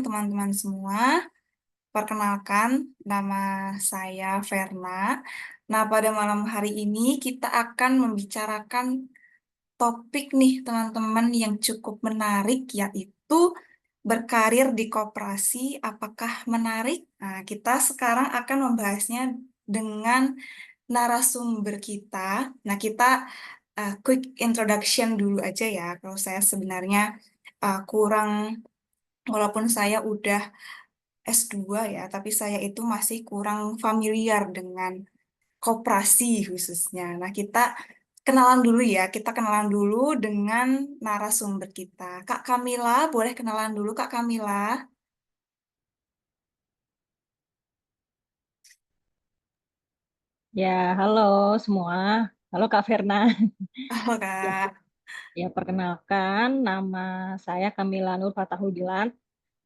teman-teman semua. Perkenalkan, nama saya Verna. Nah, pada malam hari ini kita akan membicarakan topik nih, teman-teman, yang cukup menarik, yaitu berkarir di koperasi. Apakah menarik? Nah, kita sekarang akan membahasnya dengan narasumber kita. Nah, kita quick introduction dulu aja ya. Kalau saya sebenarnya kurang, walaupun saya udah S2 ya, tapi saya itu masih kurang familiar dengan koperasi khususnya. Nah, kita kenalan dulu ya. Kita kenalan dulu dengan narasumber kita. Kak Kamila, boleh kenalan dulu Kak Kamila? Ya, halo semua. Halo Kak Verna. Halo Ya, Kak. ya, perkenalkan nama saya Kamila Nur Fatahudilan.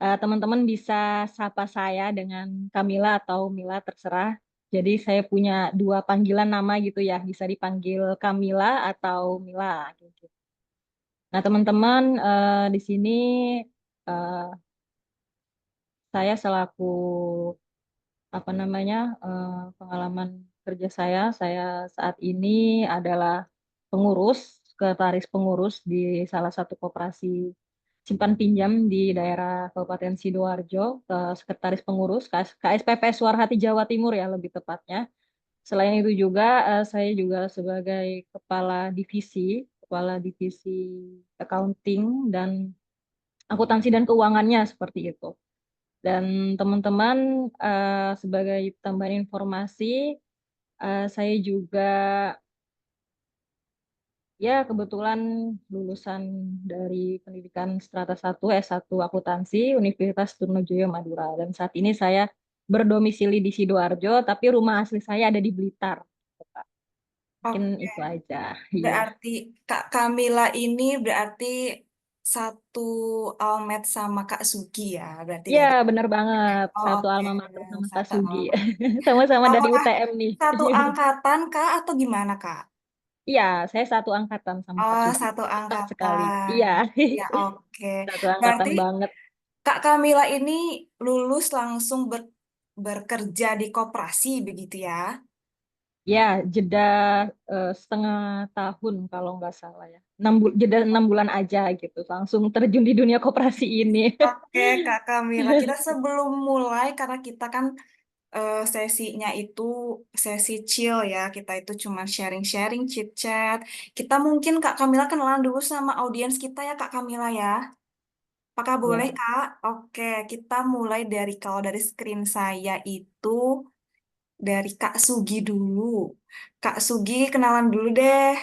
Teman-teman bisa sapa saya dengan Kamila atau Mila terserah. Jadi saya punya dua panggilan nama gitu ya, bisa dipanggil Kamila atau Mila gitu. Nah, teman-teman di sini eh, saya selaku apa namanya pengalaman kerja saya saat ini adalah pengurus, sekretaris pengurus di salah satu koperasi simpan pinjam di daerah Kabupaten Sidoarjo, sekretaris pengurus KSPP Suarhati Jawa Timur ya lebih tepatnya. Selain itu juga saya juga sebagai kepala divisi accounting dan akuntansi dan keuangannya seperti itu. Dan teman-teman, sebagai tambahan informasi, saya juga ya kebetulan lulusan dari pendidikan Strata 1 S1 Akuntansi Universitas Trunojoyo Madura. Dan saat ini saya berdomisili di Sidoarjo, tapi rumah asli saya ada di Blitar. Mungkin Oke, itu aja. Iya. berarti Kak Kamila ini berarti satu almet sama Kak Sugi ya, berarti Iya, dari. benar banget. Oh, Satu oke, alma mater sama Kak satu Sugi. almet. Sama-sama dari Apakah UTM nih. satu angkatan Kak atau gimana Kak? Iya, saya satu angkatan sama Kak Oh, Sugi. satu Dekat sekali. angkatan. Iya, Ya, oke. satu Berarti angkatan banget. Kak Kamila ini lulus langsung bekerja di koperasi begitu ya? Ya, jeda setengah tahun kalau nggak salah ya. Jeda 6 bulan aja gitu. Langsung terjun di dunia koperasi ini. Oke, Kak Kamila. Kita sebelum mulai, karena kita kan sesinya itu sesi chill ya. Kita itu cuma sharing-sharing, chit-chat. Kita mungkin Kak Kamila kenalan dulu sama audiens kita ya, Kak Kamila ya. Apakah boleh, Ya. Kak? Oke, kita mulai dari kalau dari screen saya itu dari Kak Sugi dulu. Kak Sugi, kenalan dulu deh.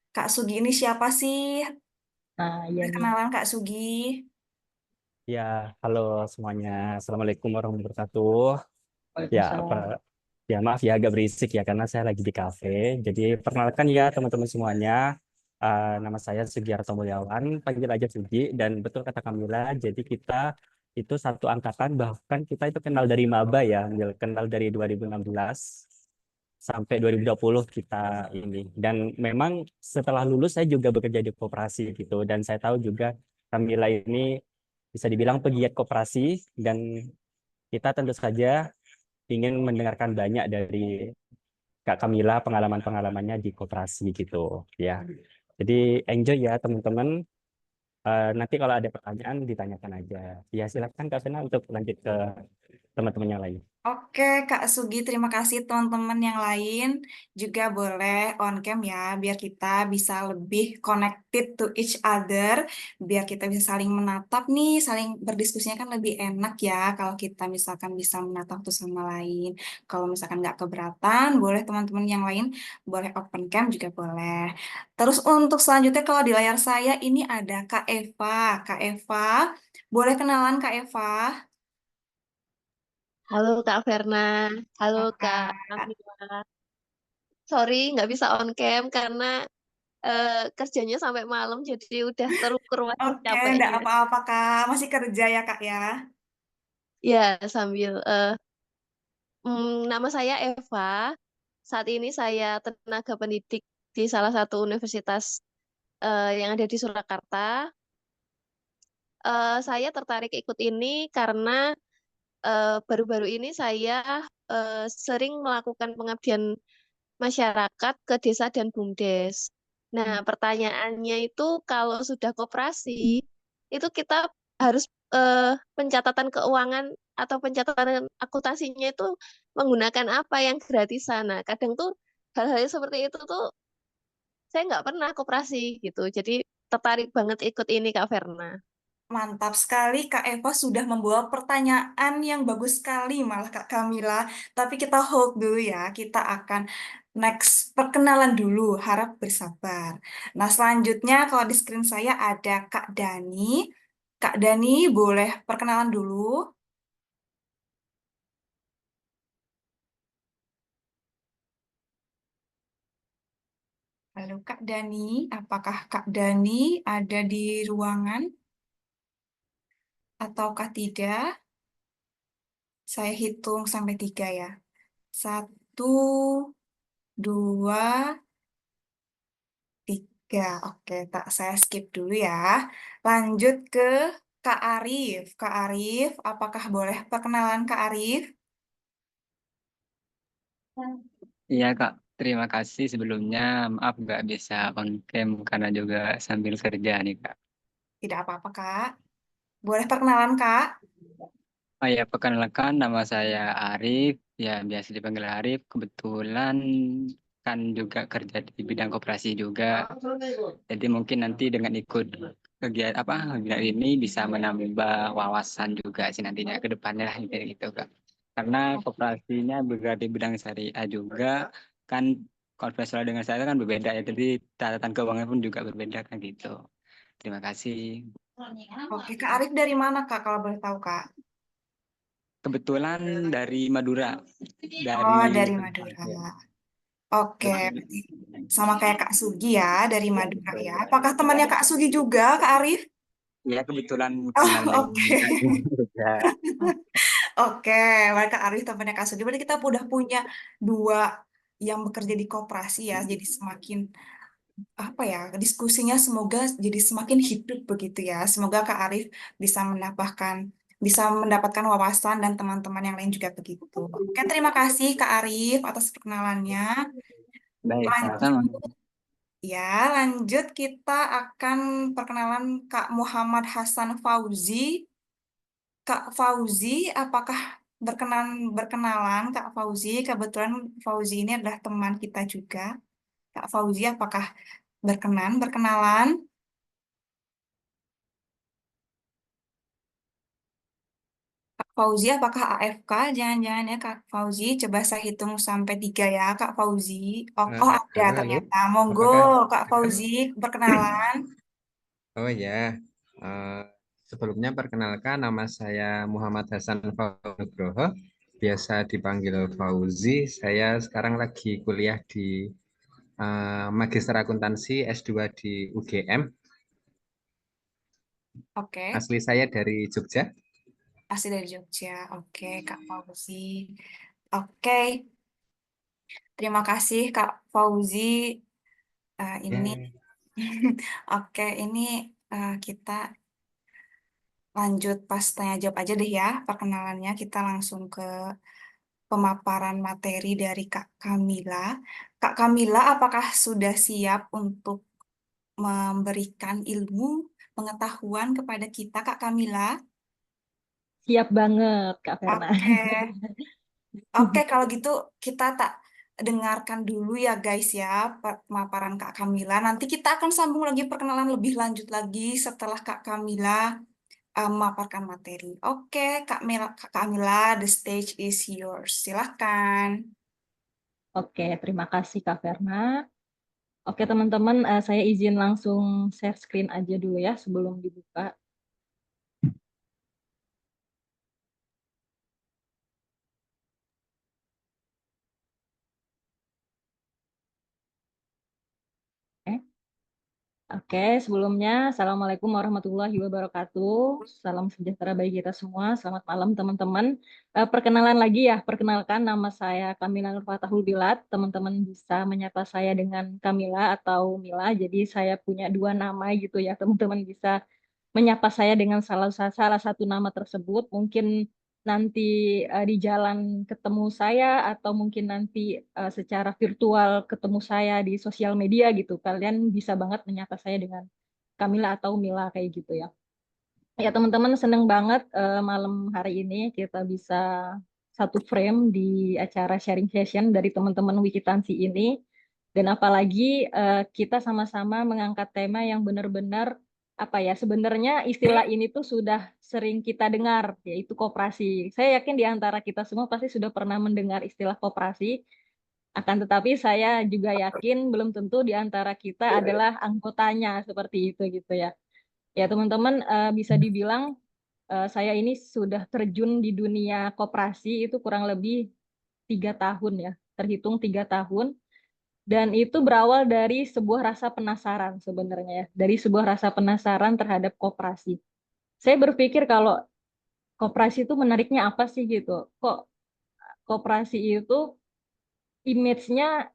Kak Sugi ini siapa sih? Nah, iya nih. Kenalan Kak Sugi. Ya, halo semuanya. Assalamualaikum warahmatullahi wabarakatuh. Ya, Waalaikumsalam. ya maaf ya agak berisik ya karena saya lagi di kafe. Jadi perkenalkan ya teman-teman semuanya. Nama saya Sugiarto Mulyawan, panggil aja Sugi. Dan betul kata Kamila, jadi kita itu satu angkatan, bahkan kita itu kenal dari maba ya, kenal dari 2016 sampai 2020 kita ini. Dan memang setelah lulus saya juga bekerja di koperasi gitu. Dan saya tahu juga Kamila ini bisa dibilang pegiat koperasi dan kita tentu saja ingin mendengarkan banyak dari Kak Kamila pengalaman-pengalamannya di koperasi gitu ya. Jadi enjoy ya teman-teman. Nanti kalau ada pertanyaan ditanyakan aja. Ya silakan Kak Sena untuk lanjut ke teman-teman yang lain. Oke, Kak Sugi, terima kasih teman-teman yang lain. Juga boleh on cam ya, biar kita bisa lebih connected to each other, biar kita bisa saling menatap nih, saling berdiskusinya kan lebih enak ya, kalau kita misalkan bisa menatap satu sama lain. Kalau misalkan nggak keberatan, boleh teman-teman yang lain, boleh open cam juga boleh. Terus untuk selanjutnya kalau di layar saya ini ada Kak Eva. Kak Eva, boleh kenalan Kak Eva? Halo Kak Verna, halo Kak Kak. Amila. Sorry nggak bisa on cam karena kerjanya sampai malam jadi udah terukur wajah Oke, enggak capeknya. apa-apa Kak. Masih kerja ya Kak ya? Ya sambil nama saya Eva. Saat ini saya tenaga pendidik di salah satu universitas yang ada di Surakarta. saya tertarik ikut ini karena baru-baru ini saya sering melakukan pengabdian masyarakat ke desa dan BUMDes. Nah, pertanyaannya itu kalau sudah koperasi, itu kita harus pencatatan keuangan atau pencatatan akuntansinya itu menggunakan apa yang gratisan. Nah, kadang tuh hal-hal seperti itu tuh saya nggak pernah koperasi gitu. Jadi tertarik banget ikut ini Kak Verna. Mantap sekali Kak Eva sudah membawa pertanyaan yang bagus sekali malah Kak Kamila. Tapi kita hold dulu ya, kita akan next perkenalan dulu, harap bersabar. Nah selanjutnya kalau di screen saya ada Kak Dani. Kak Dani boleh perkenalan dulu. Halo Kak Dani, apakah Kak Dani ada di ruangan ataukah tidak? Saya hitung sampai 3 ya. Satu, dua, tiga. Oke, tak saya skip dulu ya. Lanjut ke Kak Arif. Kak Arif, apakah boleh perkenalan Kak Arif? Iya Kak, terima kasih sebelumnya. Maaf nggak bisa on cam karena juga sambil kerja nih Kak. Tidak apa-apa Kak. Boleh perkenalan Kak? Oh ya, perkenalkan nama saya Arif, ya biasa dipanggil Arif. Kebetulan kan juga kerja di bidang koperasi juga. Jadi mungkin nanti dengan ikut kegiatan kegiatan ini bisa menambah wawasan juga sih nantinya ke depannya lah kayak gitu Kak. Karena koperasinya bergerak di bidang syariah juga kan konvensional dengan saya kan berbeda ya. Jadi catatan keuangan pun juga berbeda kan gitu. Terima kasih. Oke, Kak Arif dari mana Kak kalau boleh tahu Kak? Kebetulan dari Madura, Oh, dari dari Madura. Oke, berarti sama kayak Kak Sugi ya, dari Madura ya. Apakah temannya Kak Sugi juga, Kak Arif? ya kebetulan kenal Oh, dengan oke. juga. Oke, mereka Arif temannya Kak Sudi. Berarti kita udah punya dua yang bekerja di koperasi ya. Jadi semakin apa ya diskusinya semoga jadi semakin hidup begitu ya. Semoga Kak Arif bisa bisa mendapatkan wawasan dan teman-teman yang lain juga begitu. Oke, terima kasih Kak Arif atas perkenalannya. Baik, sama-sama. Lanjut ya, lanjut kita akan perkenalan Kak Muhammad Hasan Fauzi. Kak Fauzi, apakah berkenalan Kak Fauzi? Kebetulan Fauzi ini adalah teman kita juga. Kak Fauzi, apakah berkenalan? Kak Fauzi, apakah AFK? Jangan-jangan ya Kak Fauzi. Coba saya hitung sampai 3 ya Kak Fauzi. Oh, oh ada Halo, halo. ternyata. Monggo Apakah? Kak Fauzi berkenalan. Oh ya, eh, sebelumnya perkenalkan nama saya Muhammad Hasan Nugroho, biasa dipanggil Fauzi. Saya sekarang lagi kuliah di Magister Akuntansi S2 di UGM. Oke, Asli saya dari Jogja. asli dari Jogja. Oke, Kak Fauzi. Oke, terima kasih Kak Fauzi. Ini Ya, Oke, ini kita lanjut pas tanya jawab aja deh ya perkenalannya. Kita langsung ke pemaparan materi dari Kak Kamila. Kak Kamila, apakah sudah siap untuk memberikan ilmu pengetahuan kepada kita, Kak Kamila? Siap banget, Kak Verna. Oke, oke kalau gitu kita tak dengarkan dulu ya guys ya pemaparan Kak Kamila. Nanti kita akan sambung lagi perkenalan lebih lanjut lagi setelah Kak Kamila memaparkan materi. Oke, Kak Kamila, the stage is yours. Silahkan. Oke, terima kasih Kak Verna. Oke teman-teman, saya izin langsung share screen aja dulu ya sebelum dibuka. Oke. Oke, sebelumnya Assalamualaikum warahmatullahi wabarakatuh. Salam sejahtera bagi kita semua. Selamat malam teman-teman. Perkenalan lagi ya, perkenalkan nama saya Kamila Nur Fatahul Bilad. Teman-teman bisa menyapa saya dengan Kamila atau Mila. Jadi saya punya dua nama gitu ya, teman-teman bisa menyapa saya dengan salah satu nama tersebut. Mungkin nanti di jalan ketemu saya atau mungkin nanti secara virtual ketemu saya di sosial media gitu. Kalian bisa banget menyapa saya dengan Kamila atau Mila kayak gitu ya. Ya teman-teman seneng banget malam hari ini kita bisa satu frame di acara sharing session dari teman-teman Wikitansi ini. Dan apalagi kita sama-sama mengangkat tema yang benar-benar apa ya, sebenarnya istilah ini tuh sudah sering kita dengar, yaitu koperasi. Saya yakin di antara kita semua pasti sudah pernah mendengar istilah koperasi, akan tetapi saya juga yakin belum tentu di antara kita adalah anggotanya seperti itu gitu ya. Ya teman-teman bisa dibilang saya ini sudah terjun di dunia koperasi itu kurang lebih 3 tahun ya, terhitung 3 tahun. Dan itu berawal dari sebuah rasa penasaran sebenarnya ya, dari sebuah rasa penasaran terhadap koperasi. Saya berpikir kalau koperasi itu menariknya apa sih gitu. Kok koperasi itu image-nya,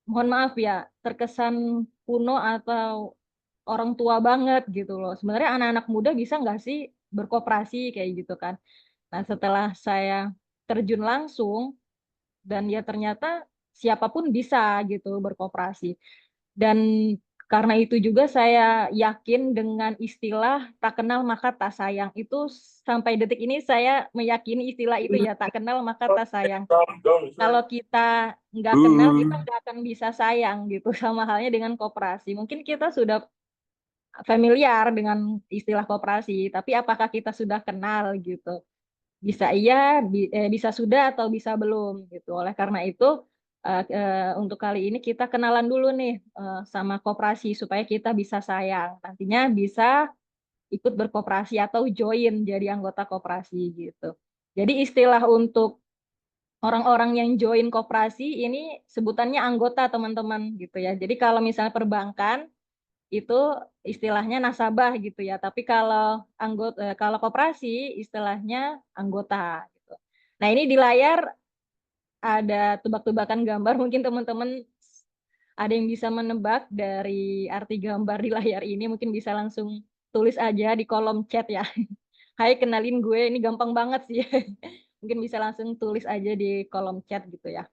mohon maaf ya, terkesan kuno atau orang tua banget gitu loh. Sebenarnya anak-anak muda bisa nggak sih berkoperasi kayak gitu kan. Nah setelah saya terjun langsung, dan ya ternyata siapapun bisa gitu berkoperasi. Dan karena itu juga saya yakin dengan istilah tak kenal maka tak sayang. Itu sampai detik ini saya meyakini istilah itu ya, tak kenal maka tak sayang. Kalau kita nggak kenal, kita nggak akan bisa sayang gitu. Sama halnya dengan koperasi. Mungkin kita sudah familiar dengan istilah koperasi, tapi apakah kita sudah kenal gitu? Bisa iya, bisa sudah atau bisa belum gitu. Oleh karena itu untuk kali ini kita kenalan dulu nih sama koperasi supaya kita bisa sayang. Nantinya bisa ikut berkoperasi atau join jadi anggota koperasi gitu. Jadi istilah untuk orang-orang yang join koperasi ini sebutannya anggota teman-teman gitu ya. Jadi kalau misalnya perbankan itu istilahnya nasabah gitu ya. Tapi kalau kalau koperasi istilahnya anggota gitu. Nah, ini di layar ada tebak-tebakan gambar, mungkin teman-teman ada yang bisa menebak dari arti gambar di layar ini, mungkin bisa langsung tulis aja di kolom chat ya. Hai, kenalin gue, ini gampang banget sih. Mungkin bisa langsung tulis aja di kolom chat gitu ya.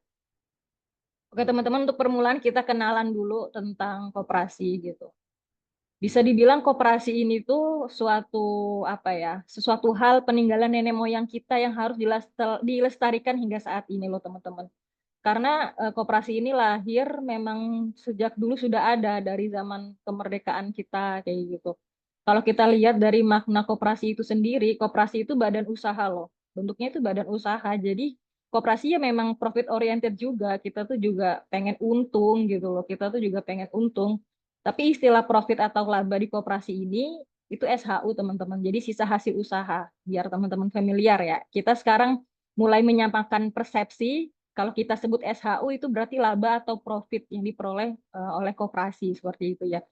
Oke teman-teman, untuk permulaan kita kenalan dulu tentang koperasi gitu. Bisa dibilang koperasi ini tuh suatu apa ya, sesuatu hal peninggalan nenek moyang kita yang harus dilestarikan hingga saat ini loh teman-teman. Karena koperasi ini lahir memang sejak dulu sudah ada dari zaman kemerdekaan kita kayak gitu. Kalau kita lihat dari makna koperasi itu sendiri, koperasi itu badan usaha loh. Bentuknya itu badan usaha. Jadi koperasi ya memang profit oriented juga. Kita tuh juga pengen untung gitu loh. Kita tuh juga pengen untung. Tapi istilah profit atau laba di koperasi ini itu SHU teman-teman. Jadi sisa hasil usaha. Biar teman-teman familiar ya. Kita sekarang mulai menyampaikan persepsi kalau kita sebut SHU itu berarti laba atau profit yang diperoleh oleh koperasi seperti itu ya.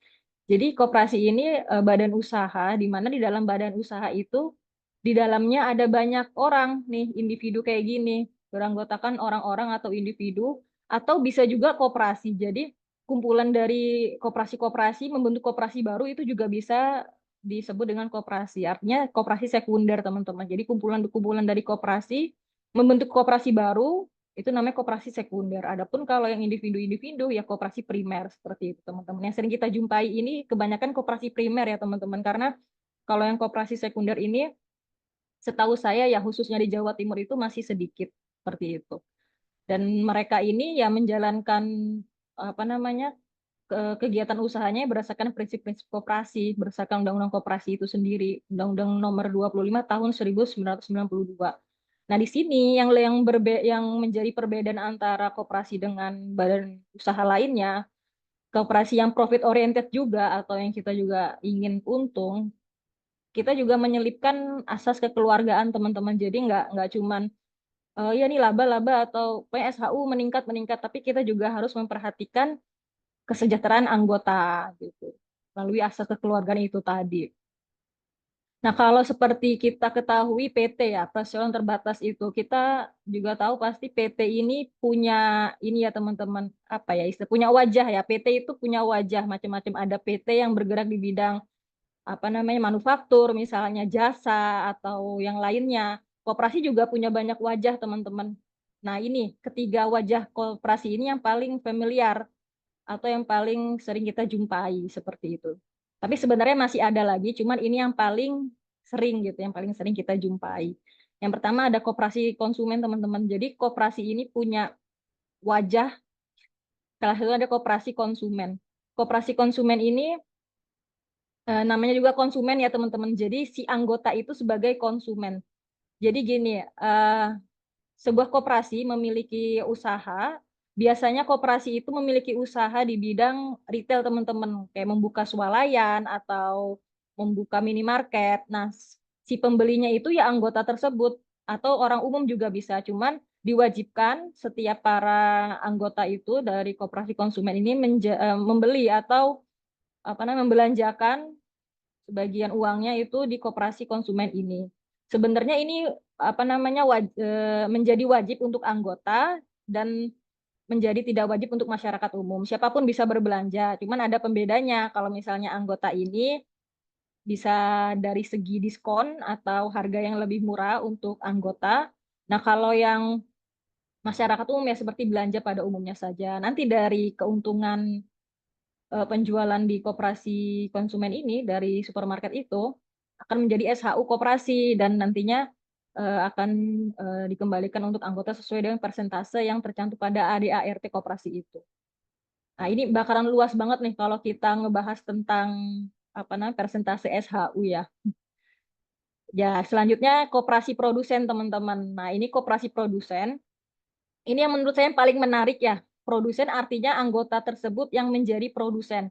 Jadi koperasi ini badan usaha, di mana di dalam badan usaha itu di dalamnya ada banyak orang nih, individu kayak gini, beranggotakan orang-orang atau individu, atau bisa juga koperasi. Jadi kumpulan dari koperasi-koperasi membentuk koperasi baru itu juga bisa disebut dengan koperasi. Artinya koperasi sekunder teman-teman. Jadi kumpulan-kumpulan dari koperasi membentuk koperasi baru itu namanya koperasi sekunder. Adapun kalau yang individu-individu ya koperasi primer seperti itu teman-teman. Yang sering kita jumpai ini kebanyakan koperasi primer ya teman-teman, karena kalau yang koperasi sekunder ini setahu saya ya khususnya di Jawa Timur itu masih sedikit seperti itu. Dan mereka ini ya menjalankan apa namanya kegiatan usahanya berdasarkan prinsip-prinsip koperasi, berdasarkan Undang-Undang Koperasi itu sendiri, Undang-Undang Nomor 25 Tahun 1992. Nah, di sini yang menjadi perbedaan antara koperasi dengan badan usaha lainnya, koperasi yang profit oriented juga atau yang kita juga ingin untung, kita juga menyelipkan asas kekeluargaan teman-teman. Jadi nggak cuman ya nih laba-laba atau PSHU meningkat, tapi kita juga harus memperhatikan kesejahteraan anggota gitu melalui asas kekeluargaan itu tadi. Nah, kalau seperti kita ketahui PT ya, perseroan terbatas itu, kita juga tahu pasti PT ini punya ini ya teman-teman, apa ya, istilah punya wajah ya. PT itu punya wajah macam-macam. Ada PT yang bergerak di bidang manufaktur, misalnya jasa atau yang lainnya. Koperasi juga punya banyak wajah, teman-teman. Nah, ini ketiga wajah koperasi ini yang paling familiar atau yang paling sering kita jumpai seperti itu. Tapi sebenarnya masih ada lagi, cuman ini yang paling sering gitu, yang paling sering kita jumpai. Yang pertama ada koperasi konsumen, teman-teman. Jadi koperasi ini punya wajah, salah satu ada koperasi konsumen. Koperasi konsumen ini namanya juga konsumen ya, teman-teman. Jadi si anggota itu sebagai konsumen. Jadi gini, sebuah koperasi memiliki usaha, biasanya koperasi itu memiliki usaha di bidang retail, teman-teman, kayak membuka swalayan atau membuka minimarket. Nah, si pembelinya itu ya anggota tersebut atau orang umum juga bisa, cuman diwajibkan setiap para anggota itu dari koperasi konsumen ini membeli atau membelanjakan sebagian uangnya itu di koperasi konsumen ini. Sebenarnya ini menjadi wajib untuk anggota dan menjadi tidak wajib untuk masyarakat umum. Siapapun bisa berbelanja, cuman ada pembedanya. Kalau misalnya anggota ini bisa dari segi diskon atau harga yang lebih murah untuk anggota. Nah, kalau yang masyarakat umum ya seperti belanja pada umumnya saja. Nanti dari keuntungan penjualan di koperasi konsumen ini dari supermarket itu akan menjadi SHU koperasi dan nantinya akan dikembalikan untuk anggota sesuai dengan persentase yang tercantum pada ADART koperasi itu. Nah, ini bakalan luas banget nih kalau kita ngebahas tentang persentase SHU ya. Ya, selanjutnya koperasi produsen, teman-teman. Nah, ini koperasi produsen. Ini yang menurut saya yang paling menarik ya. Produsen artinya anggota tersebut yang menjadi produsen.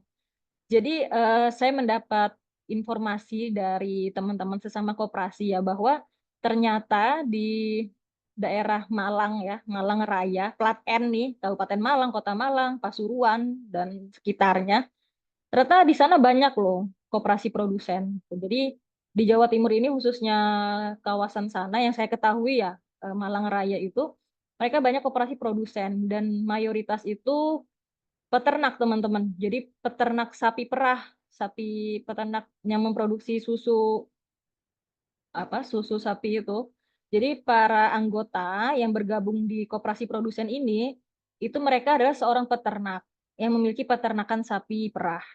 Jadi saya mendapat informasi dari teman-teman sesama koperasi ya bahwa ternyata di daerah Malang ya, Malang Raya, plat N nih, Kabupaten Malang, Kota Malang, Pasuruan dan sekitarnya. Ternyata di sana banyak loh koperasi produsen. Jadi di Jawa Timur ini khususnya kawasan sana yang saya ketahui ya, Malang Raya itu mereka banyak koperasi produsen dan mayoritas itu peternak, teman-teman. Jadi peternak sapi perah, sapi peternak yang memproduksi susu susu sapi itu. Jadi para anggota yang bergabung di koperasi produsen ini itu mereka adalah seorang peternak yang memiliki peternakan sapi perah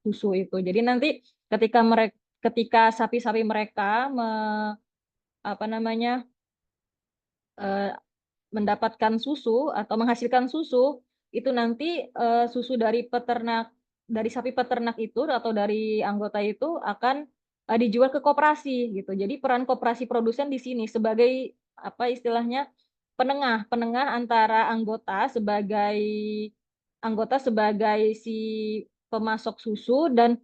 susu itu. Jadi nanti ketika sapi-sapi mereka eh, mendapatkan susu atau menghasilkan susu itu nanti susu dari sapi peternak itu atau dari anggota itu akan dijual ke koperasi gitu. Jadi peran koperasi produsen di sini sebagai istilahnya penengah antara anggota sebagai si pemasok susu dan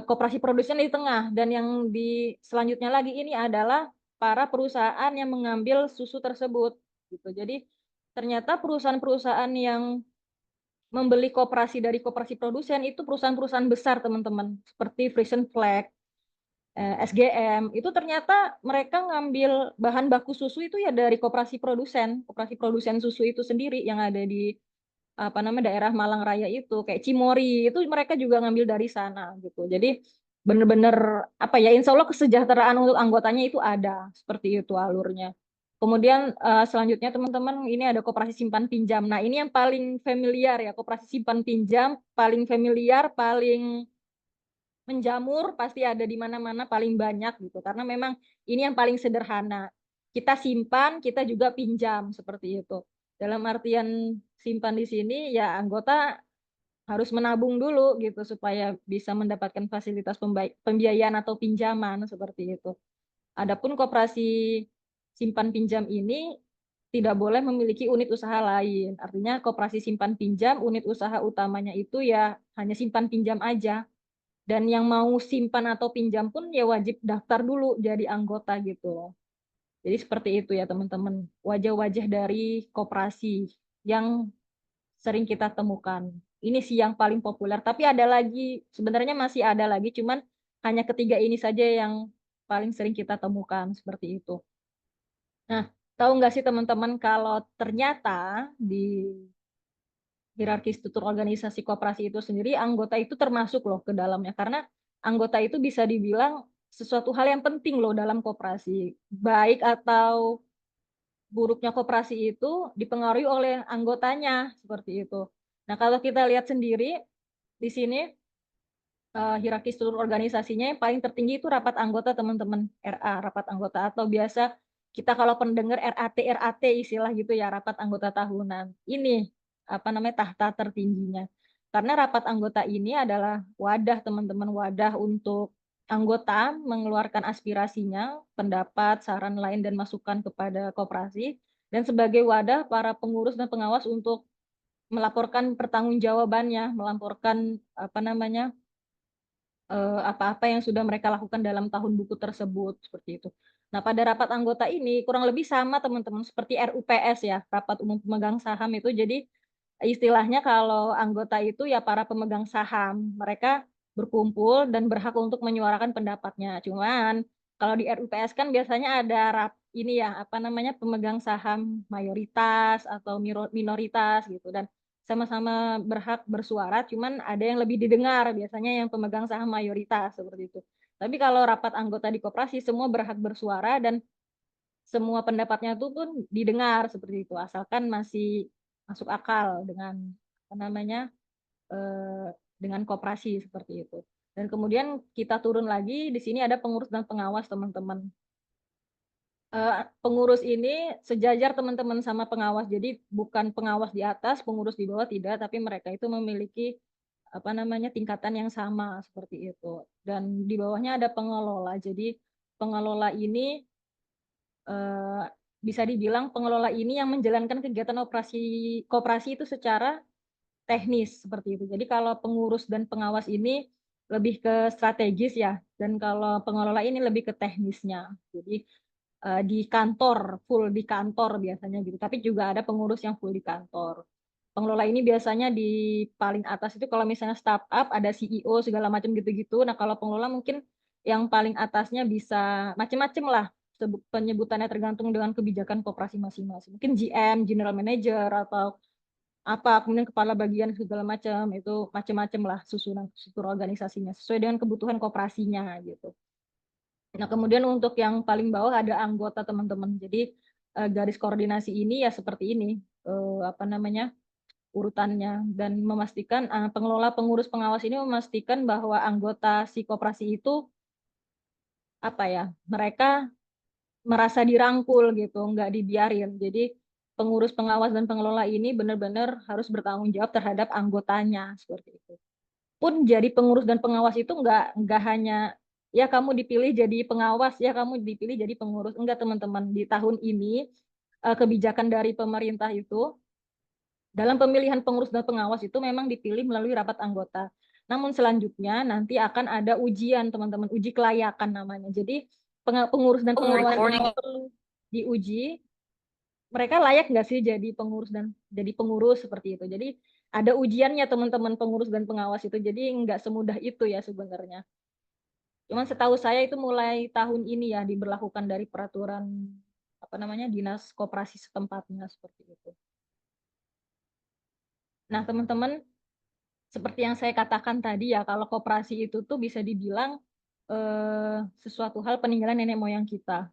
koperasi produsen di tengah, dan yang di selanjutnya lagi ini adalah para perusahaan yang mengambil susu tersebut gitu. Jadi ternyata perusahaan-perusahaan yang membeli koperasi dari koperasi produsen itu perusahaan-perusahaan besar, teman-teman, seperti Frisian Flag, SGM, itu ternyata mereka ngambil bahan baku susu itu ya dari koperasi produsen susu itu sendiri yang ada di daerah Malang Raya itu, kayak Cimory itu mereka juga ngambil dari sana gitu. Jadi bener-bener insya Allah kesejahteraan untuk anggotanya itu ada, seperti itu alurnya. Kemudian selanjutnya teman-teman ini ada koperasi simpan pinjam. Nah, ini yang paling familiar ya, koperasi simpan pinjam paling familiar, paling menjamur, pasti ada di mana-mana, paling banyak gitu. Karena memang ini yang paling sederhana. Kita simpan, kita juga pinjam seperti itu. Dalam artian simpan di sini ya anggota harus menabung dulu gitu supaya bisa mendapatkan fasilitas pembiayaan atau pinjaman seperti itu. Adapun koperasi simpan pinjam ini tidak boleh memiliki unit usaha lain. Artinya koperasi simpan pinjam unit usaha utamanya itu ya hanya simpan pinjam aja. Dan yang mau simpan atau pinjam pun ya wajib daftar dulu jadi anggota gitu. Jadi seperti itu ya teman-teman. Wajah-wajah dari koperasi yang sering kita temukan. Ini sih yang paling populer. Tapi ada lagi, sebenarnya masih ada lagi, cuman hanya ketiga ini saja yang paling sering kita temukan seperti itu. Nah, tahu nggak sih teman-teman kalau ternyata di hierarki struktur organisasi koperasi itu sendiri anggota itu termasuk loh ke dalamnya, karena anggota itu bisa dibilang sesuatu hal yang penting loh dalam koperasi. Baik atau buruknya koperasi itu dipengaruhi oleh anggotanya, seperti itu. Nah, kalau kita lihat sendiri di sini hierarki struktur organisasinya yang paling tertinggi itu rapat anggota teman-teman, RA, rapat anggota, atau biasa kita kalau pendengar RAT istilah gitu ya, rapat anggota tahunan. Ini apa namanya tahta tertingginya. Karena rapat anggota ini adalah wadah teman-teman, wadah untuk anggota mengeluarkan aspirasinya, pendapat, saran lain dan masukan kepada koperasi, dan sebagai wadah para pengurus dan pengawas untuk melaporkan pertanggungjawabannya, melaporkan apa namanya apa-apa yang sudah mereka lakukan dalam tahun buku tersebut, seperti itu. Nah, pada rapat anggota ini kurang lebih sama teman-teman seperti RUPS ya, rapat umum pemegang saham itu. Jadi istilahnya kalau anggota itu ya para pemegang saham, mereka berkumpul dan berhak untuk menyuarakan pendapatnya. Cuman kalau di RUPS kan biasanya ada ini ya, apa namanya, pemegang saham mayoritas atau minoritas gitu, dan sama-sama berhak bersuara, cuman ada yang lebih didengar, biasanya yang pemegang saham mayoritas, seperti itu. Tapi kalau rapat anggota di koperasi, semua berhak bersuara dan semua pendapatnya itu pun didengar, seperti itu, asalkan masih masuk akal dengan apa namanya dengan koperasi, seperti itu. Dan kemudian kita turun lagi, di sini ada pengurus dan pengawas teman-teman. Pengurus ini sejajar teman-teman sama pengawas, jadi bukan pengawas di atas, pengurus di bawah, tidak, tapi mereka itu memiliki apa namanya tingkatan yang sama, seperti itu. Dan di bawahnya ada pengelola, jadi pengelola ini bisa dibilang pengelola ini yang menjalankan kegiatan operasi koperasi itu secara teknis, seperti itu. Jadi kalau pengurus dan pengawas ini lebih ke strategis ya, dan kalau pengelola ini lebih ke teknisnya. Jadi di kantor, full di kantor biasanya gitu. Tapi juga ada pengurus yang full di kantor. Pengelola ini biasanya di paling atas itu kalau misalnya startup ada CEO segala macam gitu-gitu. Nah, kalau pengelola mungkin yang paling atasnya bisa macam-macam lah. Penyebutannya tergantung dengan kebijakan koperasi masing-masing. Mungkin GM, General Manager, atau apa, kemudian kepala bagian segala macam, itu macam-macam lah susunan struktur organisasinya sesuai dengan kebutuhan koperasinya gitu. Nah, kemudian untuk yang paling bawah ada anggota teman-teman. Jadi garis koordinasi ini ya seperti ini, apa namanya, urutannya, dan memastikan pengelola, pengurus, pengawas ini memastikan bahwa anggota si koperasi itu apa ya, mereka merasa dirangkul gitu, nggak dibiarin. Jadi pengurus, pengawas, dan pengelola ini benar-benar harus bertanggung jawab terhadap anggotanya, seperti itu. Pun jadi pengurus dan pengawas itu nggak hanya ya kamu dipilih jadi pengawas, ya kamu dipilih jadi pengurus. Enggak, teman-teman. Di tahun ini kebijakan dari pemerintah itu dalam pemilihan pengurus dan pengawas itu memang dipilih melalui rapat anggota. Namun selanjutnya nanti akan ada ujian, teman-teman, uji kelayakan namanya. Jadi pengurus dan pengawas ini perlu diuji, mereka layak nggak sih jadi pengurus dan jadi pengurus, seperti itu. Jadi ada ujiannya teman-teman, pengurus dan pengawas itu. Jadi nggak semudah itu ya sebenarnya. Cuman setahu saya itu mulai tahun ini ya diberlakukan dari peraturan apa namanya dinas koperasi setempatnya, seperti itu. Nah, teman-teman, seperti yang saya katakan tadi ya, kalau koperasi itu tuh bisa dibilang sesuatu hal peninggalan nenek moyang kita.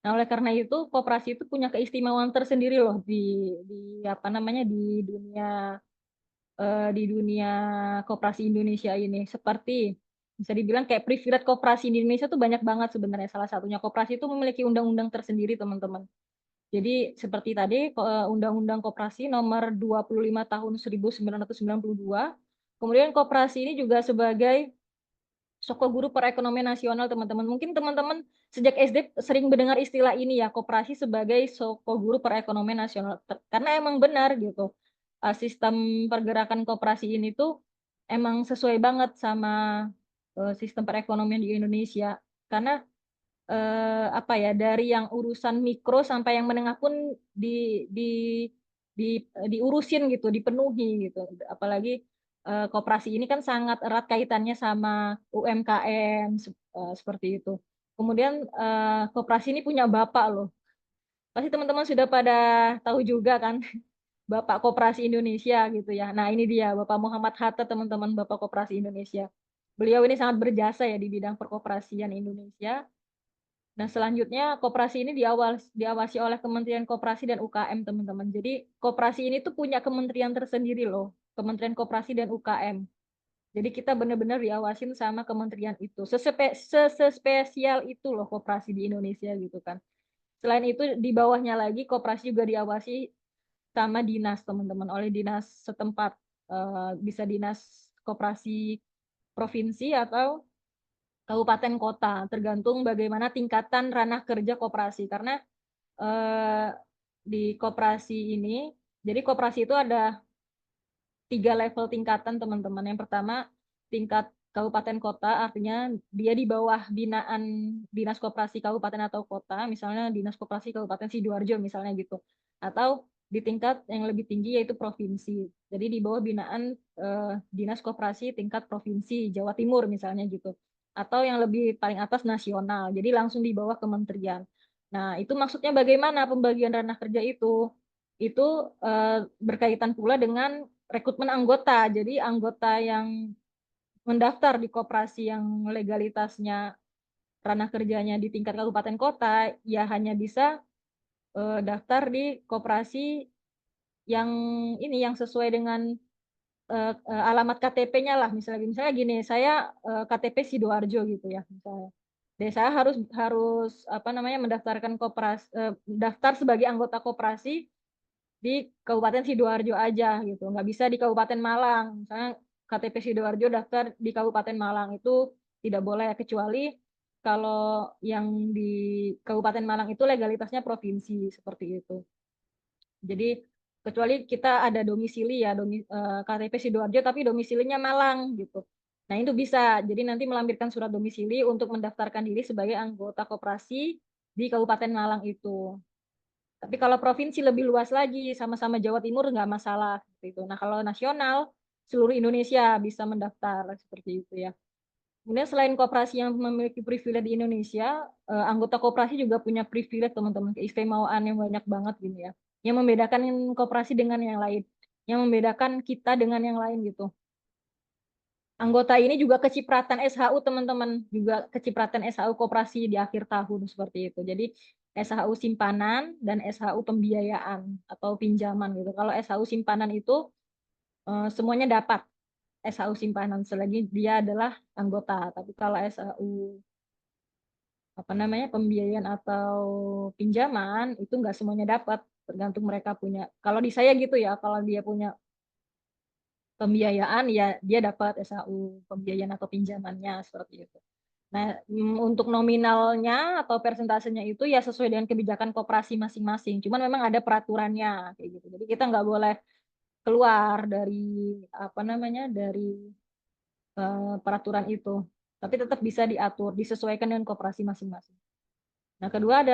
Nah, oleh karena itu koperasi itu punya keistimewaan tersendiri loh di apa namanya di dunia koperasi Indonesia ini. Seperti bisa dibilang kayak privilege koperasi di Indonesia tuh banyak banget sebenarnya. Salah satunya koperasi itu memiliki undang-undang tersendiri, teman-teman. Jadi seperti tadi Undang-Undang Koperasi nomor 25 tahun 1992. Kemudian koperasi ini juga sebagai Soko Guru Perekonomian Nasional, teman-teman. Mungkin teman-teman sejak SD sering mendengar istilah ini ya, koperasi sebagai Soko Guru Perekonomian Nasional. Karena emang benar gitu. Sistem pergerakan koperasi ini tuh emang sesuai banget sama sistem perekonomian di Indonesia. Karena apa ya, dari yang urusan mikro sampai yang menengah pun diurusin gitu, dipenuhi gitu. Apalagi koperasi ini kan sangat erat kaitannya sama UMKM seperti itu. Kemudian koperasi ini punya bapak loh. Pasti teman-teman sudah pada tahu juga kan, Bapak Koperasi Indonesia gitu ya. Nah, ini dia Bapak Muhammad Hatta, teman-teman, Bapak Koperasi Indonesia. beliau ini sangat berjasa ya di bidang perkoperasian Indonesia. Nah, selanjutnya koperasi ini diawasi oleh Kementerian Koperasi dan UKM, teman-teman. Jadi koperasi ini tuh punya kementerian tersendiri loh, Kementerian Koperasi dan UKM. Jadi kita benar-benar diawasin sama kementerian itu. Sespesial itu loh koperasi di Indonesia gitu kan. Selain itu di bawahnya lagi koperasi juga diawasi sama dinas, teman-teman, oleh dinas setempat. Bisa dinas koperasi provinsi atau kabupaten kota, tergantung bagaimana tingkatan ranah kerja koperasi. Karena di koperasi ini, jadi koperasi itu ada 3 level tingkatan, teman-teman. Yang pertama tingkat kabupaten kota, artinya dia di bawah binaan dinas koperasi kabupaten atau kota, misalnya dinas koperasi kabupaten Sidoarjo misalnya gitu, atau di tingkat yang lebih tinggi yaitu provinsi. Jadi di bawah binaan dinas koperasi tingkat provinsi Jawa Timur misalnya gitu, atau yang lebih paling atas nasional, jadi langsung di bawah kementerian. Nah, itu maksudnya bagaimana pembagian ranah kerja itu? Itu berkaitan pula dengan rekrutmen anggota. Jadi anggota yang mendaftar di koperasi yang legalitasnya ranah kerjanya di tingkat kabupaten kota, ya hanya bisa daftar di koperasi yang ini yang sesuai dengan alamat KTP-nya lah. Misalnya gini, saya KTP Sidoarjo gitu ya misalnya. Dan saya harus apa namanya mendaftarkan daftar sebagai anggota koperasi di Kabupaten Sidoarjo aja gitu, nggak bisa di Kabupaten Malang. Misalnya KTP Sidoarjo daftar di Kabupaten Malang itu tidak boleh, kecuali kalau yang di Kabupaten Malang itu legalitasnya provinsi seperti itu. Jadi kecuali kita ada domisili ya, KTP Sidoarjo tapi domisilinya Malang gitu. Nah itu bisa, jadi nanti melampirkan surat domisili untuk mendaftarkan diri sebagai anggota koperasi di Kabupaten Malang itu. Tapi kalau provinsi lebih luas lagi, sama-sama Jawa Timur nggak masalah seperti itu. Nah kalau nasional, seluruh Indonesia bisa mendaftar seperti itu ya. Kemudian selain koperasi yang memiliki privilege di Indonesia, anggota koperasi juga punya privilege, teman-teman, keistimewaan yang banyak banget gitu ya. Yang membedakan koperasi dengan yang lain, yang membedakan kita dengan yang lain gitu. Anggota ini juga kecipratan SHU, teman-teman, juga kecipratan SHU koperasi di akhir tahun seperti itu. Jadi SHU simpanan dan SHU pembiayaan atau pinjaman gitu. Kalau SHU simpanan itu semuanya dapat SHU simpanan selagi dia adalah anggota. Tapi kalau SHU apa namanya pembiayaan atau pinjaman itu nggak semuanya dapat, tergantung mereka punya. Kalau di saya gitu ya, kalau dia punya pembiayaan ya dia dapat SHU pembiayaan atau pinjamannya seperti itu. Nah, untuk nominalnya atau persentasenya itu ya sesuai dengan kebijakan koperasi masing-masing. Cuman memang ada peraturannya kayak gitu. Jadi kita nggak boleh keluar dari apa namanya dari peraturan itu. Tapi tetap bisa diatur, disesuaikan dengan koperasi masing-masing. Nah, kedua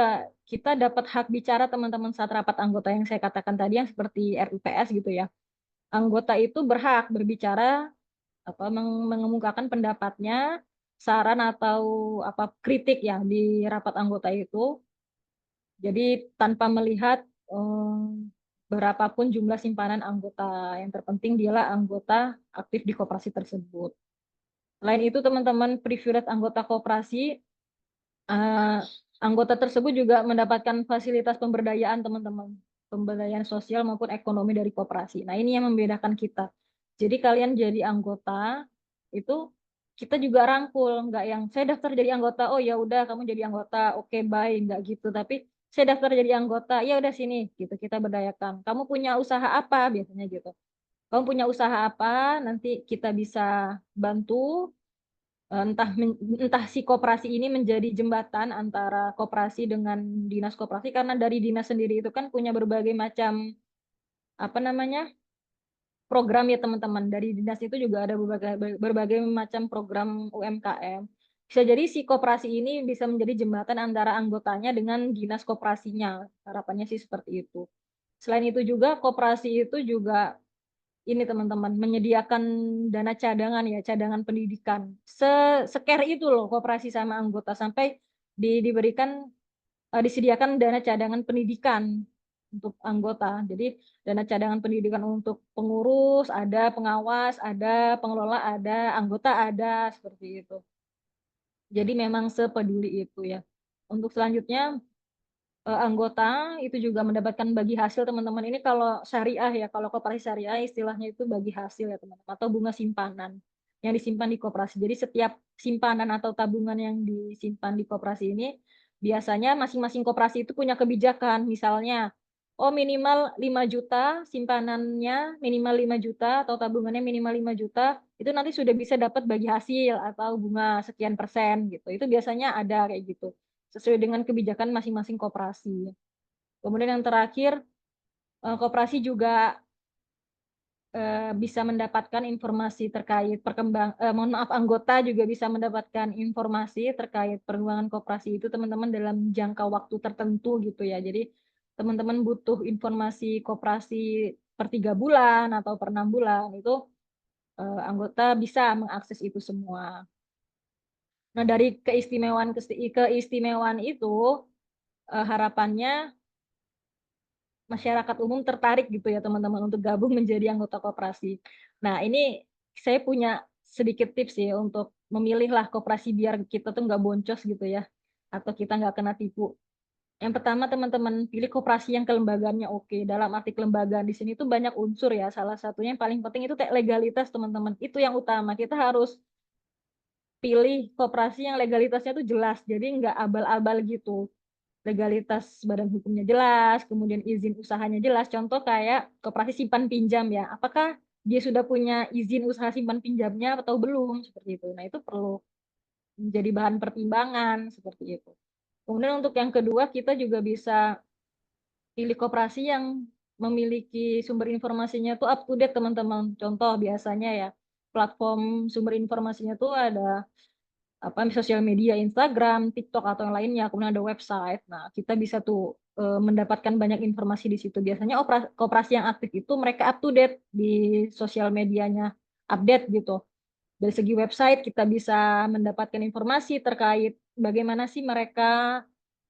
kita dapat hak bicara, teman-teman, saat rapat anggota yang saya katakan tadi yang seperti RUPS gitu ya. Anggota itu berhak berbicara mengemukakan pendapatnya, saran atau apa kritik ya di rapat anggota itu. Jadi tanpa melihat berapapun jumlah simpanan anggota, yang terpenting dialah anggota aktif di koperasi tersebut. Selain itu, teman-teman, privilege anggota koperasi, anggota tersebut juga mendapatkan fasilitas pemberdayaan, teman-teman, pemberdayaan sosial maupun ekonomi dari koperasi. Nah, ini yang membedakan kita. Jadi kalian jadi anggota itu kita juga rangkul, nggak yang saya daftar jadi anggota, oh ya udah kamu jadi anggota, oke bye, nggak gitu. Tapi saya daftar jadi anggota, ya udah sini, gitu kita berdayakan. Kamu punya usaha apa biasanya gitu? Kamu punya usaha apa? Nanti kita bisa bantu. Entah si koperasi ini menjadi jembatan antara koperasi dengan dinas koperasi, karena dari dinas sendiri itu kan punya berbagai macam apa namanya program ya, teman-teman. Dari dinas itu juga ada berbagai macam program UMKM. Bisa jadi si koperasi ini bisa menjadi jembatan antara anggotanya dengan dinas koperasinya. Harapannya sih seperti itu. Selain itu juga koperasi itu juga ini, teman-teman, menyediakan dana cadangan ya, cadangan pendidikan. Secare itu loh koperasi sama anggota, sampai disediakan dana cadangan pendidikan untuk anggota. Jadi dana cadangan pendidikan untuk pengurus, ada pengawas, ada pengelola, ada anggota, ada seperti itu. Jadi memang sepeduli itu ya. Untuk selanjutnya anggota itu juga mendapatkan bagi hasil teman-teman. Ini kalau syariah ya, kalau koperasi syariah istilahnya itu bagi hasil ya teman-teman, atau bunga simpanan yang disimpan di koperasi. Jadi setiap simpanan atau tabungan yang disimpan di koperasi ini biasanya masing-masing koperasi itu punya kebijakan. Misalnya, oh minimal 5 juta simpanannya, minimal 5 juta atau tabungannya minimal 5 juta, itu nanti sudah bisa dapat bagi hasil atau bunga sekian persen gitu. Itu biasanya ada kayak gitu sesuai dengan kebijakan masing-masing koperasi. Kemudian yang terakhir, koperasi juga bisa mendapatkan informasi terkait anggota juga bisa mendapatkan informasi terkait perkembangan koperasi itu teman-teman dalam jangka waktu tertentu gitu ya. Jadi teman-teman butuh informasi koperasi per 3 bulan atau per 6 bulan itu anggota bisa mengakses itu semua. Nah, dari keistimewaan itu harapannya masyarakat umum tertarik gitu ya teman-teman untuk gabung menjadi anggota koperasi. Nah, ini saya punya sedikit tips ya untuk memilihlah koperasi biar kita tuh nggak boncos gitu ya, atau kita nggak kena tipu. Yang pertama teman-teman pilih koperasi yang kelembagaannya oke. Dalam arti kelembagaan di sini tuh banyak unsur ya. Salah satunya yang paling penting itu legalitas teman-teman. Itu yang utama. Kita harus pilih koperasi yang legalitasnya tuh jelas. Jadi nggak abal-abal gitu. Legalitas badan hukumnya jelas, kemudian izin usahanya jelas. Contoh kayak koperasi simpan pinjam ya. Apakah dia sudah punya izin usaha simpan pinjamnya atau belum? Seperti itu. Nah, itu perlu menjadi bahan pertimbangan seperti itu. Kemudian untuk yang kedua, kita juga bisa pilih koperasi yang memiliki sumber informasinya tuh up to date teman-teman. Contoh biasanya ya, platform sumber informasinya tuh ada sosial media Instagram, TikTok atau yang lainnya, kemudian ada website. Nah, kita bisa tuh mendapatkan banyak informasi di situ. Biasanya koperasi yang aktif itu mereka up to date di sosial medianya, update gitu. Dari segi website kita bisa mendapatkan informasi terkait bagaimana sih mereka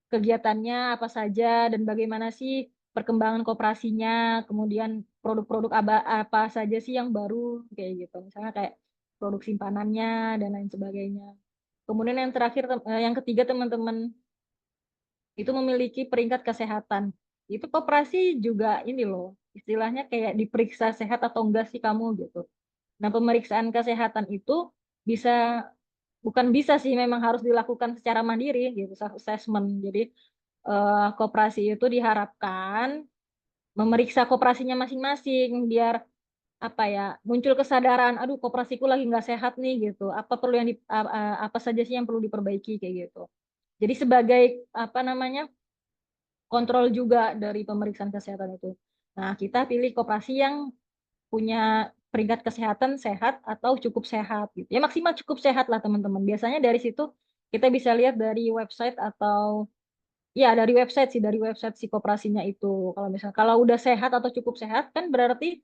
kegiatannya apa saja dan bagaimana sih perkembangan koperasinya, kemudian produk-produk apa saja sih yang baru kayak gitu. Misalnya kayak produk simpanannya dan lain sebagainya. Kemudian yang terakhir, yang ketiga teman-teman, itu memiliki peringkat kesehatan. Itu koperasi juga ini loh, istilahnya kayak diperiksa sehat atau enggak sih kamu gitu. Nah, pemeriksaan kesehatan itu bisa, bukan bisa sih, memang harus dilakukan secara mandiri gitu, self assessment. Jadi koperasi itu diharapkan memeriksa koperasinya masing-masing biar apa ya muncul kesadaran, aduh koperasiku lagi nggak sehat nih gitu, apa saja sih yang perlu diperbaiki kayak gitu. Jadi sebagai apa namanya kontrol juga dari pemeriksaan kesehatan itu. Nah, kita pilih koperasi yang punya peringkat kesehatan sehat atau cukup sehat gitu. Ya maksimal cukup sehat lah teman-teman. Biasanya dari situ kita bisa lihat dari website atau ya dari website sih, dari website si koperasinya itu. Kalau misalnya kalau udah sehat atau cukup sehat kan berarti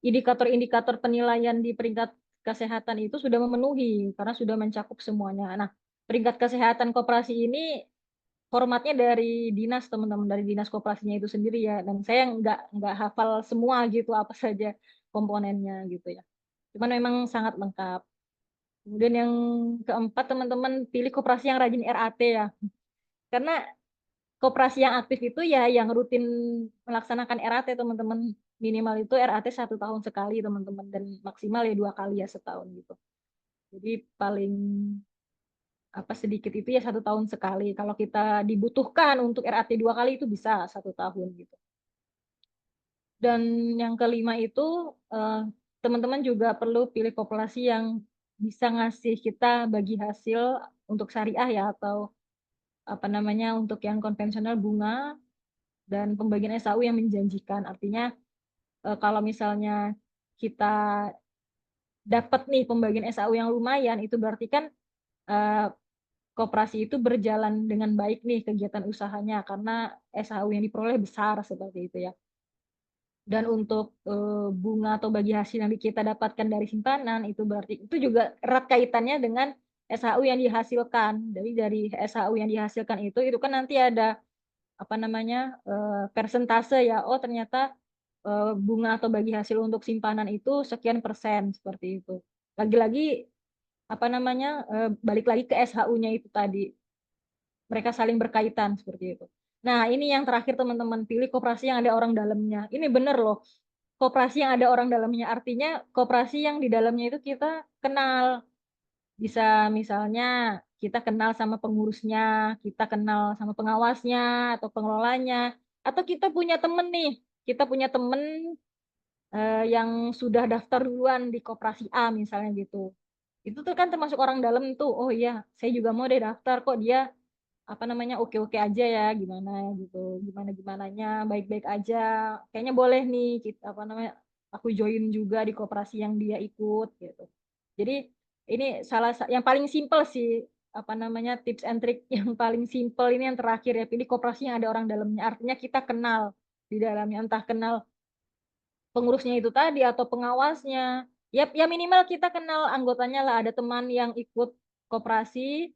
indikator-indikator penilaian di peringkat kesehatan itu sudah memenuhi karena sudah mencakup semuanya. Nah, peringkat kesehatan koperasi ini formatnya dari dinas teman-teman, dari dinas koperasinya itu sendiri ya. Dan saya nggak hafal semua gitu apa saja komponennya gitu ya. Cuman memang sangat lengkap. Kemudian yang keempat teman-teman pilih koperasi yang rajin RAT ya. Karena koperasi yang aktif itu ya yang rutin melaksanakan RAT teman-teman. Minimal itu RAT 1 tahun sekali teman-teman dan maksimal ya 2 kali ya setahun gitu. Jadi paling sedikit itu ya 1 tahun sekali. Kalau kita dibutuhkan untuk RAT 2 kali itu bisa 1 tahun gitu. Dan yang kelima itu teman-teman juga perlu pilih koperasi yang bisa ngasih kita bagi hasil untuk syariah ya atau untuk yang konvensional bunga dan pembagian SAU yang menjanjikan. Artinya kalau misalnya kita dapat nih pembagian SAU yang lumayan, itu berarti kan eh, koperasi itu berjalan dengan baik nih kegiatan usahanya karena SAU yang diperoleh besar seperti itu ya. Dan untuk bunga atau bagi hasil yang kita dapatkan dari simpanan itu berarti itu juga erat kaitannya dengan SHU yang dihasilkan. Dari SHU yang dihasilkan itu kan nanti ada persentase ya. Oh ternyata bunga atau bagi hasil untuk simpanan itu sekian persen seperti itu. Lagi-lagi balik lagi ke SHU-nya itu tadi. Mereka saling berkaitan seperti itu. Nah, ini yang terakhir teman-teman, pilih koperasi yang ada orang dalamnya. Ini bener loh. Koperasi yang ada orang dalamnya artinya koperasi yang di dalamnya itu kita kenal. Bisa misalnya kita kenal sama pengurusnya, kita kenal sama pengawasnya atau pengelolanya, atau kita punya temen nih, kita punya temen yang sudah daftar duluan di koperasi A misalnya gitu. Itu tuh kan termasuk orang dalam tuh. Oh iya, saya juga mau deh daftar, kok dia oke-oke aja ya, gimana gitu, gimananya baik-baik aja, kayaknya boleh nih kita aku join juga di koperasi yang dia ikut gitu. Jadi ini yang paling simpel sih, tips and trick yang paling simpel ini yang terakhir ya, pilih koperasi yang ada orang dalamnya, artinya kita kenal di dalamnya, entah kenal pengurusnya itu tadi atau pengawasnya, ya minimal kita kenal anggotanya lah, ada teman yang ikut koperasi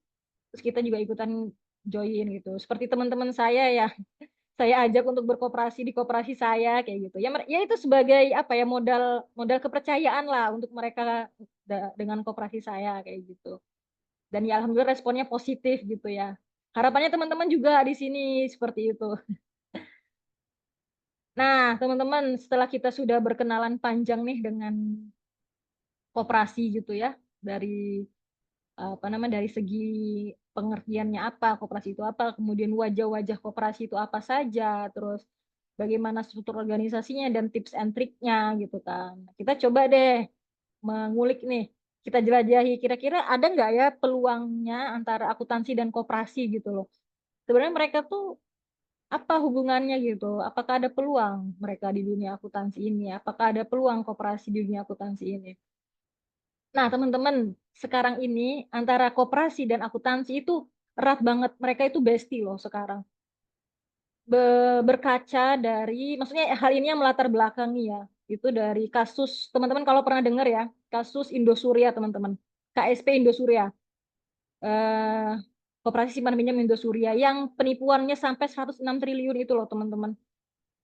terus kita juga ikutan join gitu. Seperti teman-teman saya ya, saya ajak untuk berkooperasi di koperasi saya kayak gitu. Ya itu sebagai modal kepercayaan lah untuk mereka dengan koperasi saya kayak gitu. Dan ya alhamdulillah responnya positif gitu ya. Harapannya teman-teman juga di sini seperti itu. Nah, teman-teman, setelah kita sudah berkenalan panjang nih dengan koperasi gitu ya, dari dari segi pengertiannya apa, koperasi itu apa, kemudian wajah-wajah koperasi itu apa saja, terus bagaimana struktur organisasinya dan tips and triknya gitu kan. Kita coba deh mengulik nih, kita jelajahi kira-kira ada nggak ya peluangnya antara akuntansi dan koperasi gitu loh. Sebenarnya mereka tuh apa hubungannya gitu? Apakah ada peluang mereka di dunia akuntansi ini? Apakah ada peluang koperasi di dunia akuntansi ini? Nah, teman-teman, sekarang ini antara koperasi dan akuntansi itu erat banget. Mereka itu bestie loh sekarang. Berkaca dari, maksudnya hal ini yang melatar belakangi ya, itu dari kasus, teman-teman kalau pernah dengar ya, kasus Indosuria teman-teman, KSP Indosuria, eh, Koperasi Simpan Pinjam Indosuria, yang penipuannya sampai 106 triliun itu loh teman-teman,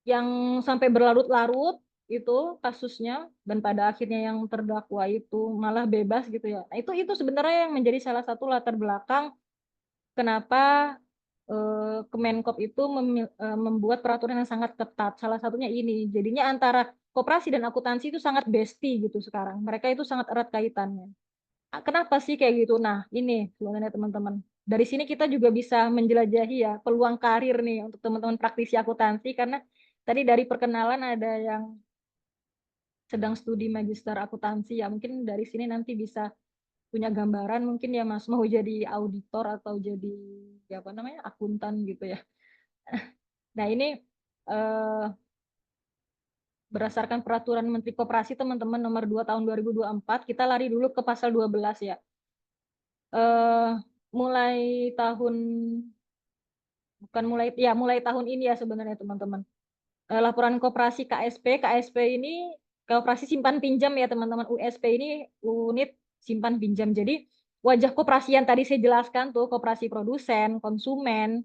yang sampai berlarut-larut itu kasusnya, dan pada akhirnya yang terdakwa itu malah bebas gitu ya. Nah, itu sebenarnya yang menjadi salah satu latar belakang kenapa Kemenkop itu membuat peraturan yang sangat ketat. Salah satunya ini. Jadinya antara koperasi dan akuntansi itu sangat bestie gitu sekarang. Mereka itu sangat erat kaitannya. Kenapa sih kayak gitu? Nah, ini sebenarnya teman-teman. Dari sini kita juga bisa menjelajahi ya peluang karir nih untuk teman-teman praktisi akuntansi, karena tadi dari perkenalan ada yang sedang studi magister akuntansi ya. Mungkin dari sini nanti bisa punya gambaran mungkin ya Mas, mau jadi auditor atau jadi akuntan gitu ya. Nah, ini eh, berdasarkan peraturan Menteri Koperasi teman-teman nomor 2 tahun 2024, kita lari dulu ke pasal 12 ya. Eh mulai tahun bukan mulai ya mulai tahun ini ya sebenarnya teman-teman. Laporan koperasi KSP ini koperasi simpan pinjam ya teman-teman. USP ini unit simpan pinjam. Jadi wajah koperasi yang tadi saya jelaskan tuh, koperasi produsen, konsumen,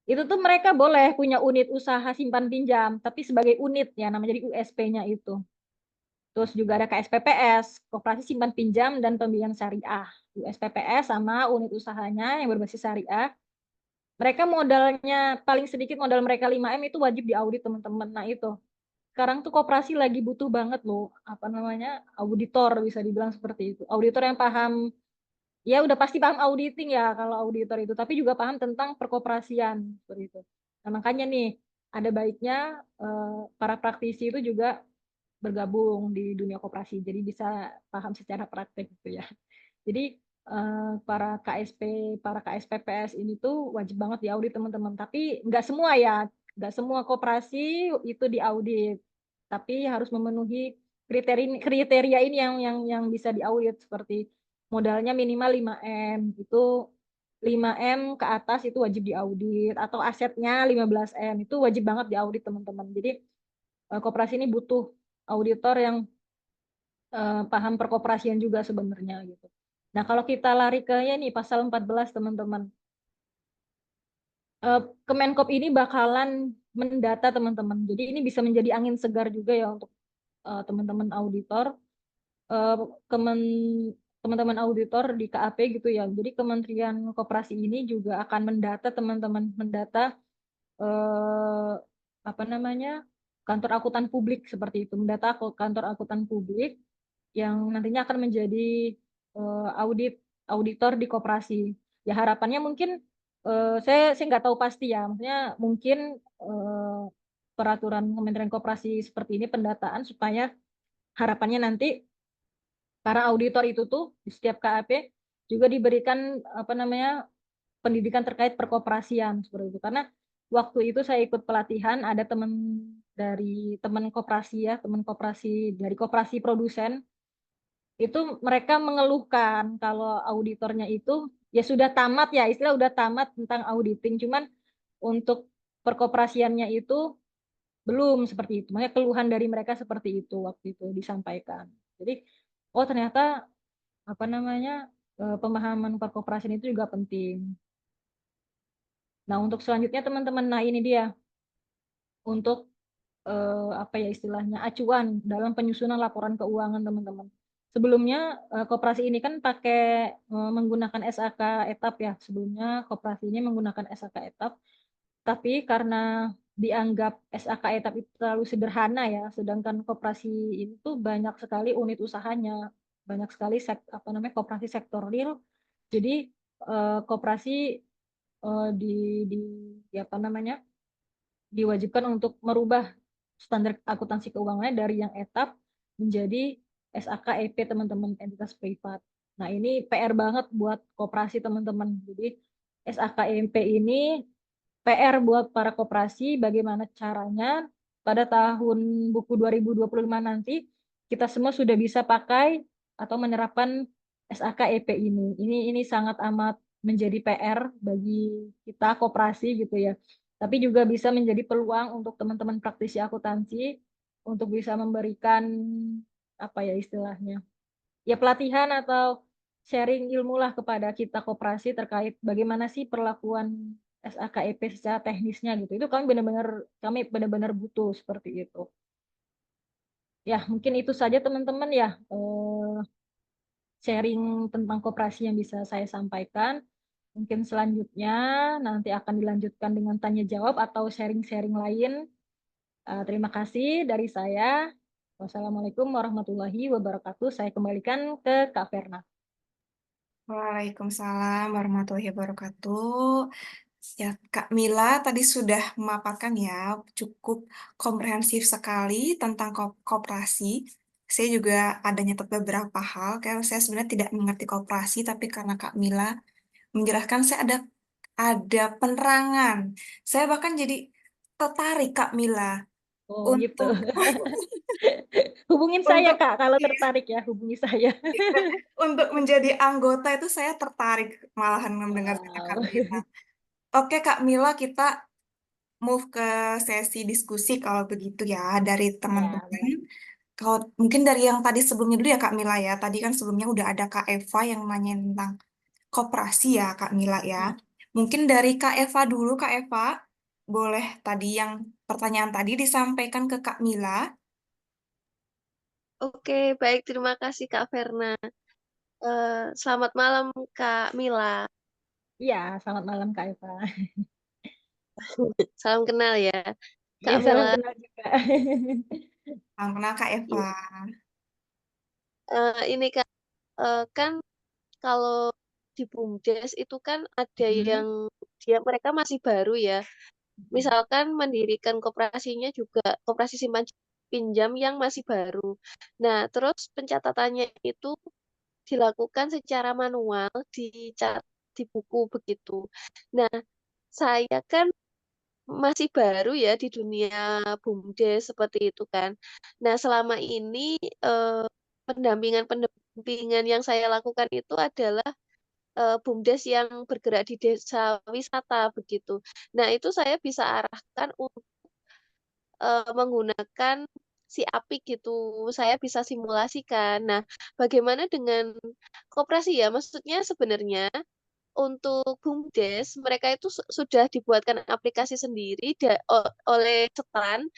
itu tuh mereka boleh punya unit usaha simpan pinjam, tapi sebagai unit ya, namanya jadi USP-nya itu. Terus juga ada KSPPS, Koperasi Simpan Pinjam dan Pembiayaan Syariah. USPPS sama unit usahanya yang berbasis syariah. Mereka modalnya paling sedikit, modal mereka 5M itu wajib diaudit teman-teman. Nah itu, sekarang tuh koperasi lagi butuh banget loh, auditor bisa dibilang seperti itu. Auditor yang paham, ya udah pasti paham auditing ya kalau auditor itu, tapi juga paham tentang perkoperasian seperti itu. Nah makanya nih, ada baiknya para praktisi itu juga bergabung di dunia koperasi, jadi bisa paham secara praktek gitu ya. Jadi para KSPPS ini tuh wajib banget diaudit teman-teman. Tapi nggak semua ya, nggak semua koperasi itu diaudit. Tapi harus memenuhi kriteria ini yang bisa diaudit, seperti modalnya minimal 5M, itu 5M ke atas itu wajib diaudit, atau asetnya 15M itu wajib banget diaudit teman-teman. Jadi koperasi ini butuh auditor yang paham perkoperasian juga sebenarnya gitu. Nah, kalau kita lari ke ya nih pasal 14 teman-teman. Kemenkop ini bakalan mendata teman-teman. Jadi ini bisa menjadi angin segar juga ya untuk teman-teman auditor, eh, teman-teman auditor di KAP gitu ya. Jadi Kementerian Koperasi ini juga akan mendata teman-teman, mendata eh, apa namanya, kantor akuntan publik seperti itu, mendata kantor akuntan publik yang nantinya akan menjadi auditor di koperasi. Ya harapannya mungkin saya nggak tahu pasti ya, maksudnya mungkin eh, peraturan Kementerian Koperasi seperti ini pendataan supaya harapannya nanti para auditor itu tuh di setiap KAP juga diberikan apa namanya pendidikan terkait perkoperasian seperti itu. Karena waktu itu saya ikut pelatihan ada teman dari teman koperasi ya, teman koperasi dari koperasi produsen itu mereka mengeluhkan kalau auditornya itu ya sudah tamat ya, istilah udah tamat tentang auditing, cuman untuk perkoperasiannya itu belum seperti itu. Makanya keluhan dari mereka seperti itu waktu itu disampaikan. Jadi, oh ternyata apa namanya pemahaman perkoperasian itu juga penting. Nah, untuk selanjutnya teman-teman, nah ini dia untuk apa ya istilahnya acuan dalam penyusunan laporan keuangan teman-teman. Sebelumnya koperasi ini kan pakai menggunakan SAK etap ya. Sebelumnya koperasi ini menggunakan SAK etap, tapi karena dianggap SAK etap itu terlalu sederhana ya, sedangkan koperasi itu banyak sekali unit usahanya, banyak sekali apa namanya koperasi sektor real. Jadi koperasi di di apa namanya diwajibkan untuk merubah standar akuntansi keuangannya dari yang etap menjadi SAK EP teman-teman, entitas privat. Nah ini PR banget buat koperasi teman-teman. Jadi SAK EP ini PR buat para koperasi bagaimana caranya pada tahun buku 2025 nanti kita semua sudah bisa pakai atau menerapkan SAK EP ini. Ini sangat amat menjadi PR bagi kita koperasi gitu ya. Tapi juga bisa menjadi peluang untuk teman-teman praktisi akuntansi untuk bisa memberikan apa ya istilahnya ya pelatihan atau sharing ilmu lah kepada kita koperasi terkait bagaimana sih perlakuan SAKEP secara teknisnya gitu. Itu kami benar-benar butuh seperti itu. Ya, mungkin itu saja teman-teman ya sharing tentang koperasi yang bisa saya sampaikan. Mungkin selanjutnya nanti akan dilanjutkan dengan tanya jawab atau sharing-sharing lain. Terima kasih dari saya. Wassalamualaikum warahmatullahi wabarakatuh. Saya kembalikan ke Kak Verna. Waalaikumsalam warahmatullahi wabarakatuh. Ya, Kak Mila tadi sudah memaparkan ya cukup komprehensif sekali tentang koperasi. Saya juga ada nyatet beberapa hal, karena saya sebenarnya tidak mengerti koperasi, tapi karena Kak Mila menjelaskan, saya ada penerangan. Saya bahkan jadi tertarik Kak Mila Oh gitu. untuk Hubungin saya untuk Kak, kalau tertarik ya hubungi saya. untuk menjadi anggota itu saya tertarik malahan mendengar cerita Kak Wow. Mila. Oke Kak Mila, kita move ke sesi diskusi kalau begitu ya dari Ya. teman-teman. Kalau mungkin dari yang tadi sebelumnya dulu ya Kak Mila ya. Tadi kan sebelumnya udah ada Kak Eva yang nanya tentang koperasi ya Kak Mila ya. Mungkin dari Kak Eva dulu, Kak Eva, boleh tadi yang pertanyaan tadi disampaikan ke Kak Mila. Oke, baik. Terima kasih Kak Verna. Selamat malam Kak Mila. Iya, selamat malam Kak Eva. Salam kenal ya. Iya, Kak salam Mila, kenal juga. Salam kenal Kak Eva. iya. Ini Kak, kan kalau di BUMDes itu kan ada Hmm. yang mereka masih baru ya. Misalkan mendirikan koperasinya juga koperasi simpan pinjam yang masih baru. Nah, terus pencatatannya itu dilakukan secara manual, dicat di buku begitu. Nah, saya kan masih baru ya di dunia BUMDes seperti itu kan. Nah, selama ini pendampingan-pendampingan yang saya lakukan itu adalah BUMDes yang bergerak di desa wisata begitu. Nah, itu saya bisa arahkan untuk menggunakan si Apik gitu. Saya bisa simulasikan. Nah, bagaimana dengan koperasi ya? Maksudnya sebenarnya untuk BUMDes, mereka itu sudah dibuatkan aplikasi sendiri oleh Cetan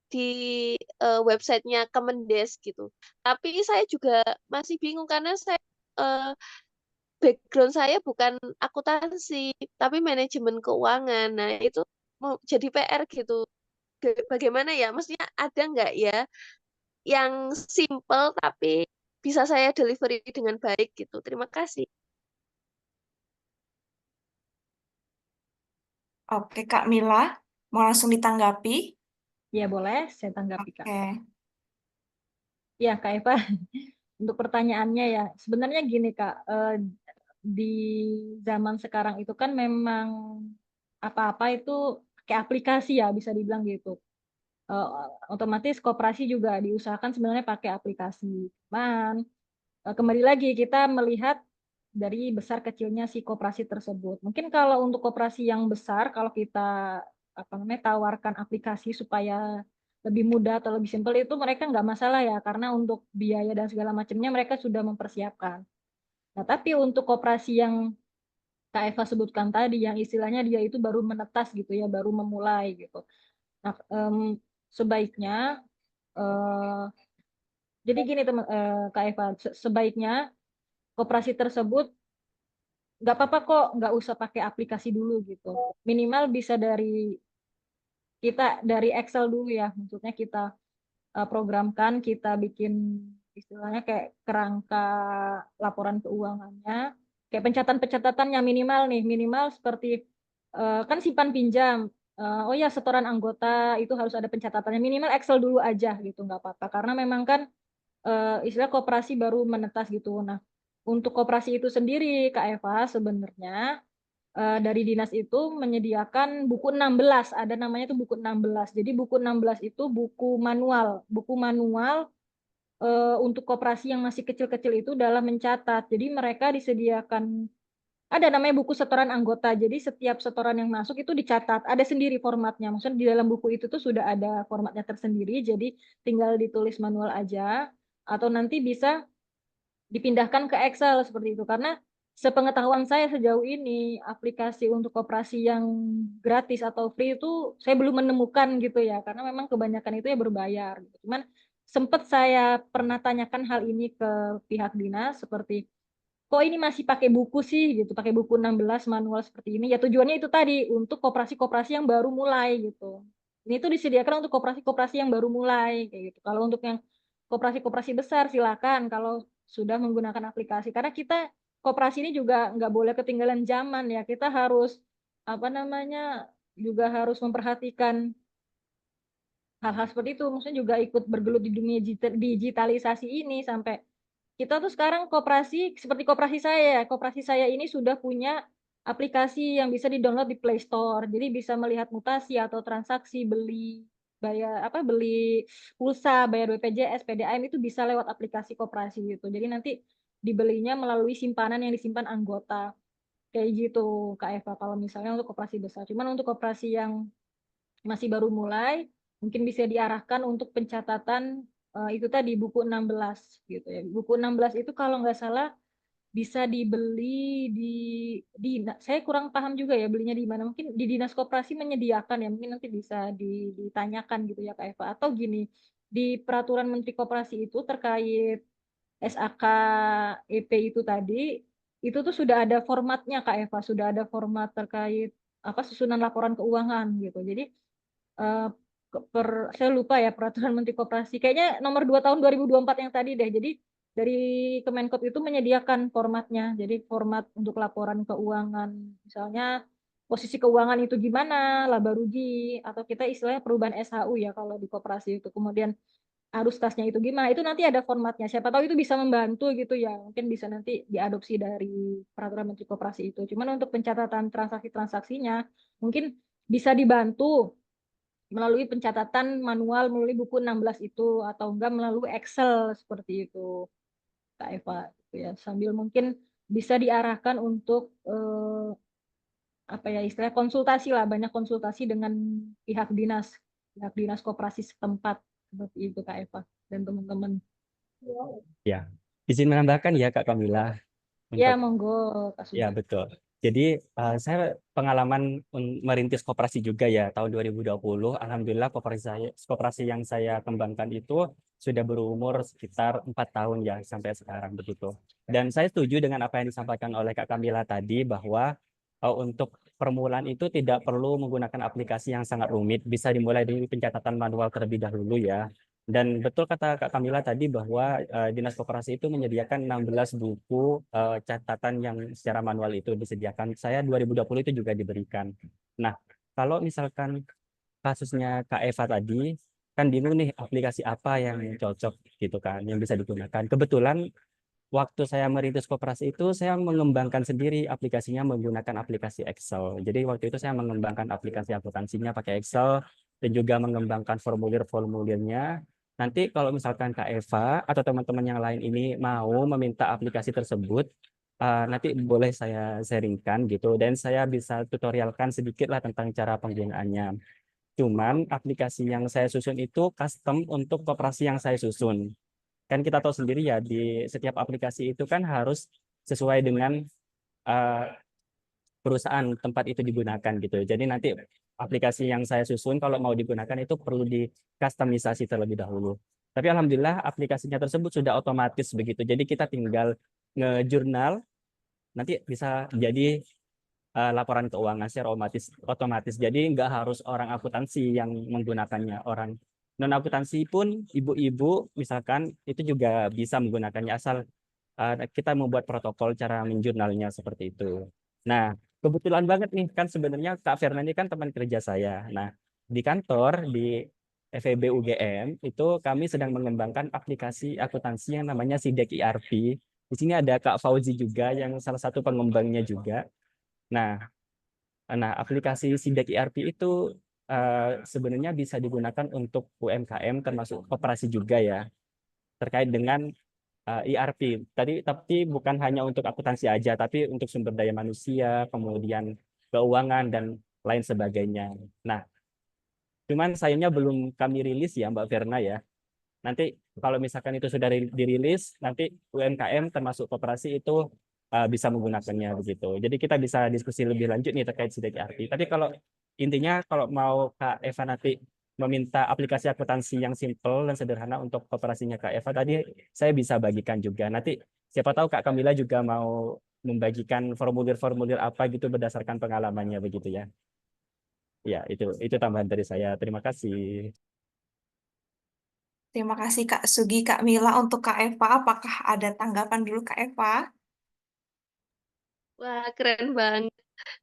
di websitenya Kemendes gitu. Tapi saya juga masih bingung karena eh, background saya bukan akuntansi, tapi manajemen keuangan. Nah, itu mau jadi PR gitu. Bagaimana ya? Maksudnya ada nggak ya yang simple tapi bisa saya delivery dengan baik gitu. Terima kasih. Oke, Kak Mila, mau langsung ditanggapi? Ya boleh, saya tanggapi Kak. Oke. Ya Kak Eva, untuk pertanyaannya ya, sebenarnya gini Kak, di zaman sekarang itu kan memang apa-apa itu kayak aplikasi ya, bisa dibilang gitu. Eh, Otomatis koperasi juga diusahakan sebenarnya pakai aplikasi. Cuman kembali lagi kita melihat dari besar kecilnya si koperasi tersebut. Mungkin kalau untuk koperasi yang besar, kalau kita apa namanya tawarkan aplikasi supaya lebih mudah atau lebih simpel itu mereka nggak masalah ya, karena untuk biaya dan segala macamnya mereka sudah mempersiapkan. Nah, tapi untuk koperasi yang Kak Eva sebutkan tadi, yang istilahnya dia itu baru menetas gitu ya, baru memulai gitu. Nah, sebaiknya eh, jadi gini teman Kak Eva, sebaiknya koperasi tersebut nggak apa-apa kok, nggak usah pakai aplikasi dulu gitu. Minimal bisa dari Excel dulu ya, maksudnya kita programkan, kita bikin istilahnya kayak kerangka laporan keuangannya, kayak pencatatan-pencatatan yang minimal nih, minimal seperti kan simpan pinjam. Oh ya, setoran anggota itu harus ada pencatatannya, minimal Excel dulu aja gitu, nggak apa-apa. Karena memang kan istilah koperasi baru menetas gitu. Nah, untuk koperasi itu sendiri, Kak Eva, sebenarnya dari dinas itu menyediakan buku 16, ada namanya tuh buku 16. Jadi buku 16 itu buku manual untuk koperasi yang masih kecil-kecil itu dalam mencatat. Jadi mereka disediakan ada namanya buku setoran anggota. Jadi setiap setoran yang masuk itu dicatat, ada sendiri formatnya. Maksudnya di dalam buku itu tuh sudah ada formatnya tersendiri, jadi tinggal ditulis manual aja atau nanti bisa dipindahkan ke Excel seperti itu. Karena sepengetahuan saya sejauh ini aplikasi untuk koperasi yang gratis atau free itu saya belum menemukan gitu ya, karena memang kebanyakan itu ya berbayar gitu. Cuman sempat saya pernah tanyakan hal ini ke pihak dinas seperti kok ini masih pakai buku sih gitu, pakai buku 16 manual seperti ini. Ya tujuannya itu tadi untuk koperasi-koperasi yang baru mulai gitu. Ini tuh disediakan untuk koperasi-koperasi yang baru mulai kayak gitu. Kalau untuk yang koperasi-koperasi besar silakan kalau sudah menggunakan aplikasi. Karena kita koperasi ini juga nggak boleh ketinggalan zaman ya. Kita harus apa namanya juga harus memperhatikan hal-hal seperti itu. Maksudnya juga ikut bergelut di dunia digitalisasi ini sampai kita tuh sekarang koperasi saya ini sudah punya aplikasi yang bisa di-download di Play Store. Jadi bisa melihat mutasi atau transaksi beli pulsa, bayar BPJS, PDAM itu bisa lewat aplikasi koperasi gitu. Jadi nanti dibelinya melalui simpanan yang disimpan anggota. Kayak gitu, Kak Eva, kalau misalnya untuk koperasi besar. Cuman untuk koperasi yang masih baru mulai, mungkin bisa diarahkan untuk pencatatan itu tadi buku 16 gitu ya. Buku 16 itu kalau nggak salah bisa dibeli di saya kurang paham juga ya belinya di mana. Mungkin di Dinas Koperasi menyediakan ya, mungkin nanti bisa ditanyakan gitu ya Kak Eva. Atau gini, di Peraturan Menteri Koperasi itu terkait SAK EP itu tadi, itu tuh sudah ada formatnya Kak Eva, sudah ada format terkait apa susunan laporan keuangan gitu. Jadi eh, saya lupa ya peraturan Menteri Koperasi kayaknya nomor 2 tahun 2024 yang tadi deh. Jadi dari Kemenkop itu menyediakan formatnya. Jadi format untuk laporan keuangan, misalnya posisi keuangan itu gimana, laba rugi, atau kita istilahnya perubahan SHU ya kalau di koperasi itu. Kemudian arus kasnya itu gimana, itu nanti ada formatnya. Siapa tahu itu bisa membantu gitu ya. Mungkin bisa nanti diadopsi dari peraturan Menteri Koperasi itu. Cuman untuk pencatatan transaksi-transaksinya mungkin bisa dibantu melalui pencatatan manual melalui buku 16 itu atau enggak melalui Excel seperti itu Kak Eva gitu ya, sambil mungkin bisa diarahkan untuk apa ya istilah konsultasi lah, banyak konsultasi dengan pihak dinas koperasi setempat seperti itu Kak Eva dan teman-teman. Ya, izin menambahkan ya Kak Kamila Ya untuk monggo Kak ya Sugi. betul. Jadi saya pengalaman merintis koperasi juga ya tahun 2020. Alhamdulillah koperasi yang saya kembangkan itu sudah berumur sekitar 4 tahun ya sampai sekarang begitu. Dan saya setuju dengan apa yang disampaikan oleh Kak Kamila tadi bahwa untuk permulaan itu tidak perlu menggunakan aplikasi yang sangat rumit, bisa dimulai dari pencatatan manual terlebih dahulu ya. Dan betul kata Kak Kamila tadi bahwa Dinas Koperasi itu menyediakan 16 buku catatan yang secara manual itu disediakan. Saya 2020 itu juga diberikan. Nah, kalau misalkan kasusnya Kak Eva tadi, kan bingung nih aplikasi apa yang cocok gitu kan, yang bisa digunakan. Kebetulan waktu saya merintis koperasi itu, saya mengembangkan sendiri aplikasinya menggunakan aplikasi Excel. Jadi waktu itu saya mengembangkan aplikasi akuntansinya pakai Excel dan juga mengembangkan formulir-formulirnya. Nanti kalau misalkan Kak Eva atau teman-teman yang lain ini mau meminta aplikasi tersebut, nanti boleh saya sharingkan gitu dan saya bisa tutorialkan sedikit lah tentang cara penggunaannya. Cuman aplikasi yang saya susun itu custom untuk koperasi yang saya susun. Kan kita tahu sendiri ya di setiap aplikasi itu kan harus sesuai dengan eh, perusahaan tempat itu digunakan gitu. Jadi nanti aplikasi yang saya susun kalau mau digunakan itu perlu dikustomisasi terlebih dahulu. Tapi alhamdulillah aplikasinya tersebut sudah otomatis begitu. Jadi kita tinggal ngejurnal nanti bisa jadi laporan keuangan secara otomatis. Jadi nggak harus orang akuntansi yang menggunakannya. Orang non akuntansi pun ibu-ibu misalkan itu juga bisa menggunakannya asal kita membuat protokol cara menjurnalnya seperti itu. Nah, kebetulan banget nih kan sebenarnya Kak Ferna ini kan teman kerja saya. Nah, di kantor di FEB UGM itu kami sedang mengembangkan aplikasi akuntansi yang namanya Sidek ERP. Di sini ada Kak Fauzi juga yang salah satu pengembangnya juga. Nah, aplikasi Sidek ERP itu sebenarnya bisa digunakan untuk UMKM termasuk koperasi juga ya terkait dengan ERP. Tapi bukan hanya untuk akuntansi aja, tapi untuk sumber daya manusia, kemudian keuangan dan lain sebagainya. Nah, cuman sayangnya belum kami rilis ya Mbak Verna ya. Nanti kalau misalkan itu sudah dirilis, nanti UMKM termasuk koperasi itu bisa menggunakannya begitu. Jadi kita bisa diskusi lebih lanjut nih terkait sidik ERP. Tapi kalau intinya kalau mau Kak Eva nanti meminta aplikasi akuntansi yang simple dan sederhana untuk koperasinya Kak Eva tadi saya bisa bagikan juga. Nanti siapa tahu Kak Kamila juga mau membagikan formulir-formulir apa gitu berdasarkan pengalamannya begitu ya. Ya, itu tambahan dari saya. Terima kasih. Terima kasih Kak Sugi, Kak Mila. Untuk Kak Eva, apakah ada tanggapan dulu Kak Eva? Wah, keren banget.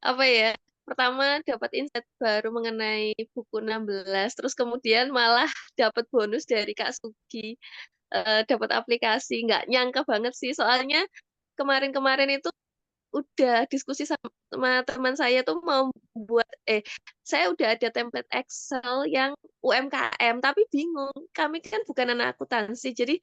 Apa ya? Pertama dapat insight baru mengenai buku 16, terus kemudian malah dapat bonus dari Kak Sugi, dapat aplikasi. Nggak nyangka banget sih, soalnya kemarin-kemarin itu udah diskusi sama teman saya tuh mau buat saya udah ada template Excel yang UMKM tapi bingung. Kami kan bukan anak akuntansi. Jadi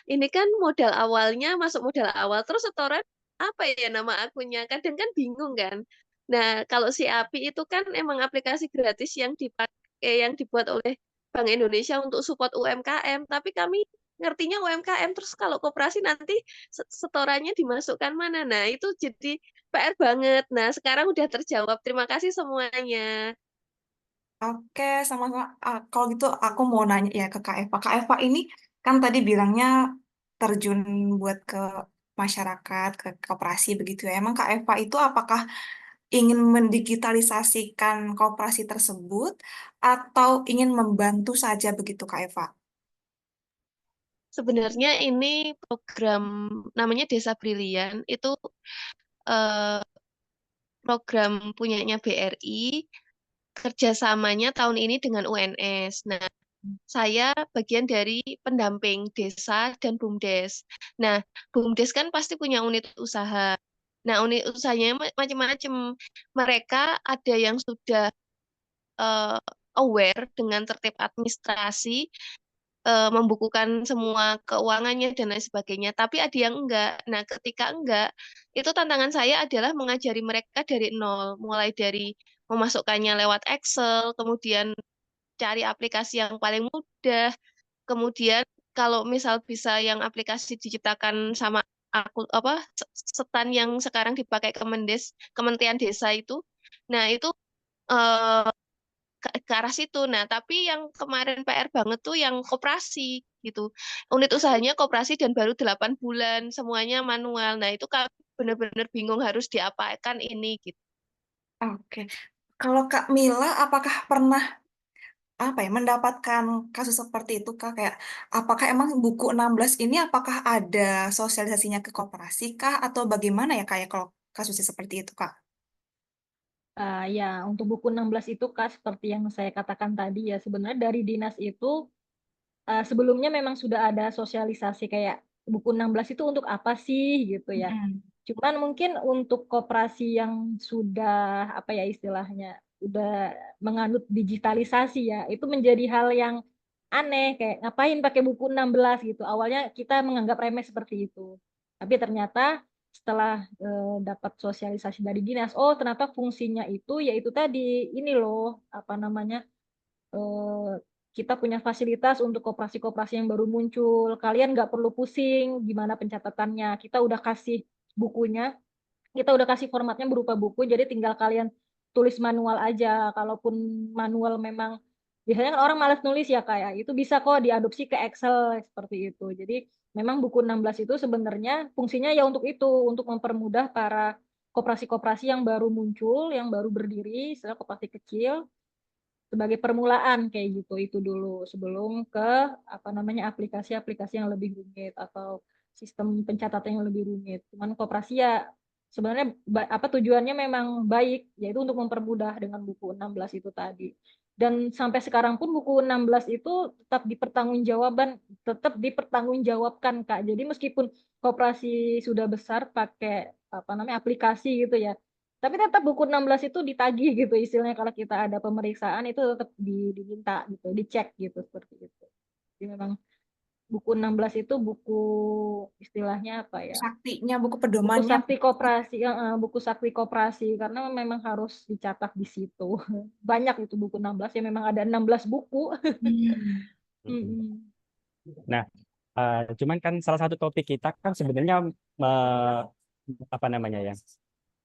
ini kan modal awalnya masuk modal awal terus setoran apa ya nama akunnya? Kadang kan bingung kan. Nah, kalau si API itu kan emang aplikasi gratis yang dipakai yang dibuat oleh Bank Indonesia untuk support UMKM, tapi kami ngertinya UMKM terus kalau koperasi nanti setorannya dimasukkan mana. Nah, itu jadi PR banget. Nah, sekarang udah terjawab. Terima kasih semuanya. Oke, sama-sama. Kalau gitu aku mau nanya ya ke Kak Eva. Kak Eva ini kan tadi bilangnya terjun buat ke masyarakat, ke koperasi begitu ya. Emang Kak Eva itu apakah ingin mendigitalisasikan koperasi tersebut atau ingin membantu saja begitu Kak Eva? Sebenarnya ini program namanya Desa Brilian itu eh, program punyanya BRI, kerjasamanya tahun ini dengan UNS. Nah, saya bagian dari pendamping desa dan BUMDes. Nah, BUMDes kan pasti punya unit usaha. Nah, unit usahanya macam-macam. Mereka ada yang sudah eh, aware dengan tertib administrasi, membukukan semua keuangannya dan lain sebagainya. Tapi ada yang enggak. Nah, ketika enggak, itu tantangan saya adalah mengajari mereka dari nol, mulai dari memasukkannya lewat Excel, kemudian cari aplikasi yang paling mudah, kemudian kalau misal bisa yang aplikasi diciptakan sama aku apa setan yang sekarang dipakai Kementerian Desa itu. Nah, itu eh, ke arah situ. Nah, tapi yang kemarin PR banget tuh yang koperasi gitu. Unit usahanya koperasi dan baru 8 bulan, semuanya manual. Nah, itu Kak benar-benar bingung harus diapakan ini gitu. Oke. Kalau Kak Mila, apakah pernah mendapatkan kasus seperti itu Kak? Kayak apakah emang buku 16 ini apakah ada sosialisasinya ke koperasi kah atau bagaimana ya Kak ya kalau kasusnya seperti itu Kak? Ya, untuk buku 16 itu Kak, seperti yang saya katakan tadi ya, sebenarnya dari dinas itu sebelumnya memang sudah ada sosialisasi kayak buku 16 itu untuk apa sih gitu ya. Mm-mm. Cuman mungkin untuk koperasi yang sudah apa ya istilahnya udah menganut digitalisasi ya, itu menjadi hal yang aneh kayak ngapain pakai buku 16 gitu. Awalnya kita menganggap remeh seperti itu. Tapi ternyata setelah dapat sosialisasi dari dinas, oh ternyata fungsinya itu yaitu tadi ini loh apa namanya eh, kita punya fasilitas untuk koperasi-koperasi yang baru muncul. Kalian nggak perlu pusing gimana pencatatannya. Kita udah kasih bukunya, kita udah kasih formatnya berupa buku, jadi tinggal kalian tulis manual aja. Kalaupun manual memang biasanya kan orang malas nulis ya kayak itu bisa kok diadopsi ke Excel seperti itu. Jadi memang buku 16 itu sebenarnya fungsinya ya untuk itu, untuk mempermudah para koperasi-koperasi yang baru muncul, yang baru berdiri, istilah koperasi kecil sebagai permulaan kayak gitu itu dulu sebelum ke apa namanya aplikasi-aplikasi yang lebih rumit atau sistem pencatatan yang lebih rumit. Cuman koperasi ya sebenarnya apa tujuannya memang baik yaitu untuk mempermudah dengan buku 16 itu tadi. Dan sampai sekarang pun buku 16 itu tetap dipertanggungjawabkan Kak. Jadi meskipun koperasi sudah besar pakai apa namanya aplikasi gitu ya, tapi tetap buku 16 itu ditagih gitu istilahnya kalau kita ada pemeriksaan itu tetap diminta gitu, dicek gitu seperti itu. Jadi memang buku 16 itu buku istilahnya apa ya? Saktinya, buku Buku pedomannya. sakti koperasi, buku sakti koperasi karena memang harus dicatat di situ. Banyak itu buku 16 ya memang ada 16 buku. Hmm. Mm-mm. Nah, cuman kan salah satu topik kita kan sebenarnya eh, apa namanya ya,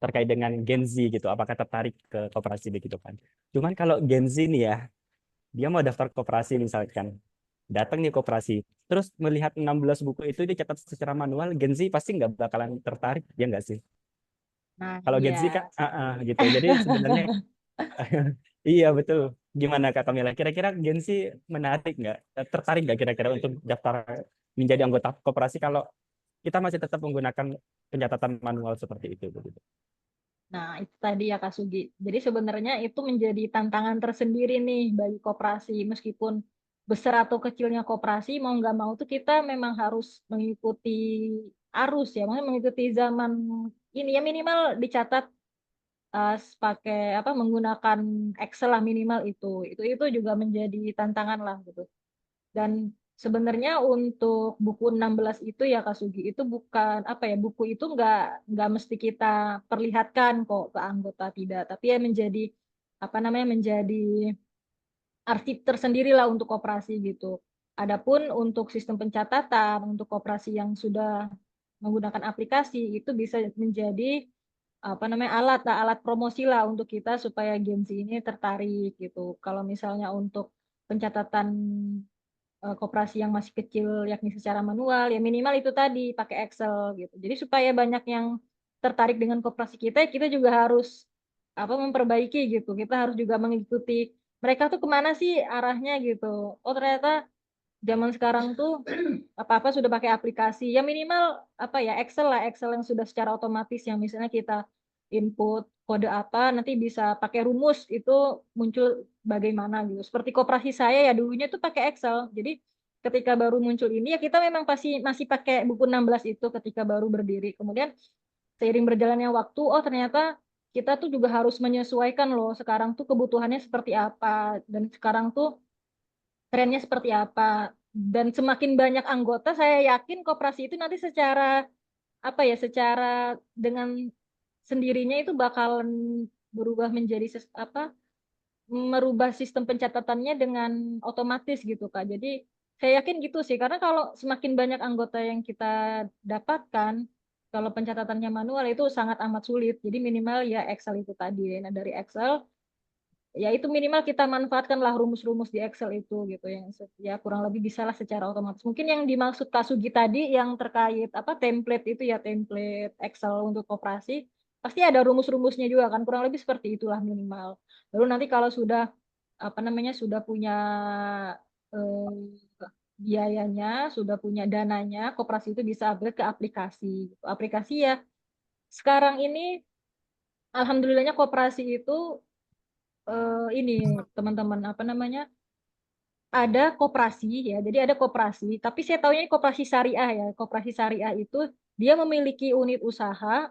terkait dengan Gen Z gitu. Apakah tertarik ke koperasi begitu kan? Cuman kalau Gen Z nih ya, dia mau daftar koperasi misalkan, datang nih koperasi, terus melihat 16 buku itu dicatat secara manual, Gen Z pasti nggak bakalan tertarik, ya nggak sih? Nah, Kalau Gen iya. Z kan, gitu. Jadi sebenarnya iya betul. Gimana Kak Kamila? Kira-kira Gen Z menarik nggak? Tertarik nggak kira-kira untuk daftar menjadi anggota koperasi kalau kita masih tetap menggunakan pencatatan manual seperti itu begitu. Nah, itu tadi ya Kak Sugi. Jadi sebenarnya itu menjadi tantangan tersendiri nih bagi koperasi. Meskipun besar atau kecilnya koperasi, mau nggak mau tuh kita memang harus mengikuti arus ya, maksudnya mengikuti zaman ini ya minimal dicatat pakai apa menggunakan Excel lah minimal itu. Itu juga menjadi tantangan lah gitu. Dan sebenarnya untuk buku 16 itu ya Kak Sugi, itu bukan apa ya, buku itu nggak mesti kita perlihatkan kok ke anggota tidak, tapi ya menjadi apa namanya menjadi arsip tersendiri lah untuk koperasi gitu. Adapun untuk sistem pencatatan untuk koperasi yang sudah menggunakan aplikasi itu bisa menjadi apa namanya alat promosi lah untuk kita supaya Gen Z ini tertarik gitu. Kalau misalnya untuk pencatatan koperasi yang masih kecil yakni secara manual ya minimal itu tadi pakai Excel gitu. Jadi supaya banyak yang tertarik dengan koperasi kita, kita juga harus apa memperbaiki gitu. Kita harus juga mengikuti mereka tuh kemana sih arahnya gitu. Oh ternyata zaman sekarang tuh apa-apa sudah pakai aplikasi. Ya minimal apa ya Excel lah, Excel yang sudah secara otomatis yang misalnya kita input kode apa nanti bisa pakai rumus itu muncul bagaimana gitu. Seperti koperasi saya ya dulunya tuh pakai Excel. Jadi ketika baru muncul ini ya kita memang pasti masih pakai buku 16 itu ketika baru berdiri. Kemudian seiring berjalannya waktu, oh ternyata kita tuh juga harus menyesuaikan loh sekarang tuh kebutuhannya seperti apa dan sekarang tuh trennya seperti apa. Dan semakin banyak anggota, saya yakin koperasi itu nanti secara apa ya, secara dengan sendirinya itu bakalan berubah menjadi merubah sistem pencatatannya dengan otomatis gitu Kak. Jadi saya yakin gitu sih, karena kalau semakin banyak anggota yang kita dapatkan, kalau pencatatannya manual itu sangat amat sulit. Jadi minimal ya Excel itu tadi. Nah, dari Excel ya itu minimal kita manfaatkanlah rumus-rumus di Excel itu gitu yang ya kurang lebih bisalah secara otomatis. Mungkin yang dimaksud Kak Sugi tadi yang terkait apa template itu ya, template Excel untuk koperasi pasti ada rumus-rumusnya juga kan, kurang lebih seperti itulah minimal. Lalu nanti kalau sudah apa namanya sudah punya eh, biayanya, sudah punya dananya, koperasi itu bisa upgrade ke aplikasi. Gitu. Aplikasi ya sekarang ini alhamdulillahnya koperasi itu ini teman-teman apa namanya ada koperasi ya, jadi ada koperasi, tapi saya tahunya ini koperasi syariah ya. Koperasi syariah itu dia memiliki unit usaha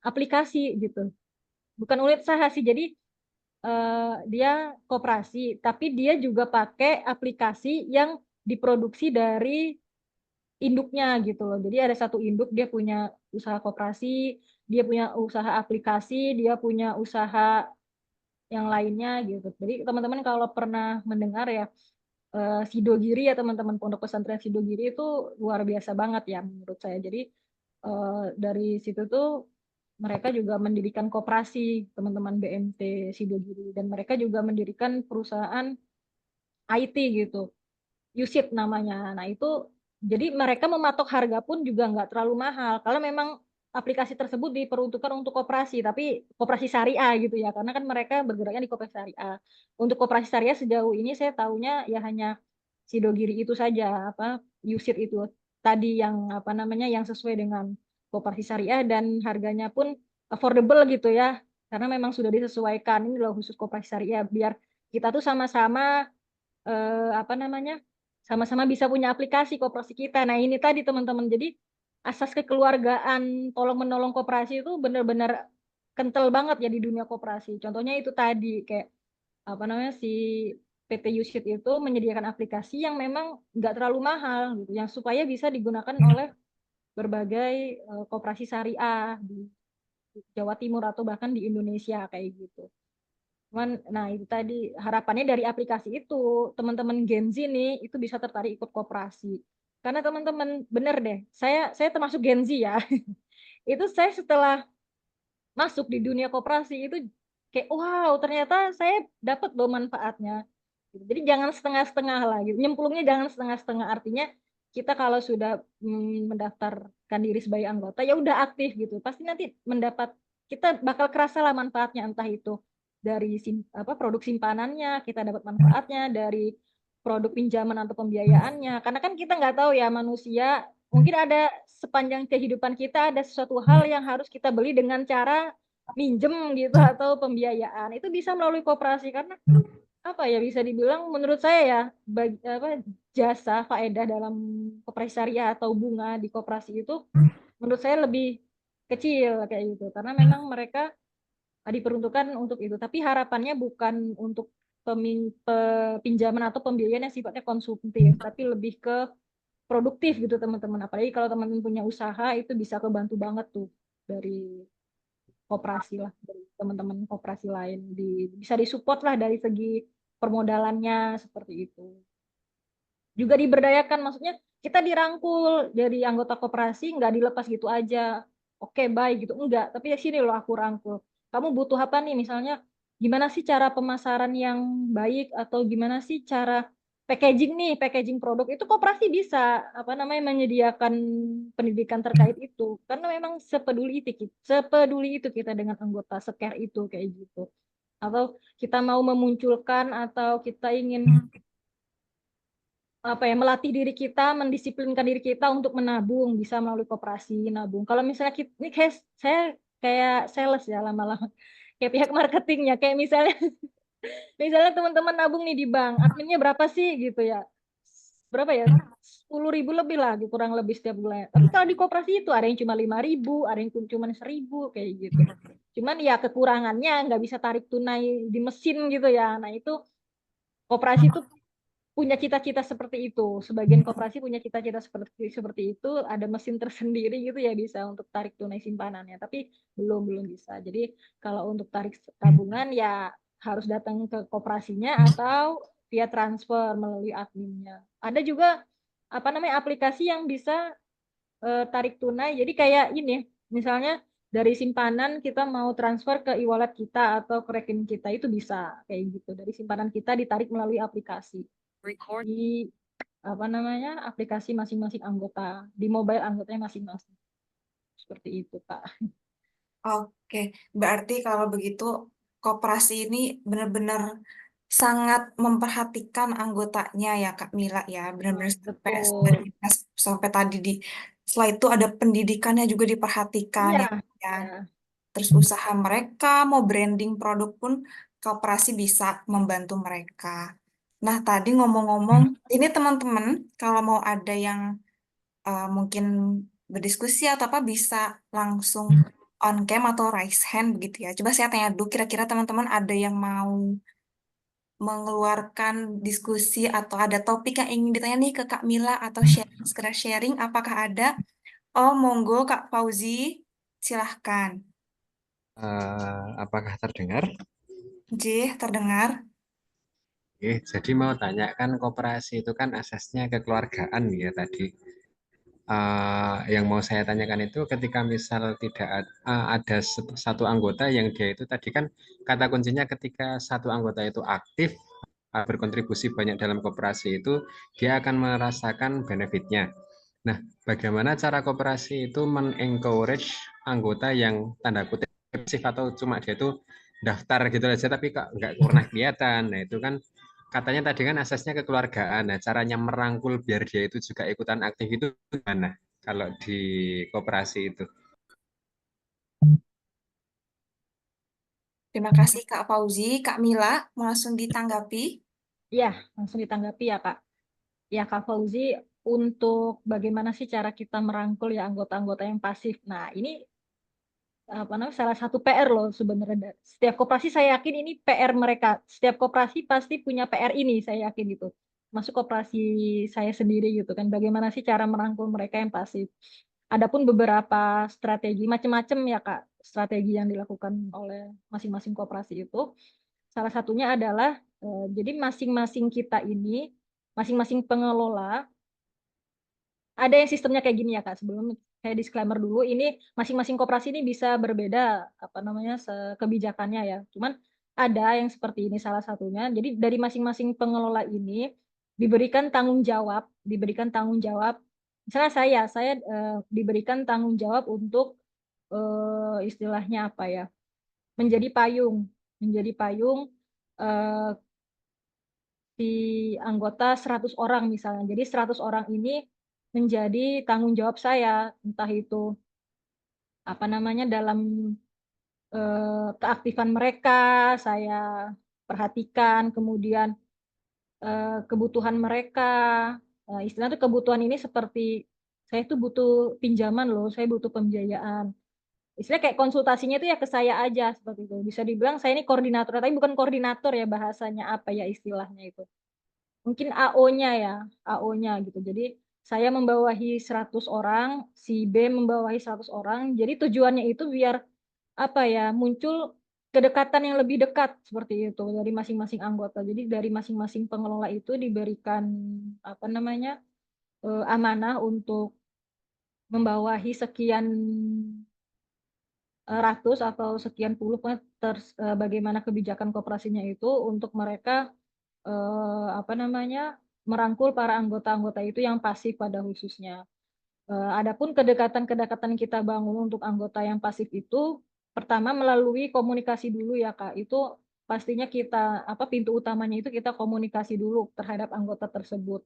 aplikasi gitu, bukan unit usaha sih. Jadi dia koperasi, tapi dia juga pakai aplikasi yang diproduksi dari induknya gitu loh. Jadi ada satu induk dia punya usaha koperasi, dia punya usaha aplikasi, dia punya usaha yang lainnya gitu. Jadi teman-teman kalau pernah mendengar ya Sidogiri ya teman-teman, Pondok Pesantren Sidogiri itu luar biasa banget ya menurut saya. Jadi dari situ tuh mereka juga mendirikan koperasi teman-teman BMT Sidogiri, dan mereka juga mendirikan perusahaan IT gitu, Yusit namanya. Nah itu jadi mereka mematok harga pun juga nggak terlalu mahal kalau memang aplikasi tersebut diperuntukkan untuk koperasi, tapi koperasi syariah gitu ya, karena kan mereka bergeraknya di koperasi syariah. Untuk koperasi syariah sejauh ini saya tahunya ya hanya Sidogiri itu saja, apa Yusit itu tadi yang apa namanya yang sesuai dengan koperasi syariah dan harganya pun affordable gitu ya, karena memang sudah disesuaikan ini loh khusus koperasi syariah biar kita tuh sama-sama apa namanya sama-sama bisa punya aplikasi koperasi kita. Nah ini tadi teman-teman, jadi asas kekeluargaan tolong menolong koperasi itu benar-benar kental banget ya di dunia koperasi. Contohnya itu tadi kayak apa namanya si PT Yusit itu menyediakan aplikasi yang memang nggak terlalu mahal gitu, yang supaya bisa digunakan oleh berbagai koperasi syariah di Jawa Timur atau bahkan di Indonesia kayak gitu. Cuman, nah itu tadi harapannya dari aplikasi itu teman-teman Gen Z nih itu bisa tertarik ikut koperasi. Karena teman-teman bener deh, saya termasuk Gen Z ya. Itu saya setelah masuk di dunia koperasi itu kayak wow ternyata saya dapat loh manfaatnya. Jadi jangan setengah-setengah lah gitu. Nyemplungnya jangan setengah-setengah, artinya kita kalau sudah mendaftarkan diri sebagai anggota ya udah aktif gitu. Pasti nanti mendapat kita bakal kerasa lah manfaatnya, entah itu dari produk simpanannya kita dapat manfaatnya, dari produk pinjaman atau pembiayaannya. Karena kan kita nggak tahu ya manusia, mungkin ada sepanjang kehidupan kita ada sesuatu hal yang harus kita beli dengan cara minjem gitu atau pembiayaan. Itu bisa melalui koperasi karena apa ya bisa dibilang menurut saya ya jasa faedah dalam koperasi syariah atau bunga di koperasi itu menurut saya lebih kecil kayak gitu, karena memang mereka diperuntukkan untuk itu, tapi harapannya bukan untuk pinjaman atau pembiayaan yang sifatnya konsumtif, tapi lebih ke produktif gitu teman-teman. Apalagi kalau teman-teman punya usaha itu bisa kebantu banget tuh dari koperasi lah, dari teman-teman koperasi lain bisa disupport lah dari segi permodalannya seperti itu. Juga diberdayakan, maksudnya kita dirangkul dari anggota koperasi, nggak dilepas gitu aja. Oke, baik gitu. Enggak, tapi ya sini loh aku rangkul. Kamu butuh apa nih? Misalnya gimana sih cara pemasaran yang baik atau gimana sih cara packaging nih, packaging produk itu koperasi bisa apa namanya menyediakan pendidikan terkait itu. Karena memang sepeduli itu kita dengan anggota secare itu kayak gitu. Atau kita mau memunculkan atau kita ingin apa ya melatih diri kita, mendisiplinkan diri kita untuk menabung, bisa melalui koperasi nabung. Kalau misalnya kita, ini kayak saya kayak sales ya lama-lama, kayak pihak marketingnya, kayak misalnya misalnya teman-teman nabung nih di bank, adminnya berapa sih gitu ya, berapa ya 10.000 lebih lah gitu, kurang lebih setiap bulan. Tapi kalau di koperasi itu ada yang cuma 5.000, ada yang cuma 1.000 kayak gitu. Cuman ya kekurangannya nggak bisa tarik tunai di mesin gitu ya. Nah itu koperasi itu punya cita-cita seperti itu. Sebagian koperasi punya cita-cita seperti itu, ada mesin tersendiri gitu ya bisa untuk tarik tunai simpanannya, tapi belum bisa. Jadi kalau untuk tarik tabungan ya harus datang ke koperasinya atau via transfer melalui adminnya. Ada juga apa namanya aplikasi yang bisa tarik tunai. Jadi kayak ini Misalnya dari simpanan kita mau transfer ke e-wallet kita atau ke rekening kita itu bisa kayak gitu. Dari simpanan kita ditarik melalui aplikasi di apa namanya aplikasi masing-masing anggota di mobile anggotanya masing-masing. Seperti itu, Kak. Oke, berarti kalau begitu koperasi ini benar-benar sangat memperhatikan anggotanya ya Kak Mila ya, benar-benar sampai Betul. sampai tadi di setelah itu ada pendidikannya juga diperhatikan Iya, ya Kak, ya. ya. Terus usaha mereka mau branding produk pun koperasi bisa membantu mereka. Nah, tadi ngomong-ngomong, ini teman-teman kalau mau ada yang mungkin berdiskusi atau apa bisa langsung on cam atau raise hand begitu ya. Coba saya tanya dulu kira-kira teman-teman ada yang mau mengeluarkan diskusi atau ada topik yang ingin ditanya nih ke Kak Mila atau sharing, sekedar sharing apakah ada? Oh, monggo Kak Fauzi, silahkan. Apakah terdengar? J, terdengar? Jadi mau tanya kan koperasi itu kan asasnya kekeluargaan ya tadi. Yang mau saya tanyakan itu ketika misal tidak ada satu anggota yang dia itu tadi kan kata kuncinya ketika satu anggota itu aktif berkontribusi banyak dalam koperasi itu dia akan merasakan benefitnya. Nah, bagaimana cara koperasi itu men-encourage anggota yang tanda kutip aktif atau cuma dia itu daftar gitu aja tapi kok nggak pernah kelihatan. Nah, itu kan katanya tadi kan asasnya kekeluargaan. Nah, caranya merangkul biar dia itu juga ikutan aktif itu gimana kalau di koperasi itu? Terima kasih Kak Fauzi. Kak Mila, mau langsung ditanggapi? Iya, langsung ditanggapi ya, Kak. Ya, Kak Fauzi, untuk bagaimana sih cara kita merangkul ya anggota-anggota yang pasif. Nah, ini apa namanya salah satu PR loh sebenarnya. Setiap koperasi saya yakin ini PR mereka. Setiap koperasi pasti punya PR ini, saya yakin gitu. Masuk koperasi saya sendiri gitu kan. Bagaimana sih cara merangkul mereka yang pasif? Adapun beberapa strategi macam-macam ya Kak, strategi yang dilakukan oleh masing-masing koperasi itu. Salah satunya adalah jadi masing-masing kita ini, masing-masing pengelola ada yang sistemnya kayak gini ya Kak, sebelum saya disclaimer dulu, ini masing-masing koperasi ini bisa berbeda apa namanya kebijakannya ya. Cuman ada yang seperti ini salah satunya. Jadi dari masing-masing pengelola ini diberikan tanggung jawab. Misalnya saya diberikan tanggung jawab untuk istilahnya apa ya? Menjadi payung eh, di anggota 100 orang misalnya. Jadi 100 orang ini menjadi tanggung jawab saya, entah itu apa namanya dalam keaktifan mereka, saya perhatikan, kemudian kebutuhan mereka. Istilahnya tuh kebutuhan ini seperti saya tuh butuh pinjaman loh, saya butuh pembiayaan. Istilah kayak konsultasinya itu ya ke saya aja seperti itu. Bisa dibilang saya ini koordinator, tapi bukan koordinator ya bahasanya apa ya istilahnya itu. Mungkin AO-nya ya, AO-nya gitu. Jadi saya membawahi 100 orang, si B membawahi 100 orang. Jadi tujuannya itu biar apa ya, muncul kedekatan yang lebih dekat seperti itu dari masing-masing anggota. Jadi dari masing-masing pengelola itu diberikan apa namanya? Amanah untuk membawahi sekian ratus atau sekian puluh bagaimana kebijakan koperasinya itu untuk mereka apa namanya merangkul para anggota-anggota itu yang pasif pada khususnya. Adapun kedekatan-kedekatan kita bangun untuk anggota yang pasif itu pertama melalui komunikasi dulu ya Kak. Itu pastinya kita apa pintu utamanya itu kita komunikasi dulu terhadap anggota tersebut.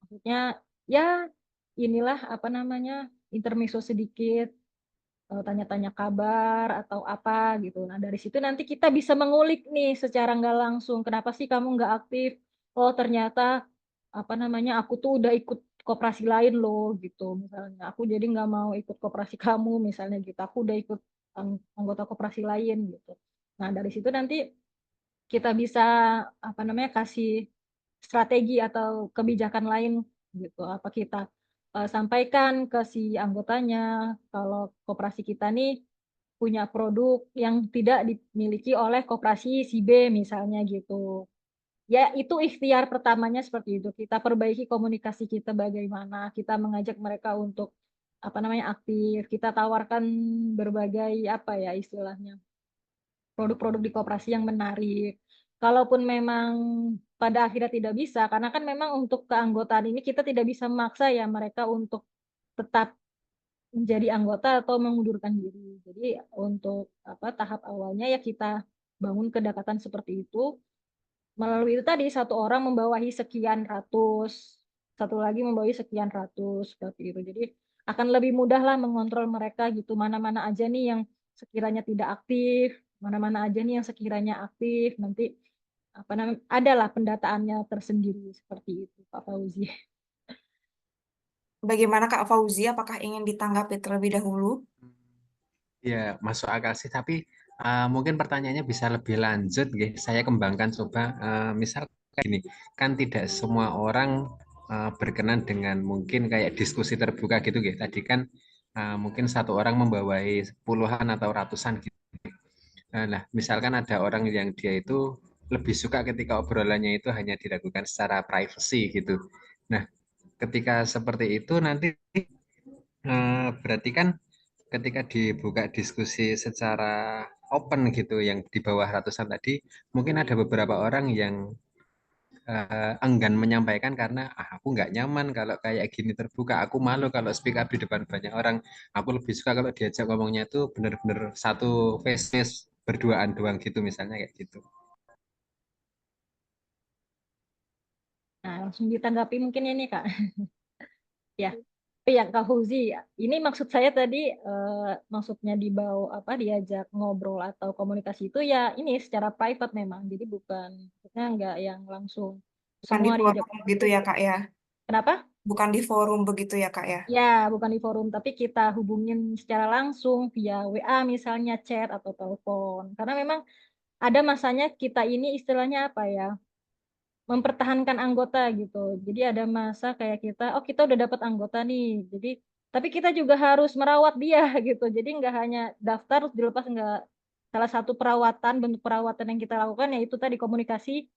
Maksudnya ya inilah apa namanya intermezzo sedikit tanya-tanya kabar atau apa gitu. Nah dari situ nanti kita bisa mengulik nih secara nggak langsung. Kenapa sih kamu nggak aktif? Oh ternyata apa namanya aku tuh udah ikut koperasi lain loh gitu misalnya. Aku jadi nggak mau ikut koperasi kamu misalnya gitu. Aku udah ikut anggota koperasi lain gitu. Nah dari situ nanti kita bisa apa namanya kasih strategi atau kebijakan lain gitu. Apa kita sampaikan ke si anggotanya kalau koperasi kita nih punya produk yang tidak dimiliki oleh koperasi si B misalnya gitu. Ya itu ikhtiar pertamanya seperti itu. Kita perbaiki komunikasi kita bagaimana kita mengajak mereka untuk aktif. Kita tawarkan berbagai istilahnya produk-produk di koperasi yang menarik. Kalaupun memang pada akhirnya tidak bisa, karena kan memang untuk keanggotaan ini kita tidak bisa memaksa ya mereka untuk tetap menjadi anggota atau mengundurkan diri. Jadi untuk tahap awalnya ya kita bangun kedekatan seperti itu. Melalui itu tadi satu orang membawahi sekian ratus, satu lagi membawahi sekian ratus seperti itu. Jadi akan lebih mudah lah mengontrol mereka gitu. Mana-mana aja nih yang sekiranya tidak aktif, mana-mana aja nih yang sekiranya aktif. Nanti adalah pendataannya tersendiri seperti itu, Pak Fauzi. Bagaimana Kak Fauzi? Apakah ingin ditanggapi terlebih dahulu? Ya, masuk akal sih, tapi mungkin pertanyaannya bisa lebih lanjut, nggih. Saya kembangkan coba, misal kayak gini, kan tidak semua orang berkenan dengan mungkin kayak diskusi terbuka gitu, nggih. Tadi kan mungkin satu orang membawai puluhan atau ratusan gitu. Nah, misalkan ada orang yang dia itu lebih suka ketika obrolannya itu hanya dilakukan secara privacy gitu. Nah, ketika seperti itu nanti berarti kan ketika dibuka diskusi secara open gitu yang di bawah ratusan tadi, mungkin ada beberapa orang yang enggan menyampaikan karena aku nggak nyaman kalau kayak gini terbuka, aku malu kalau speak up di depan banyak orang, aku lebih suka kalau diajak ngomongnya itu benar-benar satu face face berduaan doang gitu misalnya kayak gitu. Nah, langsung ditanggapi mungkin ini Kak. Ya. Tapi ya Kak Fauzi, ini maksud saya tadi maksudnya diajak ngobrol atau komunikasi itu ya ini secara private memang. Jadi maksudnya nggak yang langsung Bukan di semua diajak. forum gitu ya Kak ya? Kenapa? Bukan di forum begitu ya Kak ya? Ya, bukan di forum, tapi kita hubungin secara langsung via WA misalnya, chat atau telepon. Karena memang ada masanya kita ini istilahnya mempertahankan anggota gitu. Jadi ada masa kayak kita udah dapat anggota nih. Jadi tapi kita juga harus merawat dia gitu. Jadi nggak hanya daftar terus dilepas, nggak. Salah satu bentuk perawatan yang kita lakukan yaitu tadi komunikasi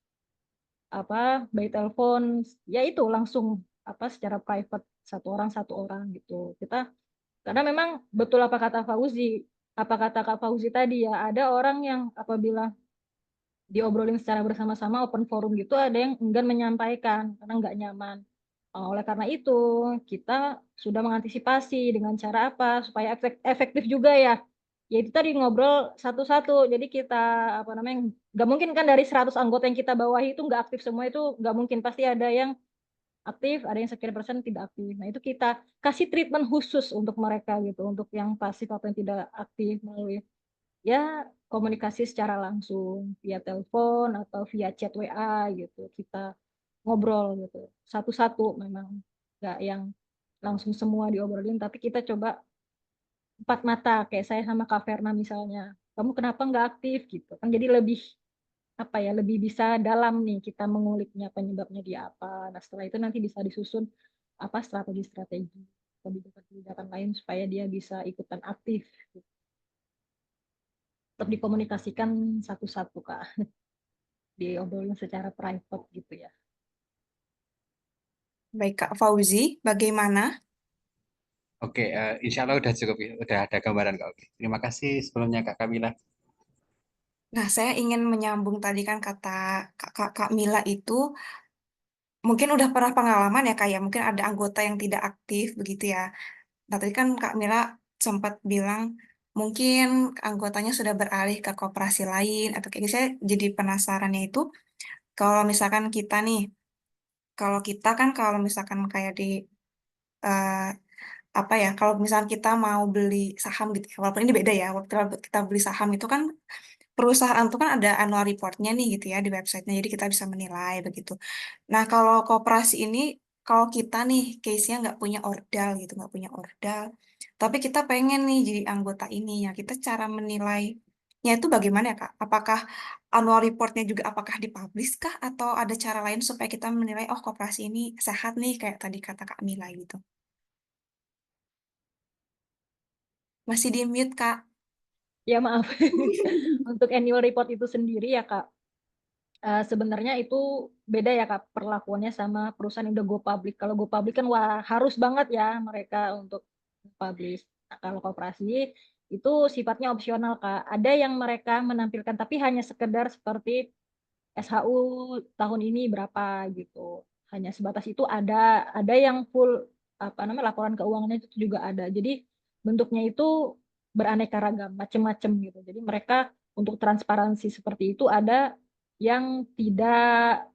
by telepon, yaitu langsung secara private satu orang gitu. Karena memang betul apa kata Kak Fauzi tadi ya, ada orang yang apabila diobrolin secara bersama-sama open forum gitu ada yang enggan menyampaikan karena nggak nyaman. Oleh karena itu kita sudah mengantisipasi dengan cara apa supaya efektif juga ya. Yaitu tadi ngobrol satu-satu. Jadi kita nggak mungkin kan dari 100 anggota yang kita bawahi itu nggak aktif semua, itu nggak mungkin, pasti ada yang aktif, ada yang sekian persen tidak aktif. Nah itu kita kasih treatment khusus untuk mereka gitu, untuk yang pasif atau yang tidak aktif melalui ya komunikasi secara langsung via telepon atau via chat WA gitu, kita ngobrol gitu satu-satu, memang nggak yang langsung semua diobrolin, tapi kita coba empat mata kayak saya sama Kak Verna misalnya, kamu kenapa nggak aktif gitu kan, jadi lebih bisa dalam nih kita menguliknya penyebabnya di apa. Nah setelah itu nanti bisa disusun strategi-strategi kebijakan-kebijakan lain supaya dia bisa ikutan aktif gitu. Tetap dikomunikasikan satu-satu Kak, diobrolin secara private gitu ya. Baik Kak Fauzi, bagaimana? Oke, insya Allah udah cukup ya, udah ada gambaran Kak. Oke. Terima kasih sebelumnya Kak Kamila. Nah, saya ingin menyambung tadi kan kata Kak Mila itu mungkin udah pernah pengalaman ya kayak mungkin ada anggota yang tidak aktif begitu ya. Nah, tadi kan Kak Mila sempat bilang mungkin anggotanya sudah beralih ke koperasi lain atau kayak gitu. Saya jadi penasarannya itu kalau misalkan kita nih, kalau misalkan kayak di eh, apa ya, kalau misalkan kita mau beli saham gitu, ya, walaupun ini beda ya, waktu kita beli saham itu kan perusahaan itu kan ada annual report-nya nih gitu ya di websitenya, jadi kita bisa menilai begitu. Nah, kalau koperasi ini, kalau kita nih case-nya nggak punya ordal gitu, nggak punya ordal, tapi kita pengen nih jadi anggota ini, ya kita cara menilainya itu bagaimana ya Kak? Apakah annual report-nya juga apakah dipublish kah? Atau ada cara lain supaya kita menilai, oh koperasi ini sehat nih, kayak tadi kata Kak Mila gitu. Masih di mute Kak. Ya maaf. Untuk annual report itu sendiri ya Kak, sebenarnya itu beda ya Kak perlakuannya sama perusahaan yang udah go public. Kalau go public kan wah harus banget ya mereka untuk publish. Nah, kalau koperasi itu sifatnya opsional, Kak. Ada yang mereka menampilkan tapi hanya sekedar seperti SHU tahun ini berapa gitu. Hanya sebatas itu ada yang full laporan keuangannya itu juga ada. Jadi bentuknya itu beraneka ragam, macam-macam gitu. Jadi mereka untuk transparansi seperti itu ada yang tidak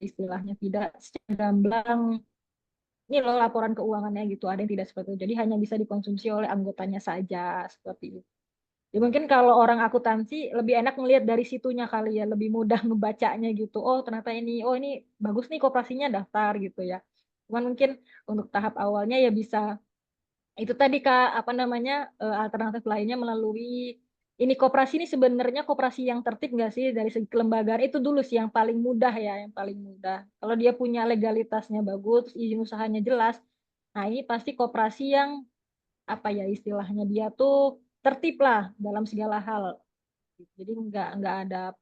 istilahnya tidak secara gamblang ini loh laporan keuangannya gitu. Ada yang tidak seperti itu. Jadi hanya bisa dikonsumsi oleh anggotanya saja seperti itu. Ya mungkin kalau orang akuntansi lebih enak ngelihat dari situnya kali ya, lebih mudah ngebacanya gitu. Oh ternyata oh ini bagus nih koperasinya daftar gitu ya. Cuman mungkin untuk tahap awalnya ya bisa itu tadi Kak, alternatif lainnya melalui ini koperasi ini sebenarnya koperasi yang tertib nggak sih dari segi kelembagaan itu dulu sih yang paling mudah ya, yang paling mudah. Kalau dia punya legalitasnya bagus, izin usahanya jelas, nah ini pasti koperasi yang istilahnya dia tuh tertib lah dalam segala hal. Jadi nggak ada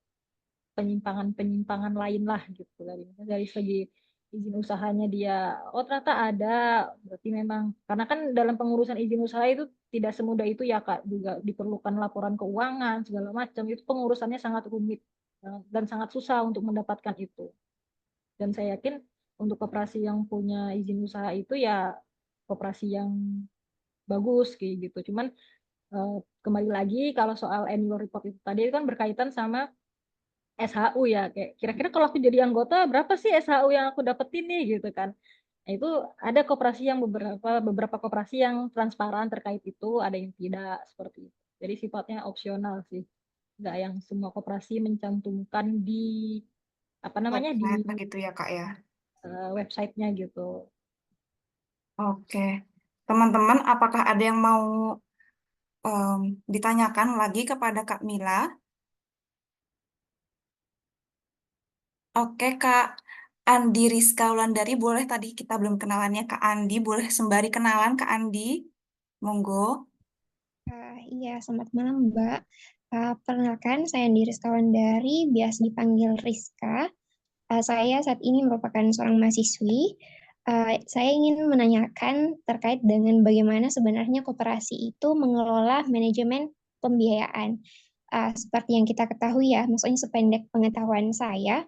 penyimpangan-penyimpangan lain lah gitu dari segi izin usahanya dia. Oh ternyata ada, berarti memang karena kan dalam pengurusan izin usaha itu tidak semudah itu ya Kak, juga diperlukan laporan keuangan segala macam. Itu pengurusannya sangat rumit dan sangat susah untuk mendapatkan itu. Dan saya yakin untuk koperasi yang punya izin usaha itu ya koperasi yang bagus kayak gitu. Cuman eh, kembali lagi kalau soal annual report itu tadi itu kan berkaitan sama SHU ya, kayak kira-kira kalau aku jadi anggota berapa sih SHU yang aku dapetin nih gitu kan. Nah, itu ada koperasi yang beberapa koperasi yang transparan terkait itu, ada yang tidak seperti itu. Jadi sifatnya opsional sih. Nggak yang semua koperasi mencantumkan di di Website begitu ya Kak ya. websitenya gitu. Oke. Teman-teman, apakah ada yang mau ditanyakan lagi kepada Kak Mila? Oke, Kak Andi Rizka Wulandari, boleh tadi kita belum kenalannya Kak Andi, boleh sembari kenalan Kak Andi? Monggo. Iya, selamat malam, Mbak. Perkenalkan, saya Andi Rizka Wandari, biasa dipanggil Rizka. Saya saat ini merupakan seorang mahasiswi. Saya ingin menanyakan terkait dengan bagaimana sebenarnya koperasi itu mengelola manajemen pembiayaan. Seperti yang kita ketahui ya, maksudnya sependek pengetahuan saya,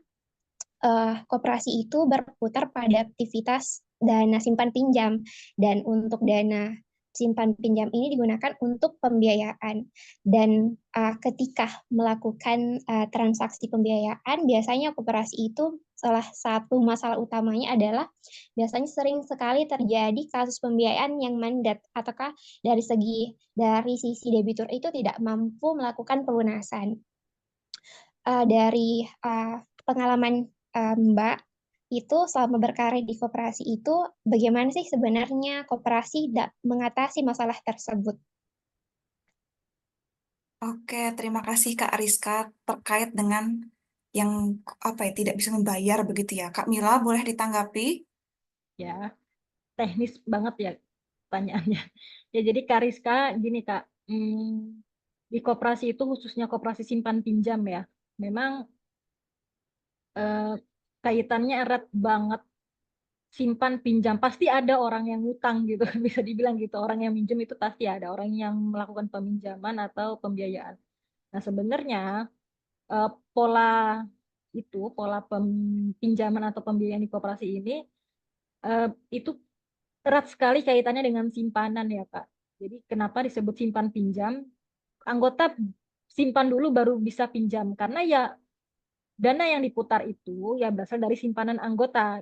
koperasi itu berputar pada aktivitas dana simpan pinjam dan untuk dana simpan pinjam ini digunakan untuk pembiayaan dan ketika melakukan transaksi pembiayaan biasanya koperasi itu salah satu masalah utamanya adalah biasanya sering sekali terjadi kasus pembiayaan yang mandat ataukah dari sisi debitur itu tidak mampu melakukan pelunasan. Dari pengalaman Mbak, itu selama berkarir di koperasi itu, bagaimana sih sebenarnya koperasi mengatasi masalah tersebut? Oke, terima kasih Kak Rizka terkait dengan yang tidak bisa membayar begitu ya. Kak Mila, boleh ditanggapi? Ya, teknis banget ya pertanyaannya. Ya jadi Kariska gini Kak, di koperasi itu khususnya koperasi simpan pinjam ya, memang eh, kaitannya erat banget simpan pinjam pasti ada orang yang ngutang gitu bisa dibilang gitu orang yang minjem itu pasti ada orang yang melakukan peminjaman atau pembiayaan. Nah sebenarnya eh, pola pola pinjaman atau pembiayaan di koperasi ini eh, itu erat sekali kaitannya dengan simpanan ya Kak. Jadi kenapa disebut simpan pinjam? Anggota simpan dulu baru bisa pinjam karena ya dana yang diputar itu ya berasal dari simpanan anggota.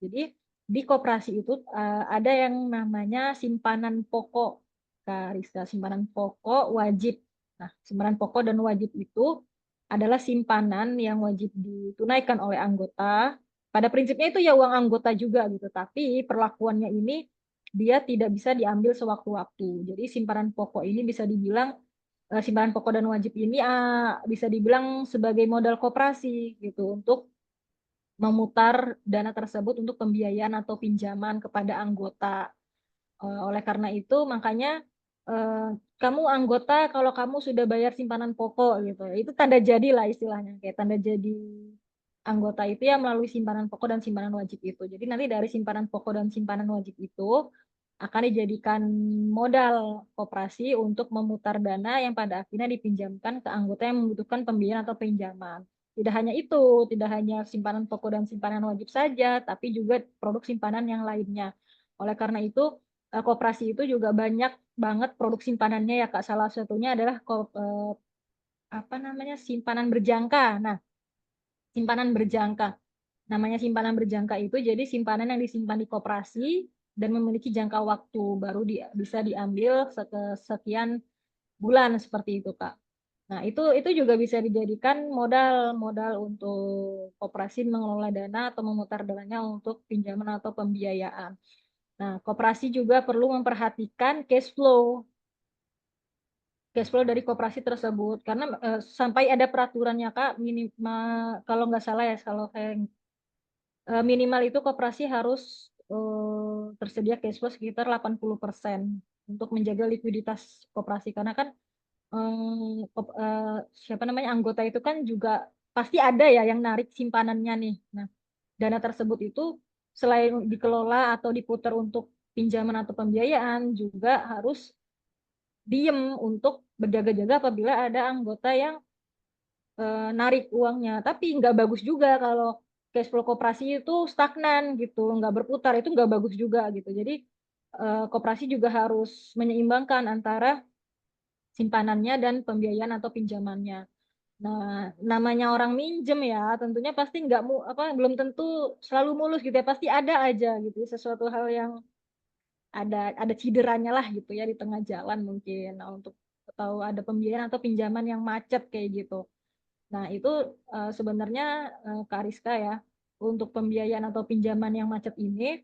Jadi di koperasi itu ada yang namanya simpanan pokok, Kak Rizka. Simpanan pokok wajib. Nah, simpanan pokok dan wajib itu adalah simpanan yang wajib ditunaikan oleh anggota. Pada prinsipnya itu ya uang anggota juga gitu, tapi perlakuannya ini dia tidak bisa diambil sewaktu-waktu. Jadi simpanan pokok ini bisa dibilang simpanan pokok dan wajib ini bisa dibilang sebagai modal koperasi gitu untuk memutar dana tersebut untuk pembiayaan atau pinjaman kepada anggota. Oleh karena itu, makanya eh, kamu anggota kalau kamu sudah bayar simpanan pokok gitu. Itu tanda jadi lah istilahnya, kayak tanda jadi anggota itu ya melalui simpanan pokok dan simpanan wajib itu. Jadi nanti dari simpanan pokok dan simpanan wajib itu akan dijadikan modal koperasi untuk memutar dana yang pada akhirnya dipinjamkan ke anggota yang membutuhkan pembiayaan atau pinjaman. Tidak hanya itu, tidak hanya simpanan pokok dan simpanan wajib saja, tapi juga produk simpanan yang lainnya. Oleh karena itu, koperasi itu juga banyak banget produk simpanannya ya Kak. Salah satunya adalah simpanan berjangka. Nah, simpanan berjangka. Namanya simpanan berjangka itu jadi simpanan yang disimpan di koperasi dan memiliki jangka waktu baru bisa diambil sekian bulan seperti itu, Kak. Nah, itu juga bisa dijadikan modal untuk koperasi mengelola dana atau memutar dananya untuk pinjaman atau pembiayaan. Nah, koperasi juga perlu memperhatikan cash flow dari koperasi tersebut karena sampai ada peraturannya Kak, kalau nggak salah ya, kalau saya minimal itu koperasi harus tersedia cash flow sekitar 80% untuk menjaga likuiditas koperasi karena kan anggota itu kan juga pasti ada ya yang narik simpanannya nih. Nah, dana tersebut itu selain dikelola atau diputar untuk pinjaman atau pembiayaan juga harus diem untuk berjaga-jaga apabila ada anggota yang narik uangnya. Tapi nggak bagus juga kalau cash flow koperasi itu stagnan gitu, nggak berputar, itu nggak bagus juga gitu. Jadi koperasi juga harus menyeimbangkan antara simpanannya dan pembiayaan atau pinjamannya. Nah, namanya orang minjem ya, tentunya pasti nggak belum tentu selalu mulus gitu ya, pasti ada aja gitu sesuatu hal yang ada cideranya lah gitu ya di tengah jalan mungkin. Nah, atau ada pembiayaan atau pinjaman yang macet kayak gitu. Nah, itu sebenarnya Kak Rizka ya, untuk pembiayaan atau pinjaman yang macet ini,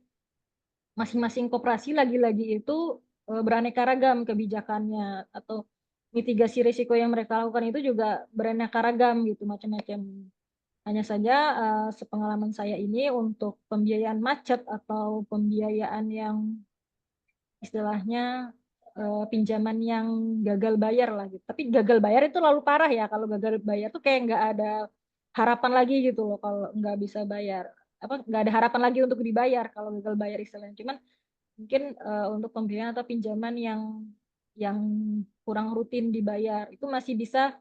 masing-masing koperasi lagi-lagi itu beraneka ragam kebijakannya atau mitigasi risiko yang mereka lakukan itu juga beraneka ragam gitu, macam-macam. Hanya saja sepengalaman saya ini untuk pembiayaan macet atau pembiayaan yang istilahnya pinjaman yang gagal bayar lah gitu. Tapi gagal bayar itu lalu parah ya. Kalau gagal bayar tuh kayak nggak ada harapan lagi gitu loh kalau nggak bisa bayar. Nggak ada harapan lagi untuk dibayar kalau gagal bayar istilahnya. Cuman mungkin untuk pembelian atau pinjaman yang kurang rutin dibayar itu masih bisa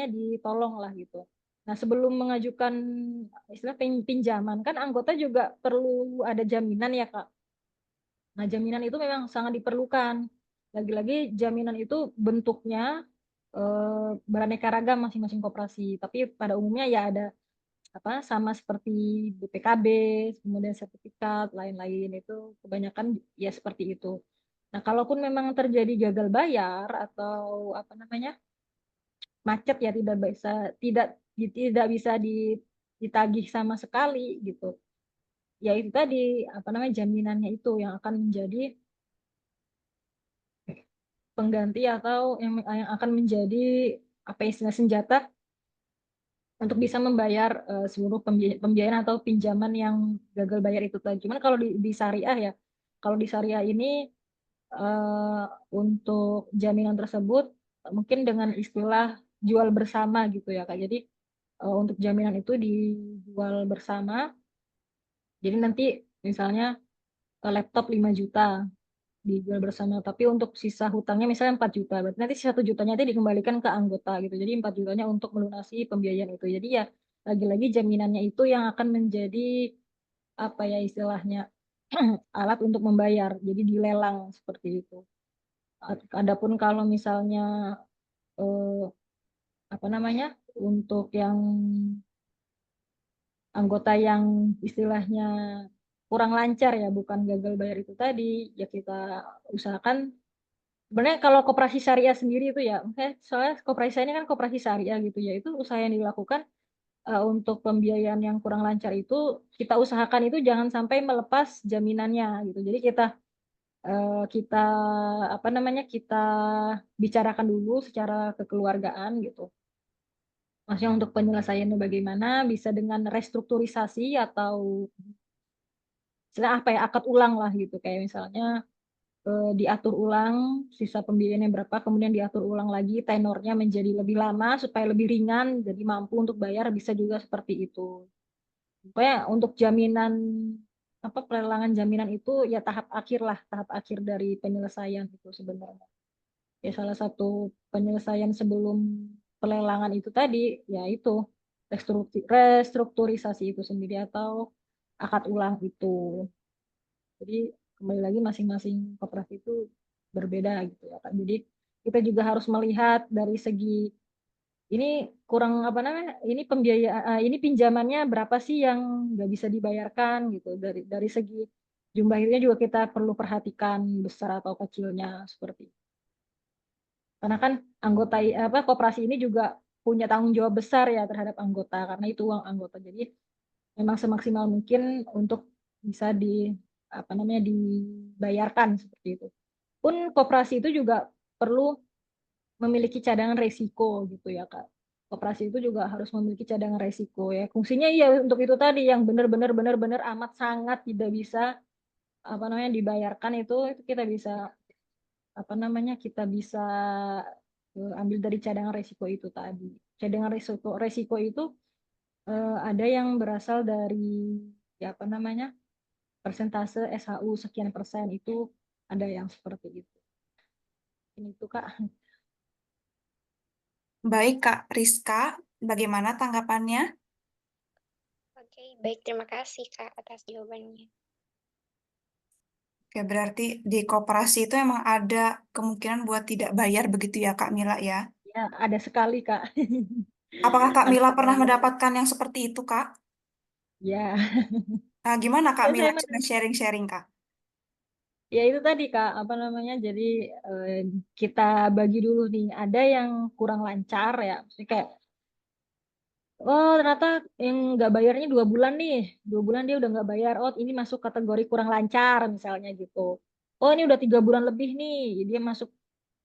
ditolong lah gitu. Nah, sebelum mengajukan istilah pinjaman kan anggota juga perlu ada jaminan ya Kak. Nah, jaminan itu memang sangat diperlukan. Lagi-lagi jaminan itu bentuknya beraneka ragam masing-masing koperasi. Tapi pada umumnya ya ada sama seperti BPKB, kemudian sertifikat, lain-lain itu kebanyakan ya seperti itu. Nah, kalaupun memang terjadi gagal bayar atau macet ya tidak bisa ditagih sama sekali gitu. Ya itu tadi jaminannya itu yang akan menjadi pengganti atau yang akan menjadi istilah senjata untuk bisa membayar seluruh pembiayaan atau pinjaman yang gagal bayar itu tadi. Cuman kalau di syariah ya, kalau di syariah ini uh, untuk jaminan tersebut mungkin dengan istilah jual bersama gitu ya Kak. Jadi untuk jaminan itu dijual bersama. Jadi nanti misalnya laptop 5 juta dijual bersama. Tapi untuk sisa hutangnya misalnya 4 juta. Berarti nanti 1 jutanya itu dikembalikan ke anggota gitu. Jadi 4 jutanya untuk melunasi pembiayaan itu. Jadi ya lagi-lagi jaminannya itu yang akan menjadi istilahnya alat untuk membayar. Jadi dilelang seperti itu. Adapun kalau misalnya eh, untuk yang anggota yang istilahnya kurang lancar ya, bukan gagal bayar itu tadi, ya kita usahakan. Sebenarnya kalau koperasi syariah sendiri itu ya, soalnya koperasi saya ini kan koperasi syariah gitu ya, itu usaha yang dilakukan untuk pembiayaan yang kurang lancar itu kita usahakan itu jangan sampai melepas jaminannya gitu. Jadi kita kita kita bicarakan dulu secara kekeluargaan gitu. Maksudnya untuk penyelesaiannya bagaimana, bisa dengan restrukturisasi atau akad ulang lah gitu, kayak misalnya diatur ulang sisa pembiayaannya berapa, kemudian diatur ulang lagi tenornya menjadi lebih lama supaya lebih ringan, jadi mampu untuk bayar, bisa juga seperti itu. Pokoknya untuk jaminan pelelangan jaminan itu ya tahap akhir dari penyelesaian itu sebenarnya. Ya salah satu penyelesaian sebelum pelelangan itu tadi ya itu restrukturisasi itu sendiri atau akad ulang itu. Jadi kembali lagi masing-masing koperasi itu berbeda gitu ya Kak. Jadi kita juga harus melihat dari segi ini kurang apa namanya, ini ini pinjamannya berapa sih yang nggak bisa dibayarkan gitu. Dari segi jumlah itu juga kita perlu perhatikan besar atau kecilnya seperti itu. Karena kan anggota koperasi ini juga punya tanggung jawab besar ya terhadap anggota karena itu uang anggota. Jadi memang semaksimal mungkin untuk bisa dibayarkan seperti itu. Pun koperasi itu juga perlu memiliki cadangan resiko gitu ya Kak. Koperasi itu juga harus memiliki cadangan resiko ya. Fungsinya iya untuk itu tadi yang benar-benar amat sangat tidak bisa dibayarkan itu kita bisa kita bisa ambil dari cadangan resiko itu tadi. Cadangan resiko itu ada yang berasal dari ya persentase SHU sekian persen itu ada yang seperti itu. Ini tuh Kak. Baik, Kak Rizka, bagaimana tanggapannya? Oke, baik, terima kasih Kak atas jawabannya. Oke, berarti di koperasi itu emang ada kemungkinan buat tidak bayar begitu ya, Kak Mila ya? Ya, ada sekali Kak. Apakah Kak Ada Mila pernah sekali. mendapatkan yang seperti itu, Kak? Ya, Nah, gimana Kak ya Mila? saya Coba sharing-sharing, Kak. ya itu tadi Kak, jadi kita bagi dulu nih, ada yang kurang lancar ya, maksudnya kayak, oh ternyata yang nggak bayarnya 2 bulan nih, 2 bulan dia udah nggak bayar, oh ini masuk kategori kurang lancar misalnya gitu. Oh ini udah 3 bulan lebih nih, dia masuk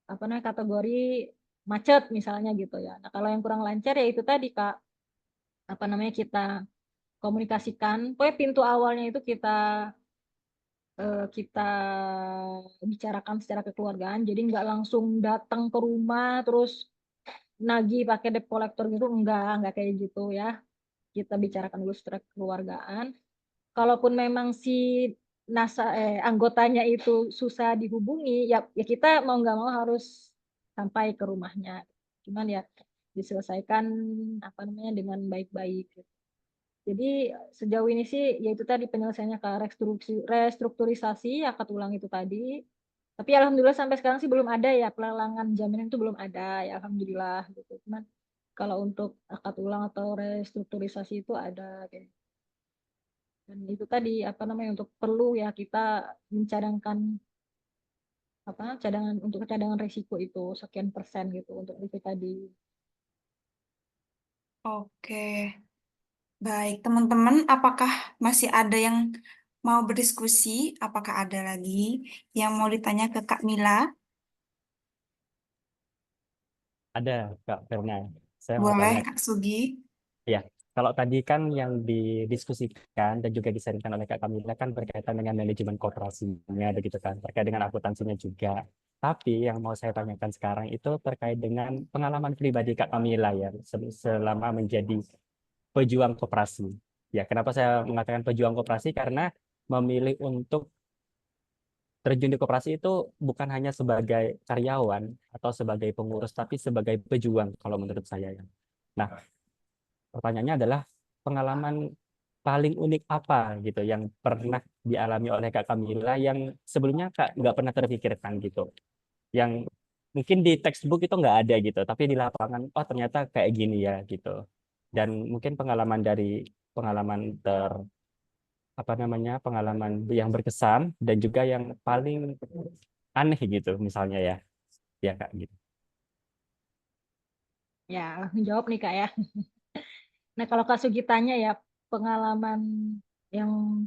kategori macet misalnya gitu ya. Nah kalau yang kurang lancar ya itu tadi Kak, kita komunikasikan, pokoknya pintu awalnya itu kita bicarakan secara kekeluargaan, jadi nggak langsung datang ke rumah terus nagih pakai debt collector gitu, nggak kayak gitu ya. Kita bicarakan dulu secara kekeluargaan. Kalaupun memang si anggotanya itu susah dihubungi, ya kita mau nggak mau harus sampai ke rumahnya. Cuman ya diselesaikan dengan baik-baik. Gitu. Jadi sejauh ini sih yaitu tadi penyelesaiannya ke restrukturisasi akad ulang itu tadi. Tapi alhamdulillah sampai sekarang sih belum ada ya pelelangan jaminan itu belum ada ya alhamdulillah gitu. Cuman kalau untuk akad ulang atau restrukturisasi itu ada kayak gitu. Dan itu tadi untuk perlu ya kita mencadangkan cadangan risiko itu sekian persen gitu untuk itu tadi. Oke, baik. Teman-teman, apakah masih ada yang mau berdiskusi? Apakah ada lagi yang mau ditanya ke Kak Mila? Ada Kak Verna. Saya mau Boleh, tanya. Kak Sugi. Ya, kalau tadi kan yang didiskusikan dan juga disaringkan oleh Kak Kamila kan berkaitan dengan manajemen korporasinya, begitu kan, terkait dengan akuntansinya juga. Tapi yang mau saya tanyakan sekarang itu terkait dengan pengalaman pribadi Kak Kamila ya, selama menjadi pejuang koperasi. Ya, kenapa saya mengatakan pejuang koperasi? Karena memilih untuk terjun di koperasi itu bukan hanya sebagai karyawan atau sebagai pengurus, tapi sebagai pejuang kalau menurut saya ya. Nah, pertanyaannya adalah pengalaman paling unik apa gitu yang pernah dialami oleh Kak Kamila yang sebelumnya Kak nggak pernah terpikirkan gitu. Yang mungkin di textbook itu nggak ada gitu, tapi di lapangan oh ternyata kayak gini ya gitu. Dan mungkin pengalaman pengalaman yang berkesan dan juga yang paling aneh gitu misalnya ya. Ya Kak gitu. Ya, menjawab nih Kak ya. Nah, kalau Kak Sugi tanya ya pengalaman yang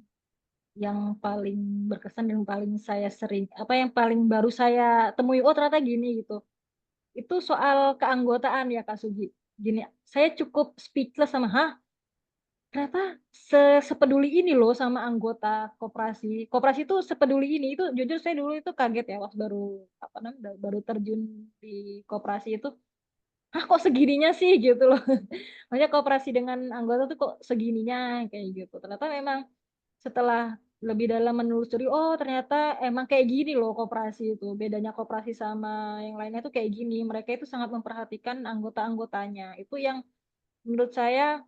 paling berkesan dan paling saya sering yang paling baru saya temui oh ternyata gini gitu. Itu soal keanggotaan ya Kak Sugi. Gini, saya cukup speechless sama ternyata sepeduli ini loh sama anggota koperasi. Koperasi itu sepeduli ini. Itu jujur saya dulu itu kaget ya waktu baru terjun di koperasi itu. Kok segininya sih gitu loh. Maksudnya kooperasi dengan anggota tuh kok segininya kayak gitu. Ternyata memang setelah lebih dalam menelusuri, oh ternyata emang kayak gini loh koperasi itu. Bedanya koperasi sama yang lainnya tuh kayak gini. Mereka itu sangat memperhatikan anggota-anggotanya. Itu yang menurut saya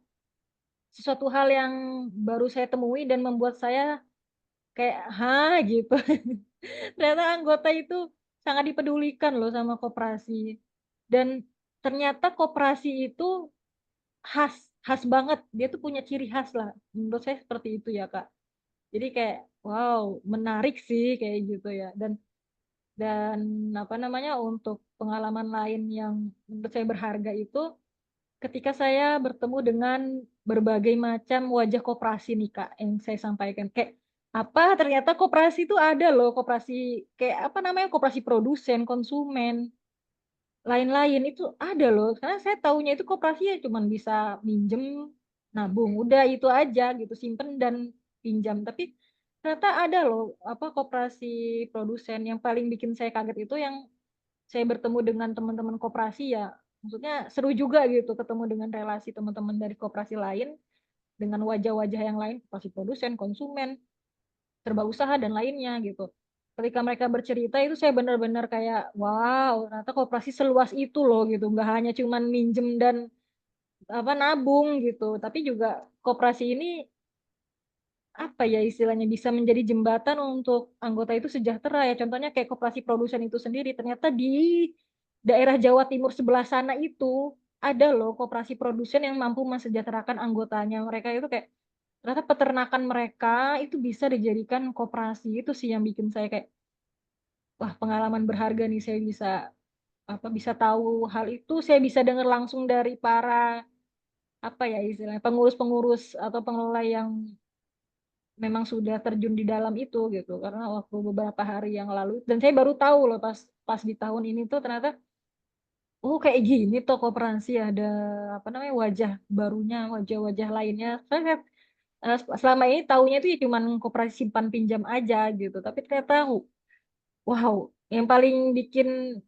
sesuatu hal yang baru saya temui dan membuat saya kayak, hah gitu. Ternyata anggota itu sangat dipedulikan loh sama koperasi. Dan ternyata koperasi itu khas, khas banget. Dia tuh punya ciri khas lah. Menurut saya seperti itu ya, Kak. Jadi kayak wow, menarik sih kayak gitu ya. Dan apa namanya, untuk pengalaman lain yang menurut saya berharga itu ketika saya bertemu dengan berbagai macam wajah koperasi nih Kak, yang saya sampaikan kayak apa ternyata koperasi itu ada loh, koperasi kayak apa namanya, koperasi produsen, konsumen, lain-lain itu ada loh. Karena saya taunya itu koperasi ya cuman bisa minjem, nabung, udah itu aja gitu, simpen dan pinjam. Tapi ternyata ada loh apa koperasi produsen. Yang paling bikin saya kaget itu yang saya bertemu dengan teman-teman koperasi ya. Maksudnya seru juga gitu ketemu dengan relasi teman-teman dari koperasi lain dengan wajah-wajah yang lain, koperasi produsen, konsumen, serba usaha dan lainnya gitu. Ketika mereka bercerita itu saya benar-benar kayak wow, ternyata koperasi seluas itu loh gitu. Nggak hanya cuman minjem dan apa nabung gitu, tapi juga koperasi ini apa ya istilahnya bisa menjadi jembatan untuk anggota itu sejahtera ya. Contohnya kayak koperasi produsen itu sendiri ternyata di daerah Jawa Timur sebelah sana itu ada loh koperasi produsen yang mampu mensejahterakan anggotanya. Mereka itu kayak ternyata peternakan mereka itu bisa dijadikan koperasi. Itu sih yang bikin saya kayak wah pengalaman berharga nih, saya bisa apa bisa tahu hal itu, saya bisa dengar langsung dari para apa ya istilahnya pengurus-pengurus atau pengelola yang memang sudah terjun di dalam itu gitu. Karena waktu beberapa hari yang lalu dan saya baru tahu loh pas pas di tahun ini tuh ternyata oh kayak gini toh koperasi ada apa namanya wajah barunya, wajah-wajah lainnya. Saya selama ini taunya itu ya cuman koperasi simpan pinjam aja gitu. Tapi ternyata wow, yang paling bikin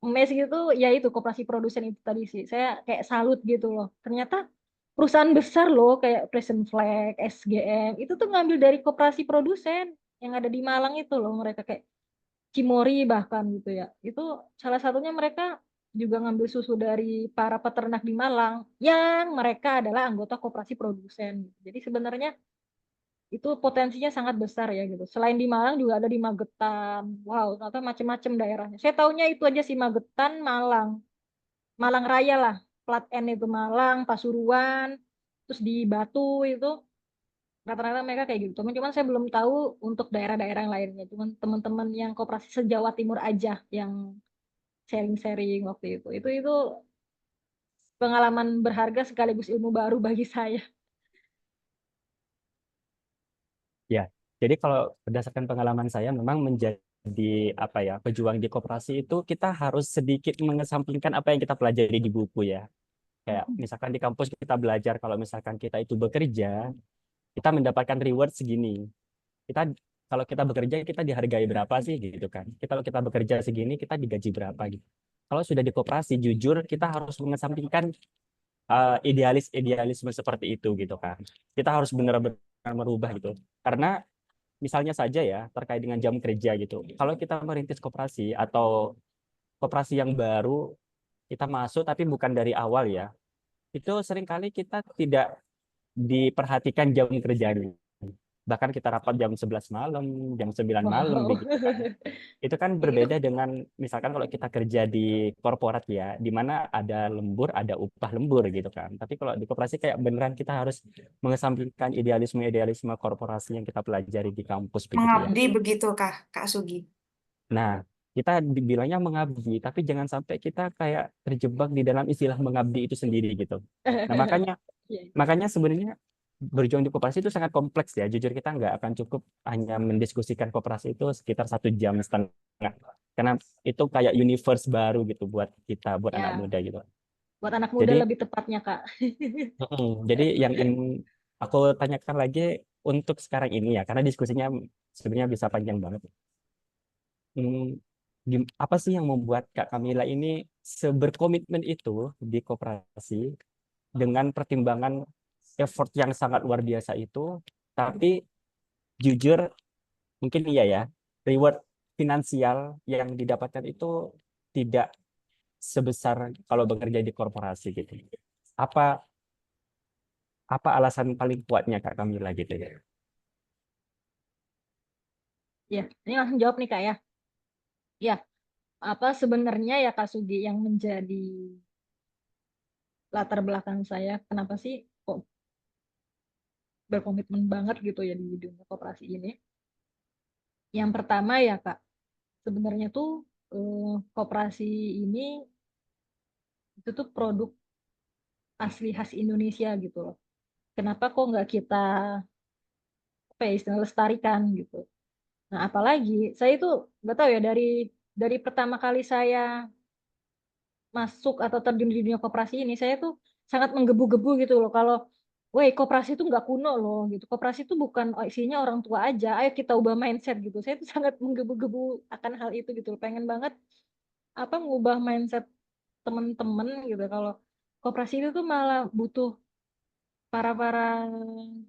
mes gitu ya itu koperasi produsen itu tadi sih. Saya kayak salut gitu loh. Ternyata perusahaan besar loh kayak Present Flag, SGM itu tuh ngambil dari koperasi produsen yang ada di Malang itu loh. Mereka kayak Cimori bahkan gitu ya. Itu salah satunya mereka juga ngambil susu dari para peternak di Malang yang mereka adalah anggota koperasi produsen. Jadi sebenarnya itu potensinya sangat besar ya gitu. Selain di Malang juga ada di Magetan. Wow, ternyata macam-macam daerahnya. Saya taunya itu aja sih Magetan, Malang. Malang Raya lah. Plat N itu Malang, Pasuruan, terus di Batu itu rata-rata mereka kayak gitu. Cuman saya belum tahu untuk daerah-daerah yang lainnya. Cuman teman-teman yang koperasi se-Jawa Timur aja yang sharing-sharing waktu itu. Itu pengalaman berharga sekaligus ilmu baru bagi saya. Ya, jadi kalau berdasarkan pengalaman saya memang menjadi apa ya, pejuang di koperasi itu kita harus sedikit mengesampingkan apa yang kita pelajari di buku ya. Kayak misalkan di kampus kita belajar kalau misalkan kita itu bekerja, kita mendapatkan reward segini. Kita kalau kita bekerja kita dihargai berapa sih gitu kan. Kita kalau kita bekerja segini kita digaji berapa gitu. Kalau sudah di koperasi jujur kita harus mengesampingkan idealisme seperti itu gitu kan. Kita harus benar-benar merubah gitu. Karena misalnya saja ya terkait dengan jam kerja gitu. Kalau kita merintis koperasi atau koperasi yang baru kita masuk tapi bukan dari awal ya, itu seringkali kita tidak diperhatikan jam kerjanya. Bahkan kita rapat jam 11 malam, jam 9 malam Wow. begitu kan. Itu kan berbeda dengan misalkan kalau kita kerja di korporat ya, di mana ada lembur, ada upah lembur gitu kan. Tapi kalau di koperasi kayak beneran kita harus mengesampingkan idealisme-idealisme korporasi yang kita pelajari di kampus begitu ya. Mengabdi begitu Kak, Kak Sugi. Nah, kita dibilangnya mengabdi, tapi jangan sampai kita kayak terjebak di dalam istilah mengabdi itu sendiri gitu. Nah, makanya Iya. makanya sebenarnya berjuang di koperasi itu sangat kompleks ya. Jujur kita nggak akan cukup hanya mendiskusikan koperasi itu sekitar 1 jam setengah. Karena itu kayak universe baru gitu buat kita, buat anak Ya, muda gitu. buat anak muda Jadi, lebih tepatnya, Kak. jadi yang ingin aku tanyakan lagi untuk sekarang ini ya, karena diskusinya sebenarnya bisa panjang banget. Hmm, apa sih yang membuat Kak Kamila ini seberkomitmen itu di koperasi dengan pertimbangan effort yang sangat luar biasa itu, tapi jujur mungkin iya ya, reward finansial yang didapatkan itu tidak sebesar kalau bekerja di korporasi gitu. Apa apa alasan paling kuatnya Kak Kamila gitu ya? Ya, ini langsung jawab nih Kak ya. Ya, apa sebenarnya ya Kak Sugi yang menjadi latar belakang saya, kenapa sih kok berkomitmen banget gitu ya di dunia koperasi ini? Yang pertama ya Kak, sebenarnya tuh koperasi ini itu tuh produk asli khas Indonesia gitu loh. Kenapa kok nggak kita apa ya, istilah lestarikan gitu? Nah, apalagi saya itu nggak tahu ya dari pertama kali saya masuk atau terjun di dunia koperasi ini, saya tuh sangat menggebu-gebu gitu loh. Kalau, woi koperasi itu nggak kuno loh gitu. Koperasi itu bukan isinya orang tua aja. Ayo kita ubah mindset gitu. Saya tuh sangat menggebu-gebu akan hal itu gitu loh. Pengen banget apa ngubah mindset temen-temen gitu. Kalau koperasi itu tuh malah butuh para para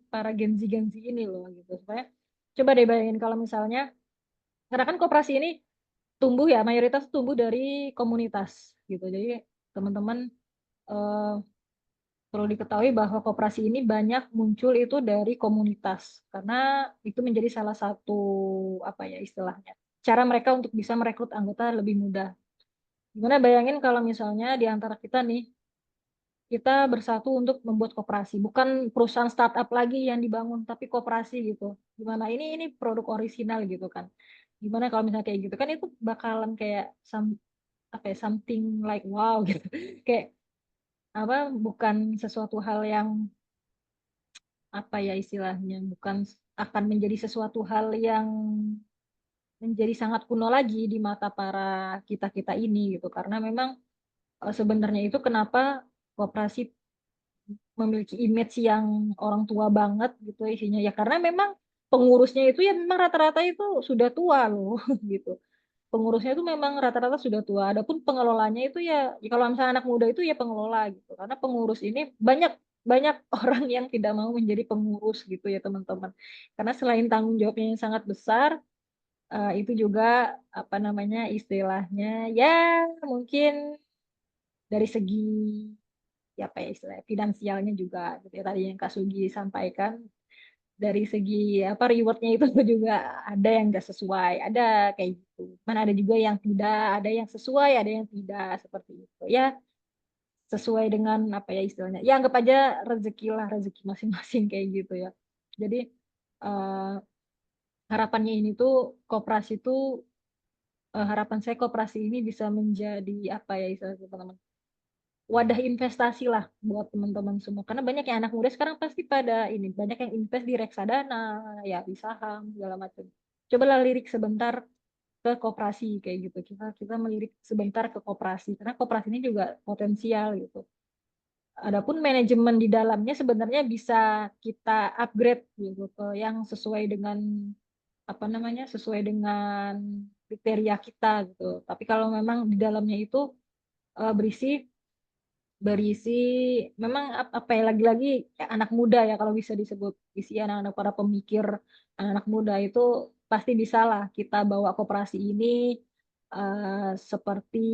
para genzi-genzi ini loh gitu. Supaya coba deh bayangin kalau misalnya karena kan koperasi ini tumbuh ya mayoritas tumbuh dari komunitas gitu. Jadi teman-teman eh, perlu diketahui bahwa koperasi ini banyak muncul itu dari komunitas karena itu menjadi salah satu apa ya istilahnya cara mereka untuk bisa merekrut anggota lebih mudah. Gimana bayangin kalau misalnya di antara kita nih kita bersatu untuk membuat koperasi, bukan perusahaan startup lagi yang dibangun tapi koperasi gitu. Gimana ini produk orisinal gitu kan. Gimana kalau misalnya kayak gitu kan itu bakalan kayak apa ya something like wow gitu. Kayak apa bukan sesuatu hal yang apa ya istilahnya bukan akan menjadi sesuatu hal yang menjadi sangat kuno lagi di mata para kita-kita ini gitu karena memang sebenarnya itu kenapa koperasi memiliki image yang orang tua banget gitu isinya ya karena memang pengurusnya itu ya memang rata-rata itu sudah tua loh gitu pengurusnya itu memang rata-rata sudah tua adapun pengelolanya itu ya, ya kalau misalnya anak muda itu ya pengelola gitu karena pengurus ini banyak banyak orang yang tidak mau menjadi pengurus gitu ya teman-teman karena selain tanggung jawabnya yang sangat besar itu juga apa namanya istilahnya ya mungkin dari segi ya apa ya istilah finansialnya juga gitu ya tadi yang Kak Sugi sampaikan dari segi apa rewardnya itu juga ada yang nggak sesuai ada kayak gitu mana ada juga yang tidak ada yang sesuai ada yang tidak seperti itu ya sesuai dengan apa ya istilahnya ya anggap aja rezeki lah rezeki masing-masing kayak gitu ya jadi eh, harapannya ini tuh koperasi tuh harapan saya koperasi ini bisa menjadi apa ya istilahnya teman-teman wadah investasi lah buat teman-teman semua. Karena banyak yang anak muda sekarang pasti pada ini, banyak yang invest di reksadana, ya di saham segala macam. Cobalah lirik sebentar ke koperasi kayak gitu. Kita melirik sebentar ke koperasi karena koperasi ini juga potensial gitu. Adapun manajemen di dalamnya sebenarnya bisa kita upgrade gitu ke yang sesuai dengan apa namanya sesuai dengan kriteria kita gitu. Tapi kalau memang di dalamnya itu berisi berisi memang apa ya lagi-lagi ya, anak muda ya kalau bisa disebut isi anak-anak para pemikir anak muda itu pasti bisa lah kita bawa koperasi ini seperti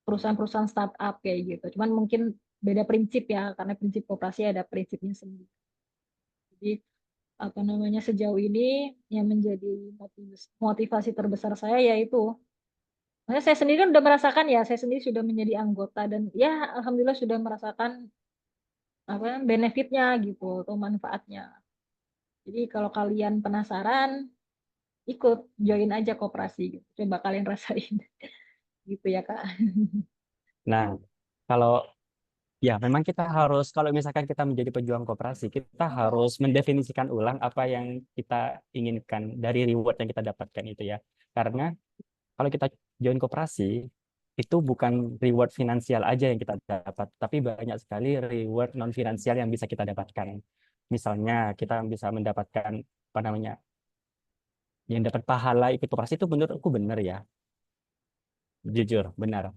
perusahaan-perusahaan startup kayak gitu. Cuman mungkin beda prinsip ya karena prinsip koperasi ada prinsipnya sendiri. Jadi apa namanya sejauh ini yang menjadi motivasi terbesar saya yaitu makanya saya sendiri kan udah merasakan ya, saya sendiri sudah menjadi anggota dan ya alhamdulillah sudah merasakan apa benefitnya gitu atau manfaatnya. Jadi kalau kalian penasaran, ikut join aja koperasi gitu. Coba kalian rasain gitu ya Kak. Nah, kalau ya memang kita harus kalau misalkan kita menjadi pejuang koperasi, kita harus mendefinisikan ulang apa yang kita inginkan dari reward yang kita dapatkan itu ya. Karena kalau kita join koperasi, itu bukan reward finansial aja yang kita dapat, tapi banyak sekali reward non finansial yang bisa kita dapatkan. Misalnya kita bisa mendapatkan apa namanya, yang dapat pahala ikut koperasi itu menurutku benar ya, jujur benar.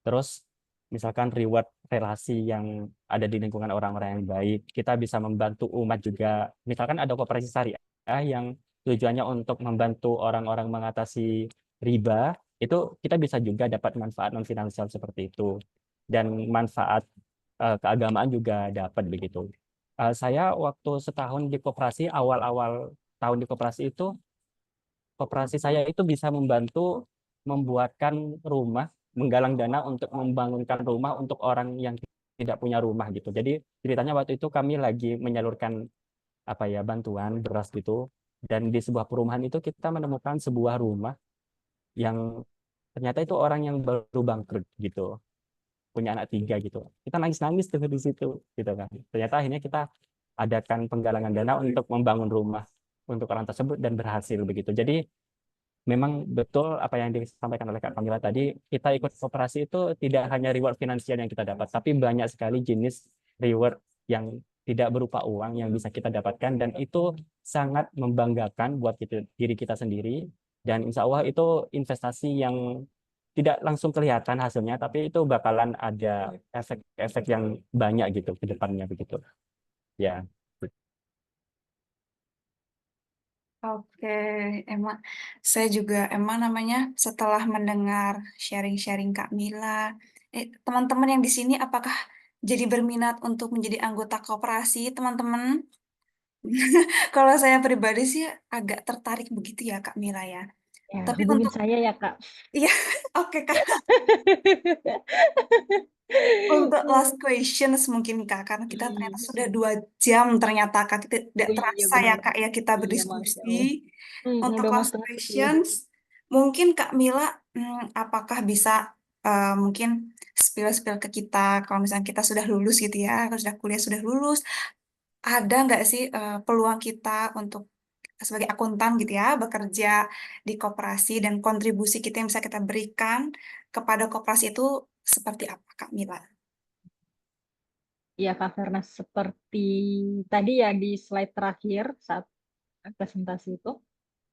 Terus misalkan reward relasi yang ada di lingkungan orang-orang yang baik, kita bisa membantu umat juga. Misalkan ada koperasi syariah yang tujuannya untuk membantu orang-orang mengatasi riba, itu kita bisa juga dapat manfaat non finansial seperti itu. Dan manfaat keagamaan juga dapat begitu. Saya waktu setahun di koperasi, awal-awal tahun di koperasi itu, koperasi saya itu bisa membantu membuatkan rumah, menggalang dana untuk membangunkan rumah untuk orang yang tidak punya rumah gitu. Jadi ceritanya waktu itu kami lagi menyalurkan apa ya, bantuan beras gitu, dan di sebuah perumahan itu kita menemukan sebuah rumah yang ternyata itu orang yang baru bangkrut gitu, punya anak 3 gitu. Kita nangis-nangis tuh di situ gitu kan. Ternyata akhirnya kita adakan penggalangan dana untuk membangun rumah untuk orang tersebut dan berhasil begitu. Jadi memang betul apa yang disampaikan oleh Kak Kamila tadi, kita ikut koperasi itu tidak hanya reward finansial yang kita dapat, tapi banyak sekali jenis reward yang tidak berupa uang yang bisa kita dapatkan, dan itu sangat membanggakan buat diri kita sendiri, dan insya Allah itu investasi yang tidak langsung kelihatan hasilnya, tapi itu bakalan ada efek-efek yang banyak gitu ke depannya begitu. Ya. Oke, emang saya juga namanya setelah mendengar sharing-sharing Kak Mila, teman-teman yang di sini apakah jadi berminat untuk menjadi anggota koperasi, teman-teman? Kalau saya pribadi sih agak tertarik begitu ya Kak Mila ya. Ya, Tapi hubungin untuk saya ya, Kak. iya, oke Kak. Untuk last questions mungkin Kak, karena kita ternyata sudah 2 jam ternyata Kak, tidak Oh iya terasa ya benar. Kak ya kita Iya, Masya berdiskusi. Allah. Untuk Udah mau last setengah 10. questions, mungkin Kak Mila, apakah bisa mungkin spill-spill ke kita kalau misalnya kita sudah lulus gitu ya, kalau sudah kuliah sudah lulus, ada nggak sih peluang kita untuk sebagai akuntan gitu ya, bekerja di koperasi dan kontribusi kita yang bisa kita berikan kepada koperasi itu seperti apa Kak Mila? Iya, Kak Ferna, seperti tadi ya di slide terakhir saat presentasi itu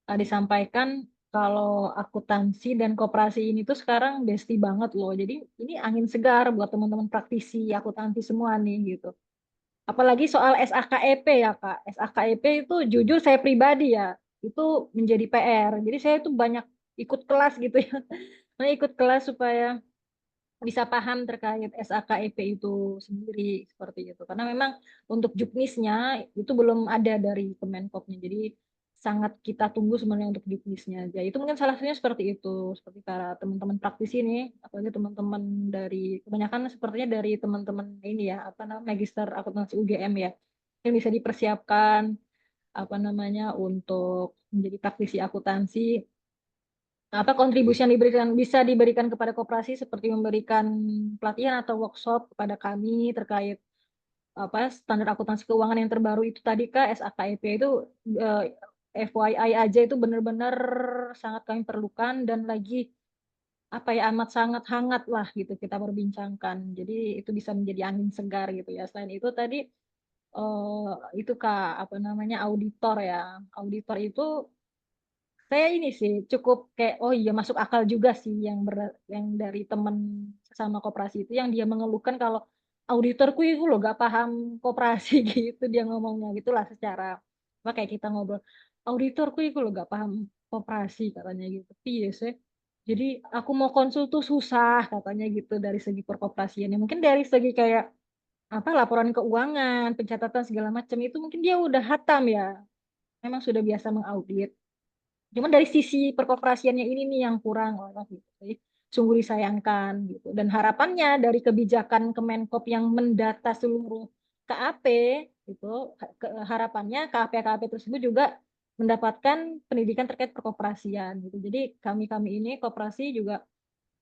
disampaikan kalau akuntansi dan koperasi ini tuh sekarang besti banget loh. Jadi ini angin segar buat teman-teman praktisi akuntansi semua nih gitu. Apalagi soal SAKEP ya Kak. SAKEP itu jujur saya pribadi ya, itu menjadi PR. Jadi saya itu banyak ikut kelas gitu ya. Nah, ikut kelas supaya bisa paham terkait SAKEP itu sendiri seperti itu. Karena memang untuk juknisnya itu belum ada dari Kemenkopnya. Jadi sangat kita tunggu sebenarnya untuk juknisnya. Jadi itu mungkin salah satunya seperti itu. Seperti para teman-teman praktisi ini, apalagi teman-teman dari kebanyakan sepertinya dari teman-teman ini ya, apa namanya Magister Akuntansi UGM ya, yang bisa dipersiapkan apa namanya untuk menjadi praktisi akuntansi, apa kontribusi yang bisa diberikan kepada koperasi seperti memberikan pelatihan atau workshop kepada kami terkait apa standar akuntansi keuangan yang terbaru itu tadi Kak, SAKEP itu eh, FYI aja itu benar-benar sangat kami perlukan dan lagi apa ya amat sangat hangat lah gitu kita perbincangkan. Jadi itu bisa menjadi angin segar gitu ya. Selain itu tadi itu Kak apa namanya auditor ya. Auditor itu saya ini sih cukup kayak oh iya masuk akal juga sih yang dari temen sama koperasi itu yang dia mengeluhkan kalau auditorku itu loh gak paham koperasi gitu dia ngomongnya gitulah secara apa kayak kita ngobrol auditorku itu loh gak paham koperasi katanya gitu iya sih jadi aku mau konsul tuh susah katanya gitu dari segi perkoperasiannya mungkin dari segi kayak apa laporan keuangan pencatatan segala macam itu mungkin dia udah hatam ya memang sudah biasa mengaudit. Cuman dari sisi perkoperasiannya ini nih yang kurang gitu. Jadi, sungguh disayangkan gitu. Dan harapannya dari kebijakan Kemenkop yang mendata seluruh KAP itu harapannya KAP-KAP tersebut juga mendapatkan pendidikan terkait perkoperasian gitu. Jadi kami-kami ini koperasi juga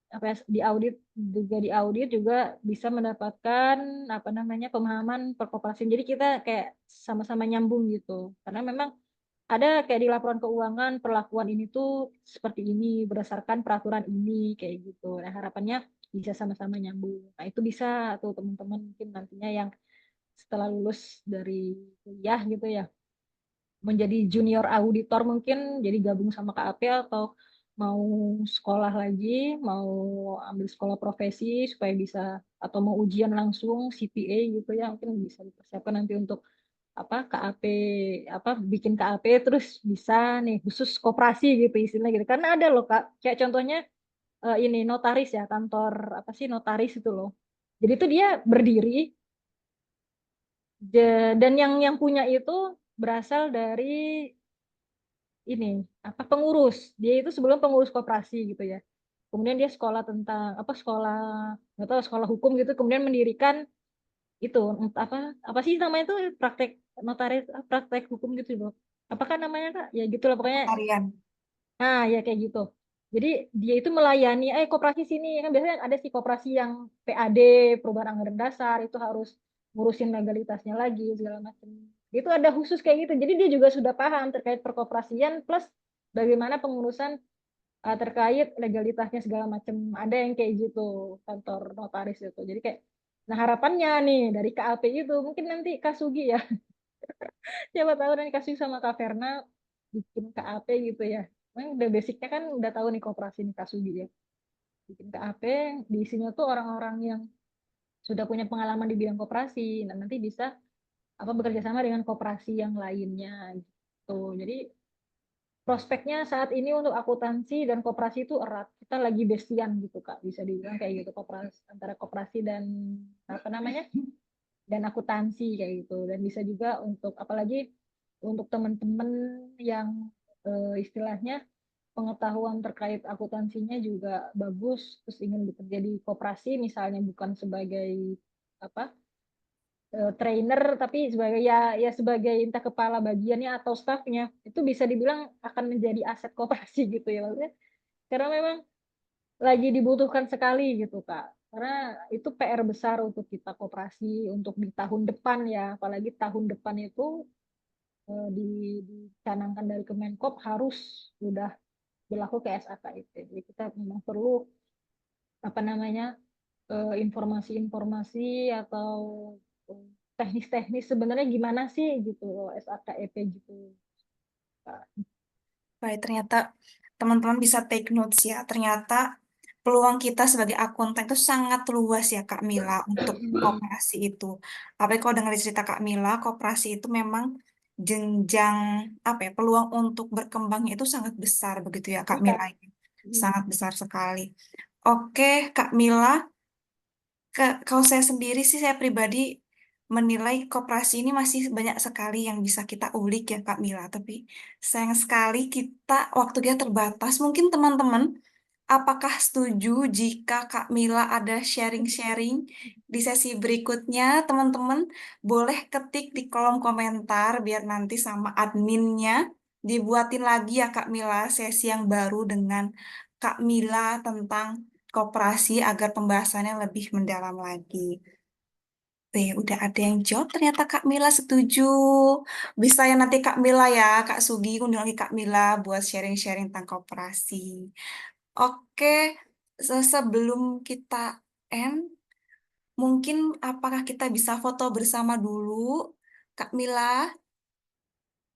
apa ya, diaudit juga bisa mendapatkan apa namanya pemahaman perkoperasian. Jadi kita kayak sama-sama nyambung gitu. Karena memang ada kayak di laporan keuangan perlakuan ini tuh seperti ini berdasarkan peraturan ini kayak gitu. Nah, harapannya bisa sama-sama nyambung. Nah, itu bisa tuh teman-teman mungkin nantinya yang setelah lulus dari kuliah gitu ya, menjadi junior auditor mungkin jadi gabung sama KAP atau mau sekolah lagi, mau ambil sekolah profesi supaya bisa atau mau ujian langsung CPA gitu ya, mungkin bisa dipersiapkan nanti untuk KAP bikin KAP terus bisa nih khusus koperasi gitu istilahnya gitu. Karena ada loh Kak, kayak contohnya ini notaris ya, kantor apa sih notaris itu loh. Jadi itu dia berdiri dan yang punya itu berasal dari ini pengurus. Dia itu sebelum pengurus koperasi gitu ya. Kemudian dia sekolah tentang sekolah nggak tahu sekolah hukum gitu, kemudian mendirikan itu apa sih namanya itu praktek notaris praktek hukum gitu loh. Apakah namanya Kak? Ya gitu lah pokoknya. Harian. Nah, ya kayak gitu. Jadi dia itu melayani, koperasi sini kan biasanya ada sih koperasi yang PAD, perubahan anggaran dasar itu harus ngurusin legalitasnya lagi segala macam. Itu ada khusus kayak gitu. Jadi dia juga sudah paham terkait perkoperasian plus bagaimana pengurusan terkait legalitasnya segala macam. Ada yang kayak gitu kantor notaris itu. Jadi kayak, nah harapannya nih dari KAP itu mungkin nanti Kak Sugi ya, siapa tahu nanti Kak Sugi sama Kak Verna bikin KAP gitu ya. Memang udah basicnya kan udah tahu nih koperasi nih Kak Sugi ya. Bikin KAP, diisinya tuh orang-orang yang sudah punya pengalaman di bidang koperasi. Nah nanti bisa bekerja sama dengan koperasi yang lainnya gitu. Jadi prospeknya saat ini untuk akuntansi dan koperasi itu erat. Kita lagi bestian gitu Kak, bisa dibilang kayak gitu koperasi antara koperasi dan dan akuntansi kayak gitu. Dan bisa juga untuk apalagi untuk teman-teman yang istilahnya pengetahuan terkait akuntansinya juga bagus, terus ingin bekerja di koperasi misalnya bukan sebagai apa trainer tapi sebagai ya sebagai entah kepala bagiannya atau stafnya itu bisa dibilang akan menjadi aset koperasi gitu ya maksudnya karena memang lagi dibutuhkan sekali gitu Kak karena itu PR besar untuk kita koperasi untuk di tahun depan ya apalagi tahun depan itu dicanangkan dari Kemenkop harus sudah berlaku ke SAKIP. Jadi kita memang perlu informasi-informasi atau teknis-teknis sebenarnya gimana sih gitu loh SAKEP gitu. Baik, ternyata teman-teman bisa take notes ya. Ternyata peluang kita sebagai akuntan itu sangat luas ya Kak Mila untuk koperasi itu. Apalagi kalau dengar cerita Kak Mila, koperasi itu memang jenjang peluang untuk berkembangnya itu sangat besar begitu ya Kak Besar. Mila. Sangat besar sekali. Oke, Kak Mila, kalau saya sendiri sih saya pribadi menilai koperasi ini masih banyak sekali yang bisa kita ulik ya Kak Mila. Tapi sayang sekali waktu kita terbatas. Mungkin teman-teman, apakah setuju jika Kak Mila ada sharing-sharing di sesi berikutnya? Teman-teman boleh ketik di kolom komentar biar nanti sama adminnya dibuatin lagi ya Kak Mila sesi yang baru dengan Kak Mila tentang koperasi agar pembahasannya lebih mendalam lagi. Udah ada yang jawab ternyata Kak Mila setuju. Bisa ya nanti Kak Mila ya, Kak Sugi undang lagi Kak Mila buat sharing-sharing tentang koperasi. Oke, sebelum kita end, mungkin apakah kita bisa foto bersama dulu? Kak Mila,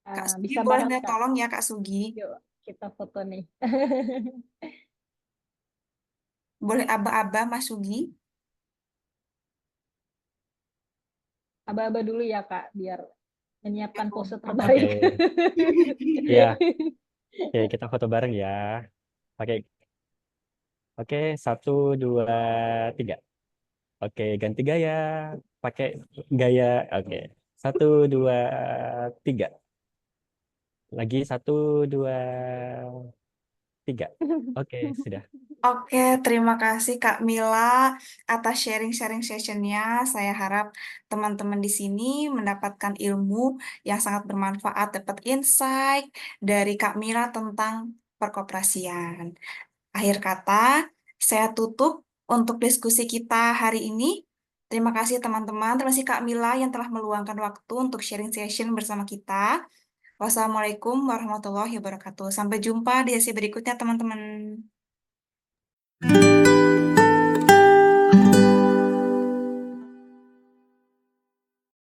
Kak Sugi Bisa boleh banget nggak Kak. tolong ya Kak Sugi? Yuk kita foto nih. Boleh aba-aba Mas Sugi? Aba-aba dulu ya Kak biar menyiapkan pose Oke. terbaik. Iya, oke kita foto bareng ya. Oke, oke 1, 2, 3. Oke, ganti gaya. Pakai gaya. Oke, 1, 2, 3. Lagi 1, 2, 3. Oke, sudah. Oke, terima kasih Kak Mila atas sharing-sharing sessionnya. Saya harap teman-teman di sini mendapatkan ilmu yang sangat bermanfaat, dapat insight dari Kak Mila tentang perkoperasian. Akhir kata, saya tutup untuk diskusi kita hari ini. Terima kasih teman-teman, terima kasih Kak Mila yang telah meluangkan waktu untuk sharing session bersama kita. Wassalamualaikum warahmatullahi wabarakatuh. Sampai jumpa di sesi berikutnya teman-teman.